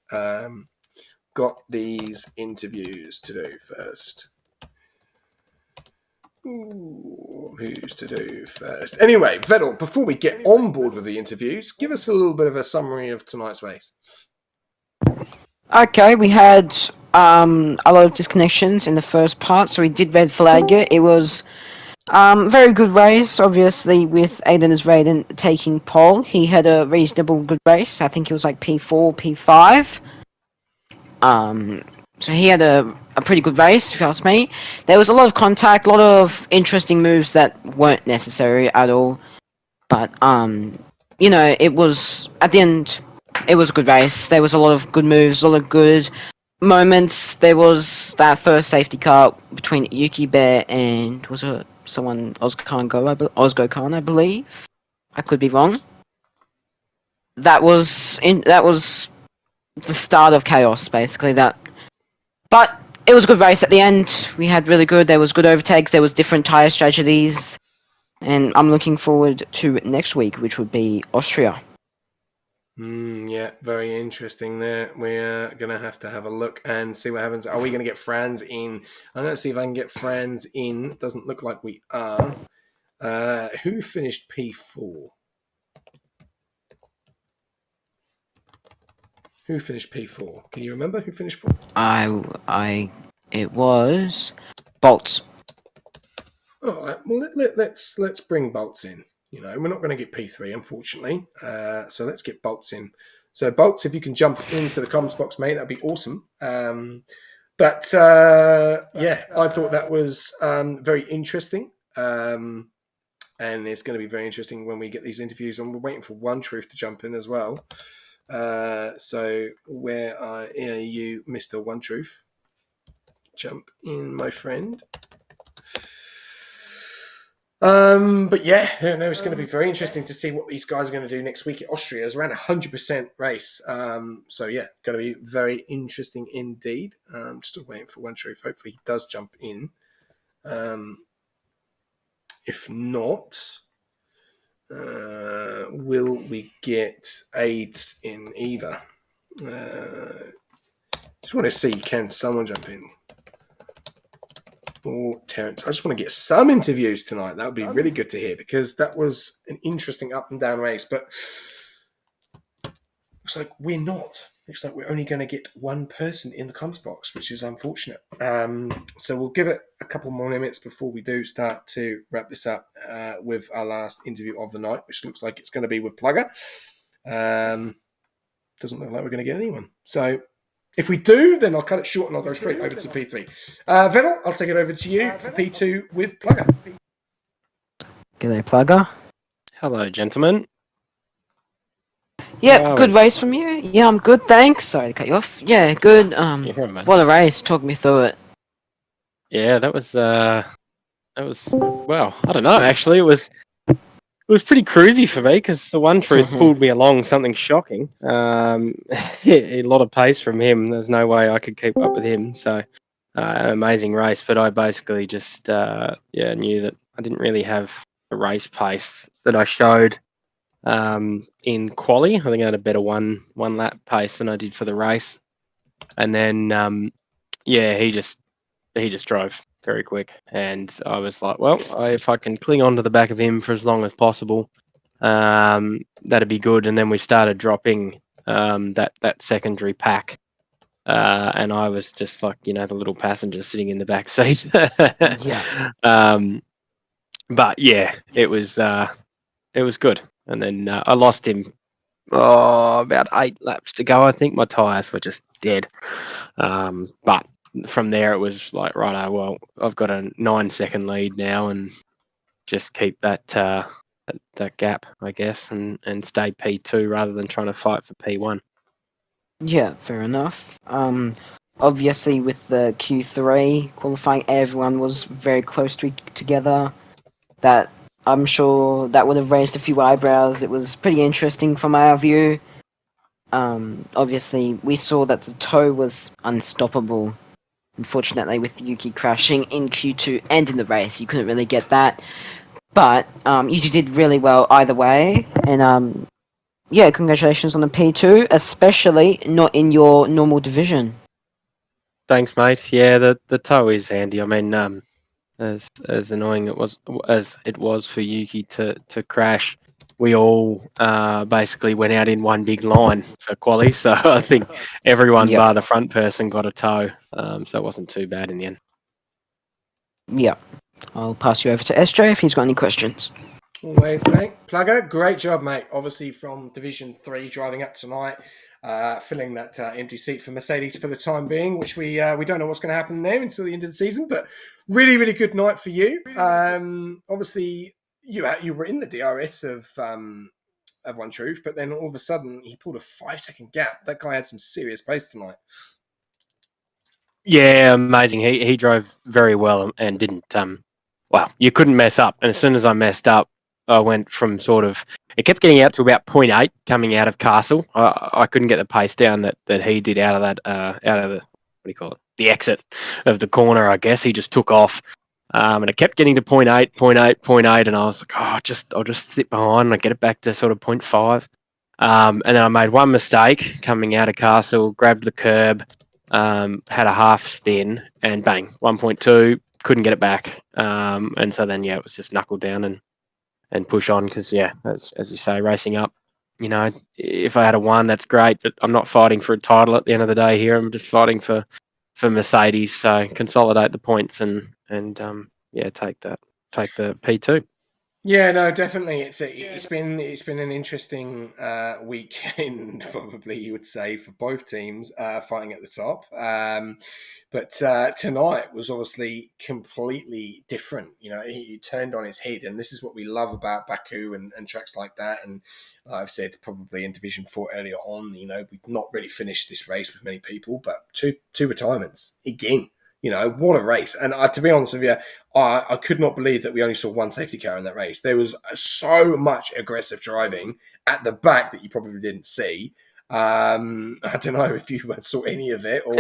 Got these interviews to do first. Ooh, who's to do first? Anyway, Vettel, before we get on board with the interviews, give us a little bit of a summary of tonight's race. Okay, we had a lot of disconnections in the first part, so we did red flag it. It was very good race, obviously, with Aiden as Raiden taking pole. He had a reasonable good race. I think it was like P4, P5. So he had a pretty good race, if you ask me. There was a lot of contact, a lot of interesting moves that weren't necessary at all. But, it was, at the end, it was a good race. There was a lot of good moves, a lot of good moments. There was that first safety car between Yuki Bear and, was it someone, Ozgo Khan, I believe? I could be wrong. That was the start of chaos, basically. But it was a good race at the end. We had there was good overtakes, there was different tyre strategies. And I'm looking forward to next week, which would be Austria. Yeah, very interesting there. We're going to have a look and see what happens. Are we going to get Franz in? I'm going to see if I can get Franz in. Doesn't look like we are. Who finished P4? Who finished P4? Can you remember who finished 4? It was Bolts. All right. Well, let's bring Bolts in. We're not going to get P3, unfortunately. So let's get Bolts in. So Bolts, if you can jump into the comments box, mate, that'd be awesome. I thought that was very interesting. And it's going to be very interesting when we get these interviews. And we're waiting for One Truth to jump in as well. So where are you, Mr. One Truth? Jump in, my friend. It's going to be very interesting to see what these guys are going to do next week at Austria. It's around 100% race. Going to be very interesting indeed. Still waiting for One Truth. Hopefully he does jump in. If not, will we get AIDS in either? Just want to see, can someone jump in? Or Terence. I just want to get some interviews tonight. That would be really good to hear, because that was an interesting up and down race. But looks like we're not. Looks like we're only going to get one person in the comments box, which is unfortunate. So we'll give it a couple more minutes before we do start to wrap this up with our last interview of the night, which looks like it's going to be with Plugger. Doesn't look like we're going to get anyone. So if we do, then I'll cut it short and I'll go straight over to P3. Vettel, I'll take it over to you for P2 with Plugger. G'day, Plugger. Hello, gentlemen. Yep, good race from you. Yeah, I'm good, thanks. Sorry to cut you off. Yeah, good. What a race. Talk me through it. Yeah, that was well, I don't know, actually. It was pretty cruisy for me, because the One Truth pulled me along something shocking. A lot of pace from him. There's no way I could keep up with him. So, an amazing race. But I basically just knew that I didn't really have the race pace that I showed in quali. I think I had a better one lap pace than I did for the race. And then he just drove very quick. And I was like, well, if I can cling on to the back of him for as long as possible, that'd be good. And then we started dropping that secondary pack. And I was just like, the little passenger sitting in the back seat. Yeah. But yeah, it was good. And then I lost him. Oh, about 8 laps to go. I think my tyres were just dead. But from there, it was like, righto, well, I've got a 9-second lead now, and just keep that gap, I guess, and stay P2 rather than trying to fight for P1. Yeah, fair enough. Obviously with the Q3 qualifying, everyone was very close together. That I'm sure that would have raised a few eyebrows. It was pretty interesting from our view. Obviously we saw that the tow was unstoppable. Unfortunately, with Yuki crashing in Q2 and in the race, you couldn't really get that. But you did really well either way, and yeah, congratulations on the P2, especially not in your normal division. Thanks, mate. Yeah, the tow is handy. I mean, as annoying as it was for Yuki to crash, we all basically went out in one big line for quali. So I think everyone Yep. bar the front person got a tow. So it wasn't too bad in the end. Yep. I'll pass you over to SJ if he's got any questions. Always, mate. Plugger, great job, mate. Obviously, from Division 3 driving up tonight, filling that empty seat for Mercedes for the time being, which we don't know what's going to happen there until the end of the season. But really, really good night for you. Obviously, you were in the DRS of One Truth, but then all of a sudden he pulled a 5-second gap. That guy had some serious pace tonight. Yeah, amazing. He drove very well and didn't well, you couldn't mess up. And as soon as I messed up, I went from it kept getting out to about 0.8 coming out of Castle. I couldn't get the pace down that he did out of that out of the, what do you call it? The exit of the corner, I guess. He just took off. And it kept getting to 0.8, 0.8, 0.8, and I was like, I'll just sit behind and I get it back to sort of 0.5. And then I made one mistake coming out of Castle, grabbed the curb, had a half spin, and bang, 1.2, couldn't get it back. And so then, it was just knuckle down and push on because, as you say, racing up, if I had a 1, that's great, but I'm not fighting for a title at the end of the day here. I'm just fighting for Mercedes. So consolidate the points and take the P2. Yeah, no, definitely. It's been an interesting weekend, probably you would say, for both teams fighting at the top. But tonight was obviously completely different. He turned on his head, and this is what we love about Baku and tracks like that. And I've said probably in Division 4 earlier on, we've not really finished this race with many people, but two retirements again. What a race. And to be honest with you, I could not believe that we only saw one safety car in that race. There was so much aggressive driving at the back that you probably didn't see. I don't know if you saw any of it or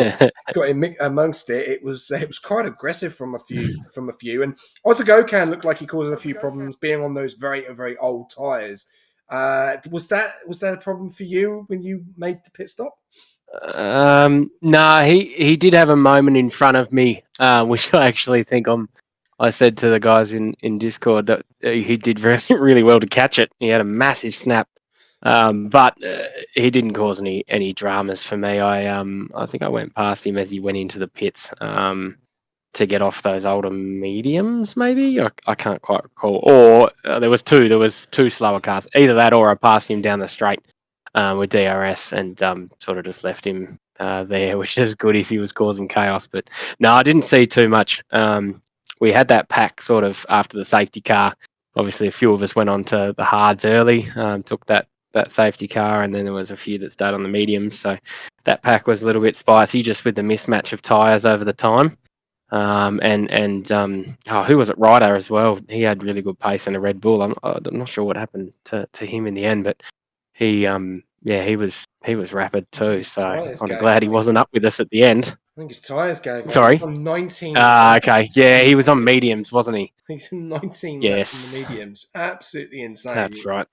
got in amongst it. It was quite aggressive from a few. And also Gokan looked like he caused a few problems being on those very, very old tyres. Was that a problem for you when you made the pit stop? No, he did have a moment in front of me, which I actually think I said to the guys in Discord that he did really, really well to catch it. He had a massive snap, but he didn't cause any dramas for me. I think I went past him as he went into the pits to get off those older mediums, maybe. I can't quite recall. Or there was two slower cars. Either that, or I passed him down the straight with DRS and sort of just left him there, which is good if he was causing chaos. But no, I didn't see too much. We had that pack sort of after the safety car. Obviously, a few of us went on to the hards early, took that safety car, and then there was a few that stayed on the mediums. So that pack was a little bit spicy just with the mismatch of tyres over the time. Who was it? Ryder as well. He had really good pace in a Red Bull. I'm not sure what happened to him in the end, but he was rapid too. So I'm glad he wasn't up with us at the end. I think his tyres gave out. Sorry. He was on 19. Okay. Yeah, he was on mediums, wasn't he? He's 19 laps on the Yes. mediums. Absolutely insane. That's right.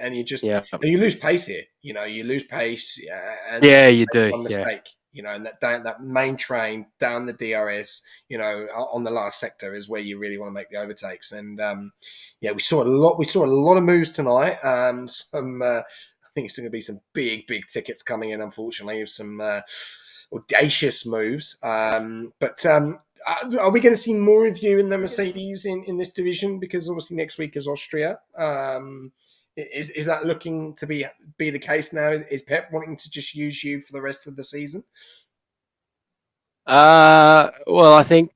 And you just Yeah. and you lose pace here. You lose pace, and Yeah, you make do. one Yeah. mistake. and that main train down the DRS, on the last sector is where you really want to make the overtakes. And we saw a lot. We saw a lot of moves tonight. I think it's going to be some big tickets coming in. Unfortunately, of some audacious moves. Are we going to see more of you in the Mercedes in this division? Because obviously next week is Austria. Is that looking to be the case now? Is Pep wanting to just use you for the rest of the season? Well, I think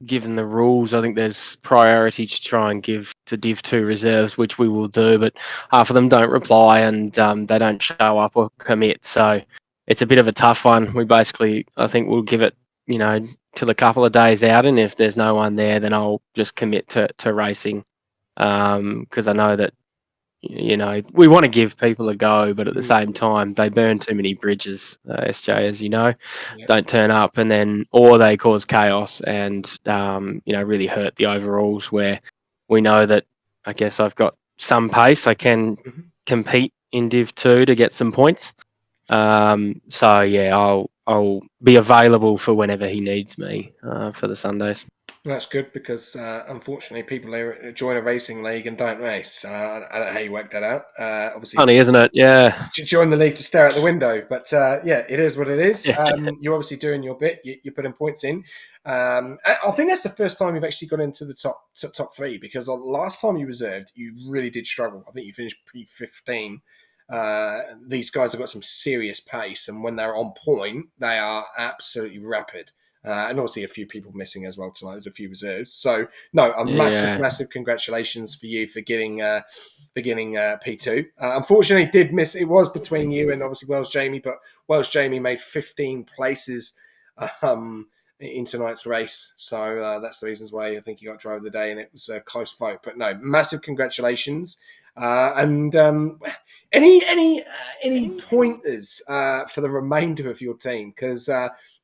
given the rules, I think there's priority to try and give to Div 2 reserves, which we will do, but half of them don't reply and they don't show up or commit. So it's a bit of a tough one. We basically, I think we'll give it, till a couple of days out, and if there's no one there, then I'll just commit to racing, because I know that we want to give people a go, but at the same time, they burn too many bridges, SJ, as you know, don't turn up, and then, or they cause chaos and, really hurt the overalls, where we know that, I guess I've got some pace. I can compete in Div 2 to get some points. So yeah, I'll be available for whenever he needs me, for the Sundays. That's good because unfortunately people join a racing league and don't race. I don't know how you work that out. Obviously, Funny, isn't it? Yeah. join the league to stare out the window, but it is what it is. Yeah. You're obviously doing your bit. You're putting points in. I think that's the first time you've actually got into the top three, because the last time you reserved, you really did struggle. I think you finished P15. These guys have got some serious pace, and when they're on point, they are absolutely rapid. And obviously a few people missing as well tonight. There's a few reserves. So no, massive congratulations for you for getting P2. Unfortunately, did miss. It was between you and obviously Wells Jamie, but Wells Jamie made 15 places in tonight's race. So that's the reasons why I think he got driver of the day, and it was a close vote. But no, massive congratulations. And any pointers for the remainder of your team? Because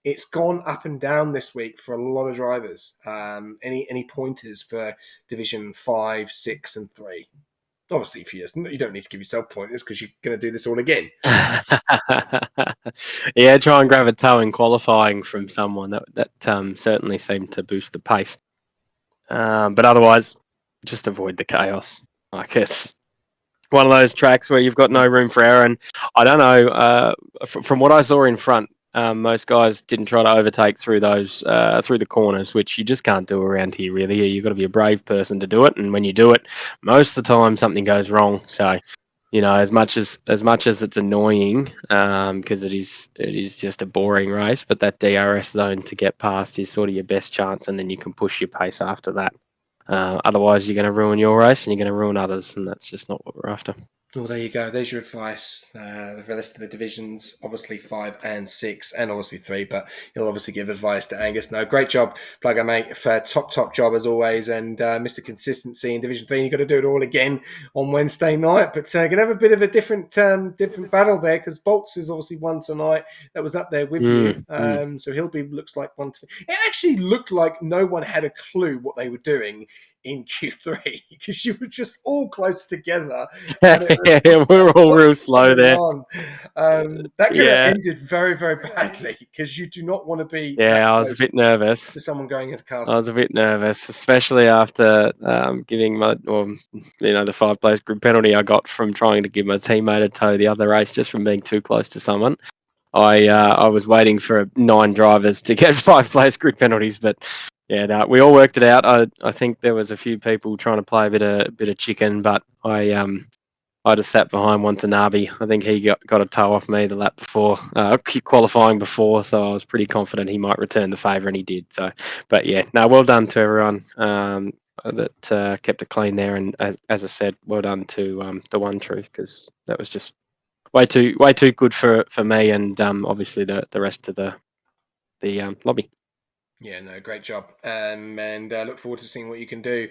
it's gone up and down this week for a lot of drivers. Any pointers for Division 5, 6, and 3? Obviously, for you don't need to give yourself pointers because you're going to do this all again. Yeah, try and grab a toe in qualifying from someone that certainly seemed to boost the pace. But otherwise, just avoid the chaos. Like, it's one of those tracks where you've got no room for error. And I don't know, from what I saw in front, most guys didn't try to overtake through the corners, which you just can't do around here, really. You've got to be a brave person to do it, and when you do it, most of the time something goes wrong. So, as much as it's annoying, because it is just a boring race, but that DRS zone to get past is sort of your best chance, and then you can push your pace after that. Otherwise, you're going to ruin your race and you're going to ruin others, and that's just not what we're after. Well, there you go. There's your advice. The rest of the divisions, obviously 5 and 6, and obviously 3, but you'll obviously give advice to Angus. No, great job, Plugger, mate, for top job as always, and Mr. Consistency in Division 3. You've got to do it all again on Wednesday night, but going to have a bit of a different battle there, because Bolts is obviously one tonight that was up there with you. So looks like one. It actually looked like no one had a clue what they were doing in Q3, because you were just all close together. We're all real slow there. That could have ended very, very badly, because you do not want to be. Yeah, I was a bit nervous. To someone going into castle. I was a bit nervous, especially after giving the 5 place grid penalty I got from trying to give my teammate a tow the other race just from being too close to someone. I was waiting for 9 drivers to get 5 place grid penalties, but yeah, no, we all worked it out. I think there was a few people trying to play a bit of chicken, but I just sat behind Watanabe. I think he got a tow off me the lap before, qualifying before, so I was pretty confident he might return the favour, and he did. So, but yeah, no, well done to everyone that kept it clean there, and as I said, well done to the One Truth, because that was just way too good for me, and obviously the rest of the lobby. Yeah, no, great job. And look forward to seeing what you can do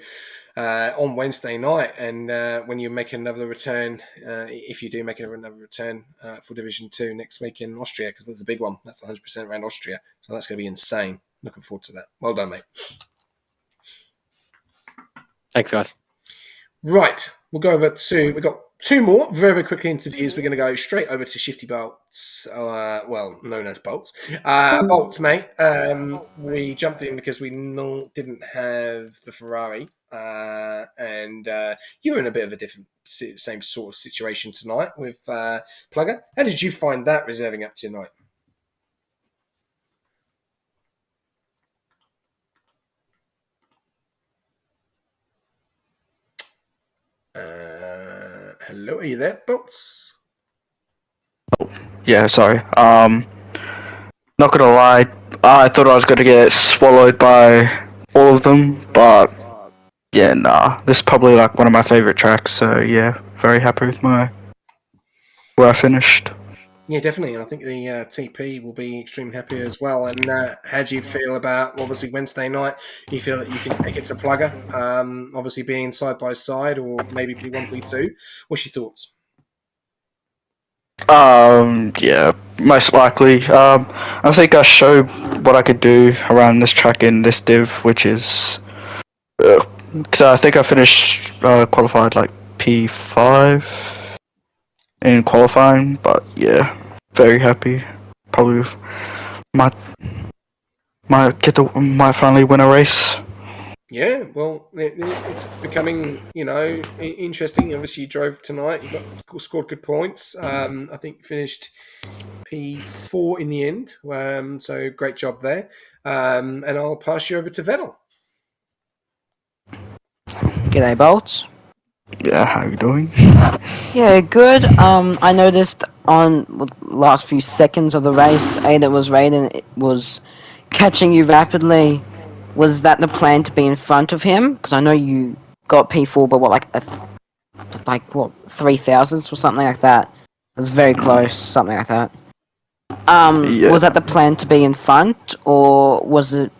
on Wednesday night. And when you make another return, if you do make another return for Division 2 next week in Austria, because there's a big one. That's 100% around Austria. So that's going to be insane. Looking forward to that. Well done, mate. Thanks, guys. Right. We'll go over to, we've got two more very, very quick interviews. We're going to go straight over to Shifty Bolts, well, known as Bolts. Bolts, mate. We jumped in because we didn't have the Ferrari, and you were in a bit of a different, same sort of situation tonight with Plugger. How did you find that reserving up tonight? Hello, are you there, Bolts? Yeah, sorry. Not gonna lie, I thought I was gonna get swallowed by all of them, but yeah, nah. This is probably like one of my favorite tracks, so yeah, very happy with where I finished. Yeah, definitely. And I think the TP will be extremely happy as well. And how do you feel about, obviously, Wednesday night? You feel that you can take it to Plugger, obviously being side by side, or maybe P1, P2? What's your thoughts? Yeah, most likely. I think I showed what I could do around this track in this div, which is, because I think I finished qualified like P5 in qualifying, but yeah, very happy. Probably might might finally win a race. Yeah, well, it's becoming, interesting. Obviously, you drove tonight. Scored good points. I think you finished P4 in the end. So great job there. And I'll pass you over to Vettel. G'day, Bolts. Yeah, how you doing? Yeah, good. I noticed on the last few seconds of the race, Aiden was catching you rapidly. Was that the plan to be in front of him? Because I know you got P4, but what, like what, 3,000 or something like that? It was very close, something like that. Yeah. Was that the plan to be in front, or was it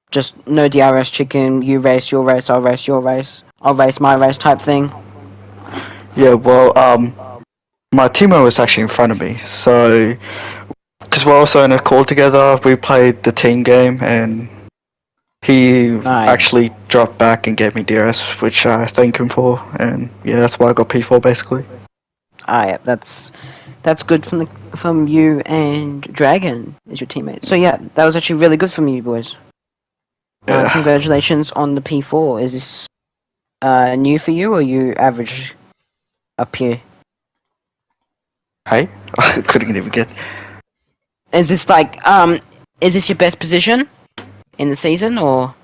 just no DRS chicken? You race your race, I'll race your race, I'll race my race type thing. Yeah, well, my teammate was actually in front of me, so because we're also in a call together, we played the team game, and he Aye. actually dropped back and gave me DRS, which I thank him for, and yeah, that's why I got P4 basically. Aye, that's good from you and Dragon as your teammate. So yeah, that was actually really good from you boys. Yeah. Congratulations on the P4. Is this new for you, or you average up here? Hey, I couldn't even get. Is this is this your best position in the season, or?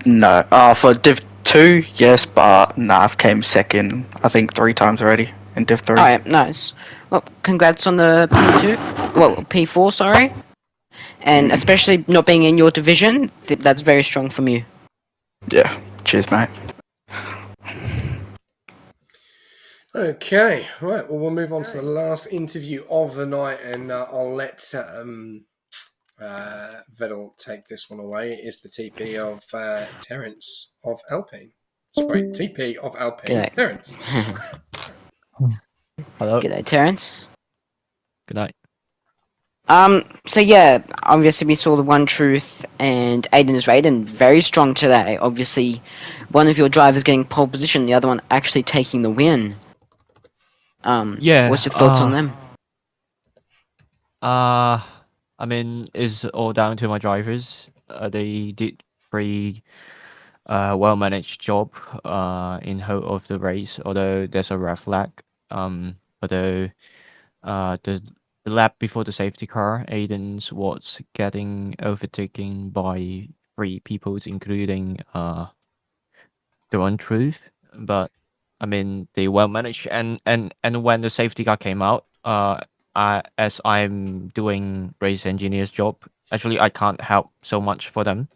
No. For Div 2, yes, but nah, I've came second, I think 3 times already in Div 3. Alright, nice. Well, congrats on the P2. Well, P4, sorry. And especially not being in your division, that's very strong from you. Yeah, cheers, mate. Okay, right. Well, we'll move on to the last interview of the night, and I'll let Vettel take this one away. It's the TP of Terence of Alpine. Sorry, TP of Alpine. G'day. Terence. Hello. G'day, Terence. Good night. So yeah, obviously we saw the One Truth and Aiden's Raiden very strong today. Obviously, one of your drivers getting pole position, the other one actually taking the win. Yeah. What's your thoughts on them? I mean, it's all down to my drivers. They did pretty well managed job in whole of the race. Although there's a red flag. Although the lap before the safety car, Aiden's was getting overtaken by 3 people, including the untruth. But I mean, they well managed, and when the safety car came out, as I'm doing race engineer's job, actually I can't help so much for them.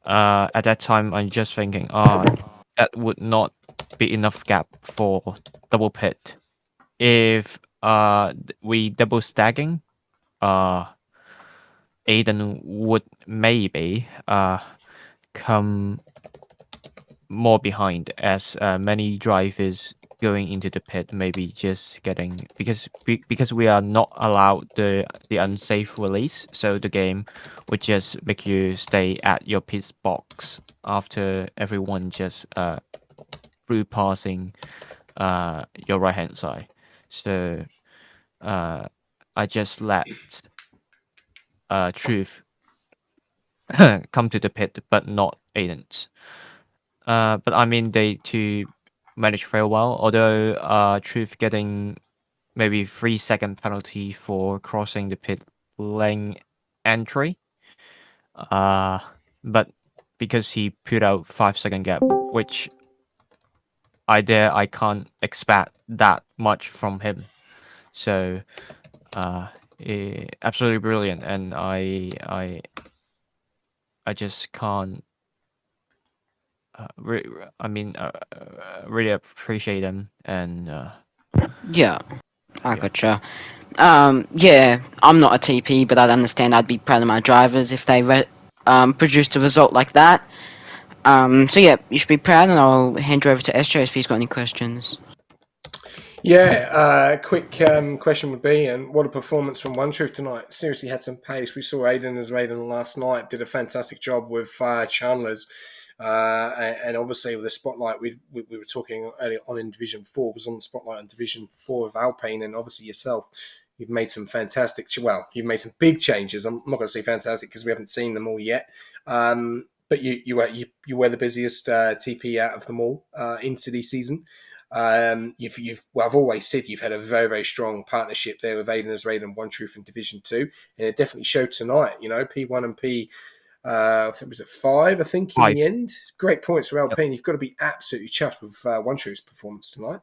At that time, I'm just thinking, that would not be enough gap for double pit. If we double stacking, Aiden would maybe come more behind, as many drivers going into the pit maybe just getting, because we are not allowed the unsafe release, so the game would just make you stay at your pit box after everyone just through passing your right hand side. So I just let Truth come to the pit, but not Aiden's. But I mean, they two managed very well. Although Truth getting maybe 3 second penalty for crossing the pit lane entry. Uh, but because he put out 5 second gap, which I can't expect that much from him. So absolutely brilliant, and I just can't. Really appreciate them, and Yeah, I yeah. gotcha. Yeah, I'm not a TP, but I'd understand. I'd be proud of my drivers if they produced a result like that. So yeah, you should be proud, and I'll hand you over to SJ if he's got any questions. Yeah, quick question would be, and what a performance from One Truth tonight. Seriously had some pace. We saw Aiden as Raiden last night, did a fantastic job with Chandler's. And obviously with the spotlight, we were talking earlier on in Division 4, was on the spotlight in Division 4 of Alpine, and obviously yourself, you've made some you've made some big changes. I'm not going to say fantastic because we haven't seen them all yet. But you were the busiest TP out of them all in City season. I've always said you've had a very, very strong partnership there with Aiden as Raiden and One Truth in Division 2, and it definitely showed tonight. You know, P1 and I think was it 5, I think, in the 5. end. Great points for Yep. Alpine. You've got to be absolutely chuffed with One Truth's performance tonight.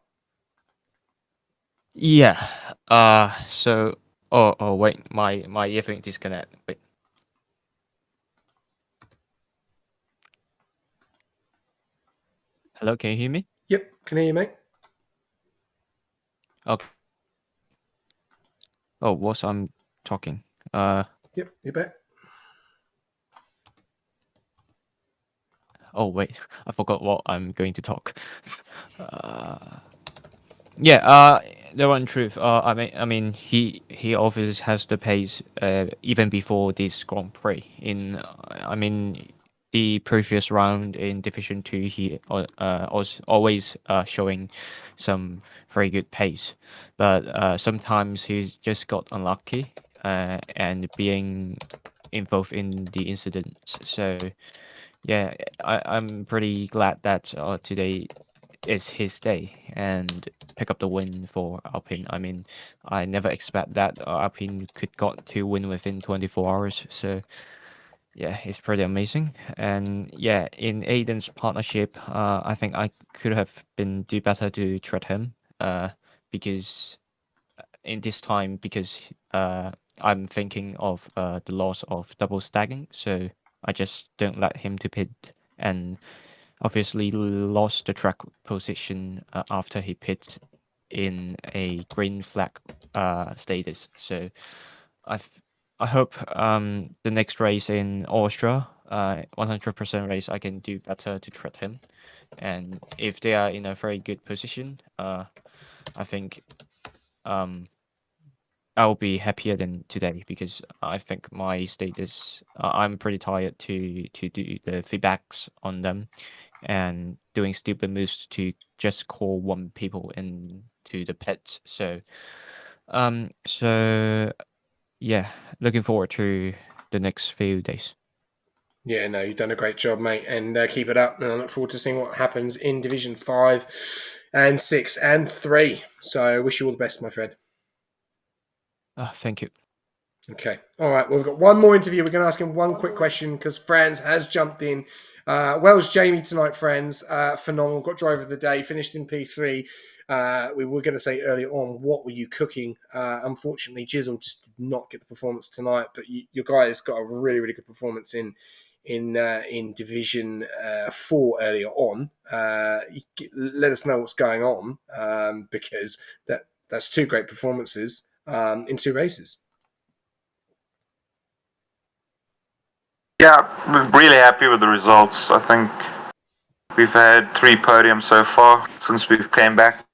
Yeah. So. Oh. Wait. My earphone disconnect. Wait. Hello. Can you hear me? Yep, can hear you, mate. Okay. Oh, was I'm talking? Yep, you're back. Oh wait, I forgot what I'm going to talk. Yeah, the one truth. I mean, he always has the pace. Even before this Grand Prix. The previous round in Division 2, he was always showing some very good pace, but sometimes he just got unlucky and being involved in the incidents. So yeah, I'm pretty glad that today is his day and pick up the win for Alpine. I mean, I never expect that Alpine could got to win within 24 hours. So yeah, it's pretty amazing. And yeah, in Aiden's partnership, I think I could have been do better to treat him. Because in this time, because I'm thinking of the loss of double stacking, so I just don't let him to pit, and obviously lost the track position after he pits in a green flag status. So I I hope the next race in Austria, 100% race, I can do better to treat him. And if they are in a very good position, I think um, I'll be happier than today because I think my status, I'm pretty tired to do the feedbacks on them and doing stupid moves to just call one people into the pits. So yeah, looking forward to the next few days. Yeah, no, you've done a great job, mate, and keep it up. And I look forward to seeing what happens in Division 5 and 6 and 3. So I wish you all the best, my friend. Thank you. Okay. All right. Well, we've got one more interview. We're going to ask him one quick question because Franz has jumped in. Well's Jamie tonight, friends. Phenomenal. Got driver of the day. Finished in P3. We were going to say earlier on, what were you cooking? Unfortunately, Jizzle just did not get the performance tonight. But your guys got a really, really good performance in Division 4 earlier on. Let us know what's going on because that's two great performances in 2 races. Yeah, I'm really happy with the results. I think we've had 3 podiums so far since we've came back.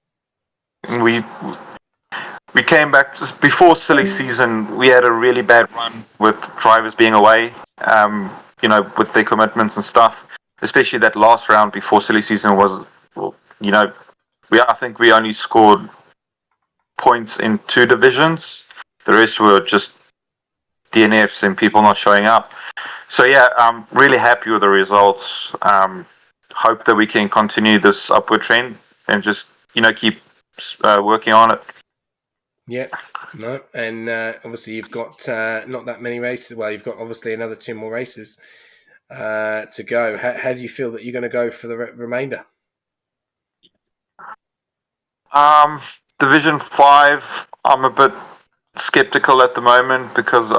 And we came back just before silly season. We had a really bad run with drivers being away, with their commitments and stuff. Especially that last round before silly season was I think we only scored points in 2 divisions. The rest were just DNFs and people not showing up. So yeah, I'm really happy with the results. Hope that we can continue this upward trend and just keep working on it. Yeah, no, and obviously you've got not that many races. Well, you've got obviously another 2 more races to go. How do you feel that you're going to go for the remainder? Division 5, I'm a bit skeptical at the moment because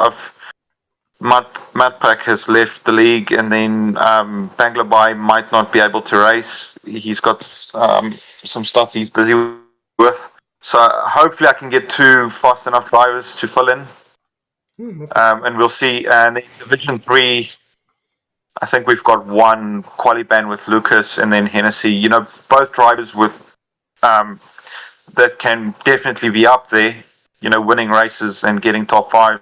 Matpak has left the league, and then Banglabai might not be able to race. He's got some stuff he's busy with. So hopefully I can get 2 fast enough drivers to fill in. And we'll see. And in Division 3, I think we've got 1 quali ban with Lucas and then Hennessy. Both drivers with that can definitely be up there, winning races and getting top 5s.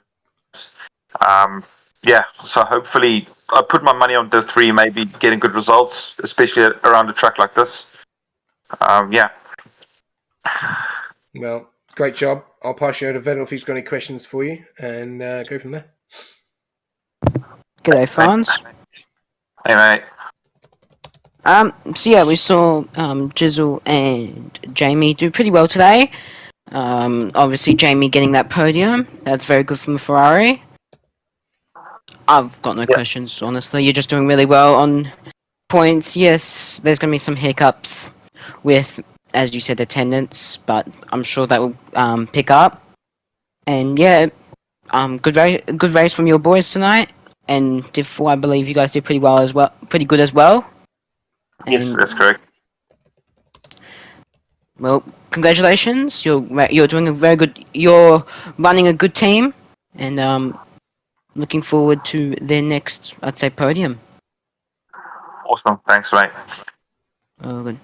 So hopefully I put my money on the 3, maybe getting good results, especially around a track like this. Well, great job. I'll pass you over to Vettel if he's got any questions for you, and go from there. G'day, Franz. Hey, mate. So yeah, we saw Jizzle and Jamie do pretty well today. Obviously Jamie getting that podium. That's very good from Ferrari. I've got no questions, honestly. You're just doing really well on points. Yes, there's going to be some hiccups with, as you said, attendance, but I'm sure that will pick up. And yeah, good race from your boys tonight. And Div 4, I believe you guys did pretty well as well, pretty good as well. Yes, And that's correct. well, congratulations. You're doing a very good. You're running a good team, and looking forward to their next, I'd say, podium. Awesome. Thanks, mate. Good.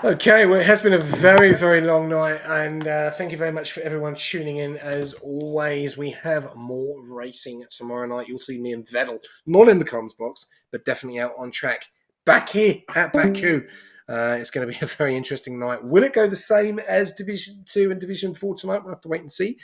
Okay, well, it has been a very, very long night, and thank you very much for everyone tuning in. As always, we have more racing tomorrow night. You'll see me and Vettel, not in the comms box, but definitely out on track, back here at Baku. It's going to be a very interesting night. Will it go the same as Division 2 and Division 4 tonight? We'll have to wait and see.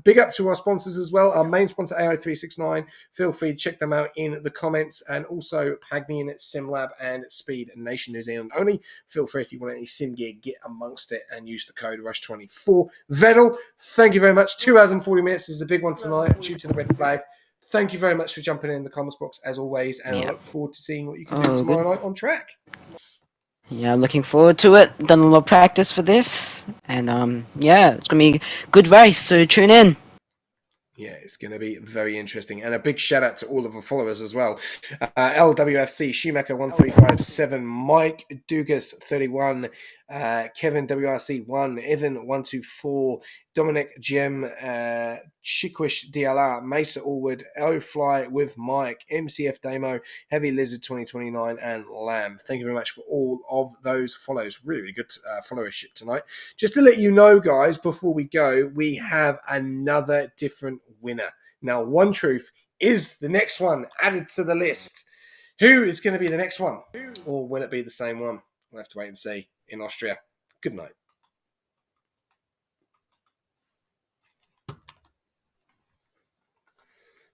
Big up to our sponsors as well. Our main sponsor, AI369. Feel free to check them out in the comments. And also Pagnian, SimLab, and Speed Nation New Zealand only. Feel free if you want any sim gear, get amongst it and use the code RUSH24. Vettel, thank you very much. 2 hours and 40 minutes is a big one tonight due to the red flag. Thank you very much for jumping in the comments box as always. And I look forward to seeing what you can do tomorrow night on track. Yeah, looking forward to it. Done a lot of practice for this, and yeah, it's gonna be a good race. So tune in. Yeah, it's going to be very interesting. And a big shout out to all of the followers as well. LWFC, Schumacher1357, Mike Dugas31, Kevin WRC1, Evan124, Dominic Gem, Chikwish DLR, Mesa Allwood, Fly with Mike, MCF Demo, Heavy Lizard 2029, and Lamb. Thank you very much for all of those follows. Really, really good followership tonight. Just to let you know, guys, before we go, we have another different winner. Now, One Truth is the next one added to the list. Who is going to be the next one? Or will it be the same one? We'll have to wait and see in Austria. Good night.